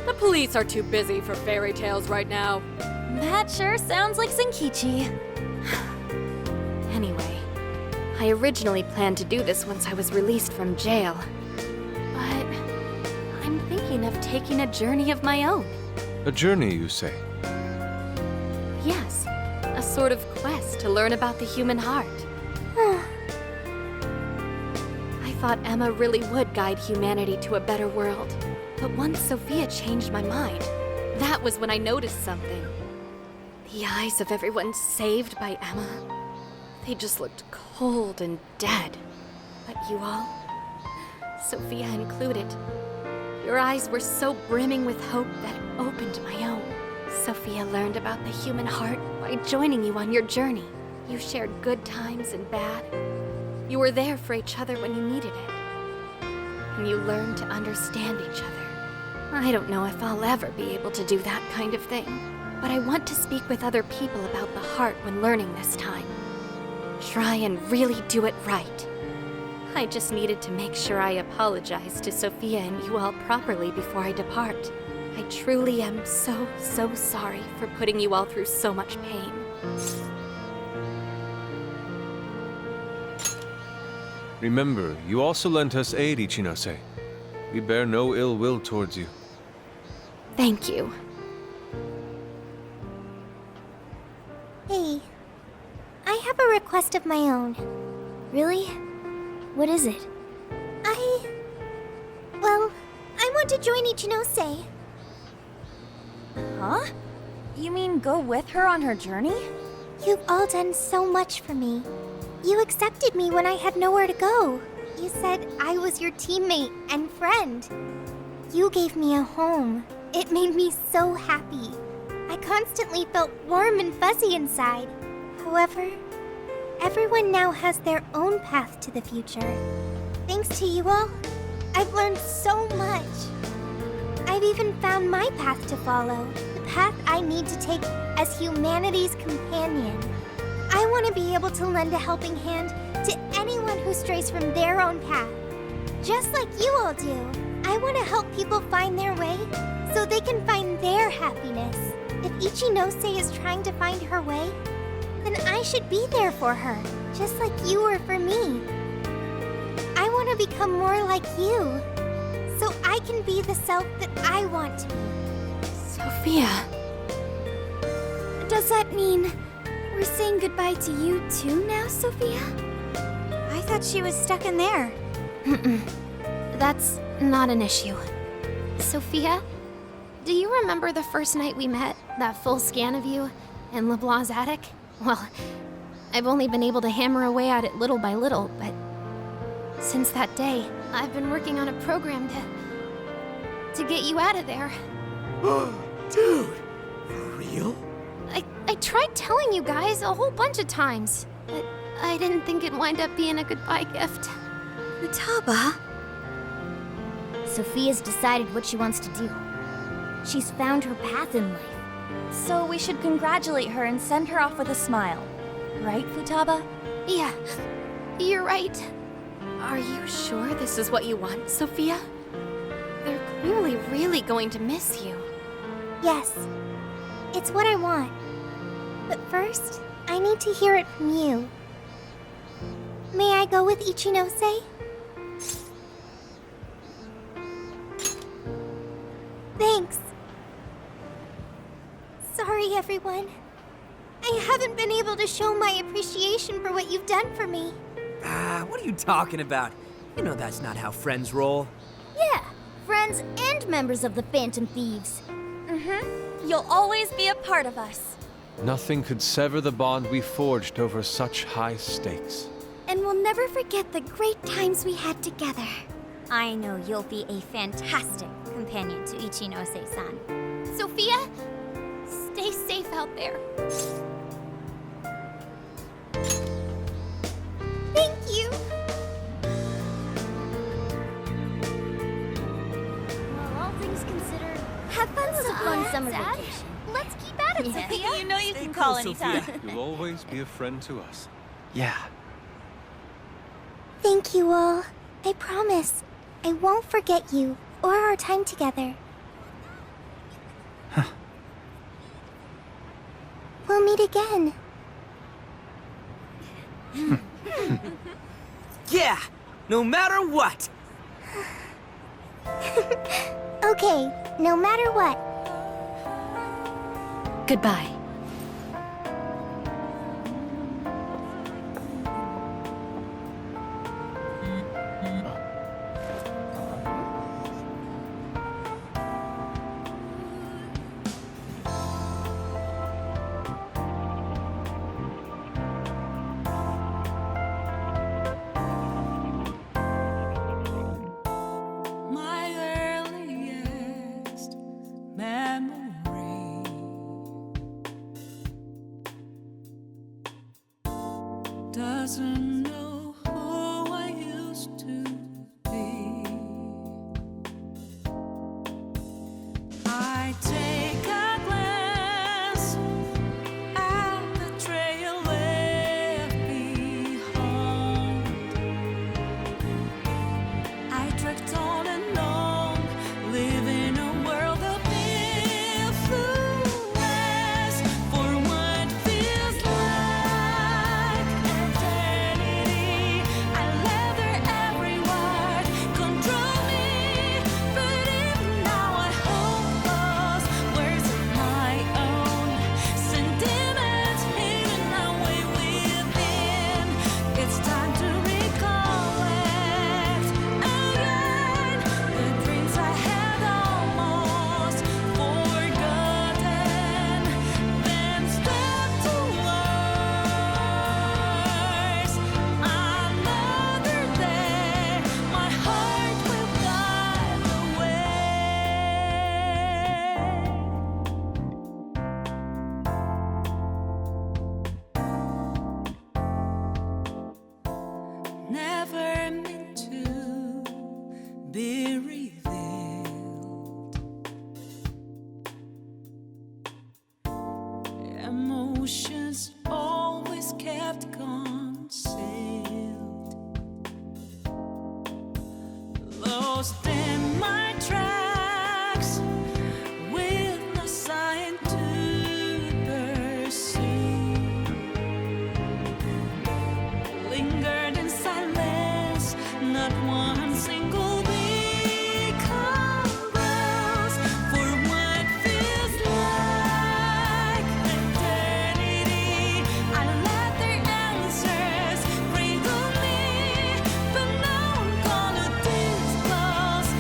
The police are too busy for fairy tales right now. That sure sounds like Senkichi. Anyway, I originally planned to do this once I was released from jail. But I'm thinking of taking a journey of my own. A journey, you say? Yes, a sort of quest to learn about the human heart. I thought Emma really would guide humanity to a better world. But once Sophia changed my mind, that was when I noticed something. The eyes of everyone saved by Emma, they just looked cold and dead. But you all, Sophia included, your eyes were so brimming with hope that it opened my own. Sophia learned about the human heart by joining you on your journey. You shared good times and bad. You were there for each other when you needed it. And you learned to understand each other. I don't know if I'll ever be able to do that kind of thing, but I want to speak with other people about the heart when learning this time. Try and really do it right. I just needed to make sure I apologize to Sophia and you all properly before I depart. I truly am so sorry for putting you all through so much pain. Remember, you also lent us aid, Ichinose. We bear no ill will towards you. Thank you. Hey, I have a request of my own. Really? What is it? Well, I want to join Ichinose. Huh? You mean go with her on her journey? You've all done so much for me. You accepted me when I had nowhere to go. You said I was your teammate and friend. You gave me a home. It made me so happy. I constantly felt warm and fuzzy inside. However, everyone now has their own path to the future. Thanks to you all, I've learned so much. I've even found my path to follow, the path I need to take as humanity's companion. I want to be able to lend a helping hand to anyone who strays from their own path. Just like you all do, I want to help people find their way so they can find their happiness. If Ichinose is trying to find her way, then I should be there for her, just like you were for me. I want to become more like you, so I can be the self that I want to be. Sophia. Does that mean we're saying goodbye to you too now, Sophia? I thought she was stuck in there. That's not an issue. Sophia, do you remember the first night we met? That full scan of you in LeBlanc's attic? Well, I've only been able to hammer away at it little by little, but since that day, I've been working on a program to get you out of there. Dude, for real? I tried telling you guys a whole bunch of times, but I didn't think it'd wind up being a goodbye gift. Futaba? Sophia's decided what she wants to do. She's found her path in life, So we should congratulate her and send her off with a smile. Right, Futaba? Yeah, you're right. Are you sure this is what you want, Sophia? They're clearly really going to miss you. Yes, it's what I want. But first, I need to hear it from you. May I go with Ichinose? Thanks. Sorry, everyone. I haven't been able to show my appreciation for what you've done for me. What are you talking about? You know that's not how friends roll. Yeah, friends and members of the Phantom Thieves. You'll always be a part of us. Nothing could sever the bond we forged over such high stakes. And we'll never forget the great times we had together. I know you'll be a fantastic companion to Ichinose-san. Sophia, stay safe out there. Thank you! Well, all things considered, have fun with a fun summer vacation. Let's keep at it, Sophia. You know you Stay can cool, call Sophia. anytime. You'll always be a friend to us. Yeah. Thank you all. I promise. I won't forget you or our time together. We'll meet again. Yeah, no matter what. Okay, no matter what. Goodbye. My earliest memory doesn't know who I used to be. I take a glance at the trail left behind. I trekked on and on, living a world of influence for what feels like eternity. I let their every word control me, but even now I hold those words of my own, sentiments hidden away within. It's time to recollect again the dreams I had almost forgotten. Then step towards another day. My heart will guide the way. Never meant to be revealed. Emotions always kept concealed. Lost in my tracks, with no sign to pursue. Lingered in silence, not one single beacon glows for what feels like eternity. I let their answers bring on me, but now I'm gonna disclose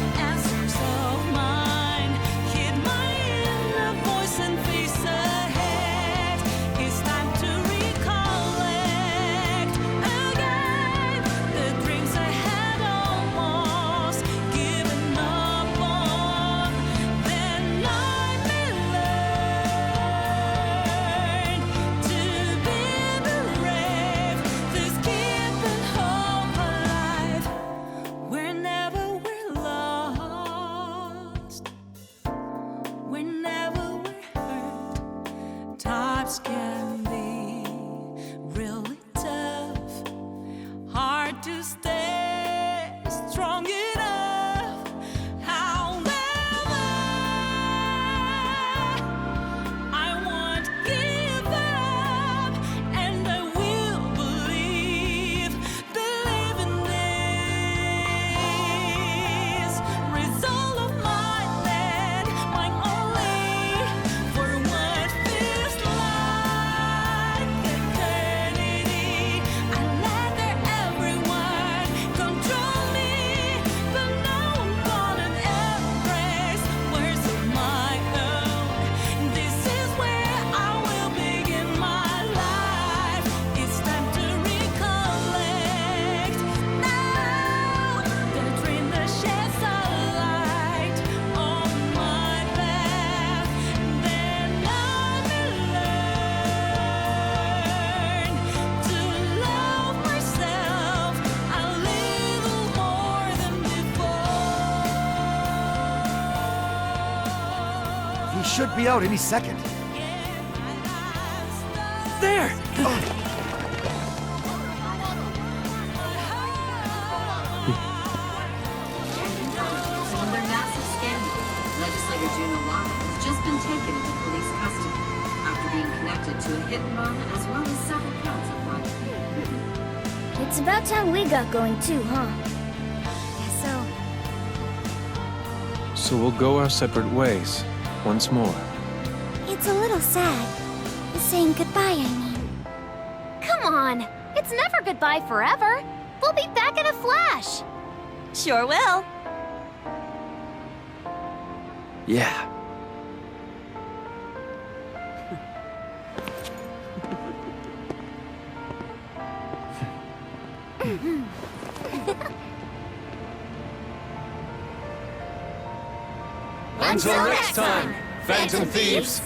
should be out any second. There! Another massive scandal. Legislator Jun Owada has just been taken into police custody after being connected to a hit and run as well as several counts of fraud. It's about time we got going too, huh? Guess so. So we'll go our separate ways, once more. It's a little sad. Saying goodbye, I mean. Come on! It's never goodbye forever! We'll be back in a flash! Sure will. Yeah. Until next time, Phantom Thieves!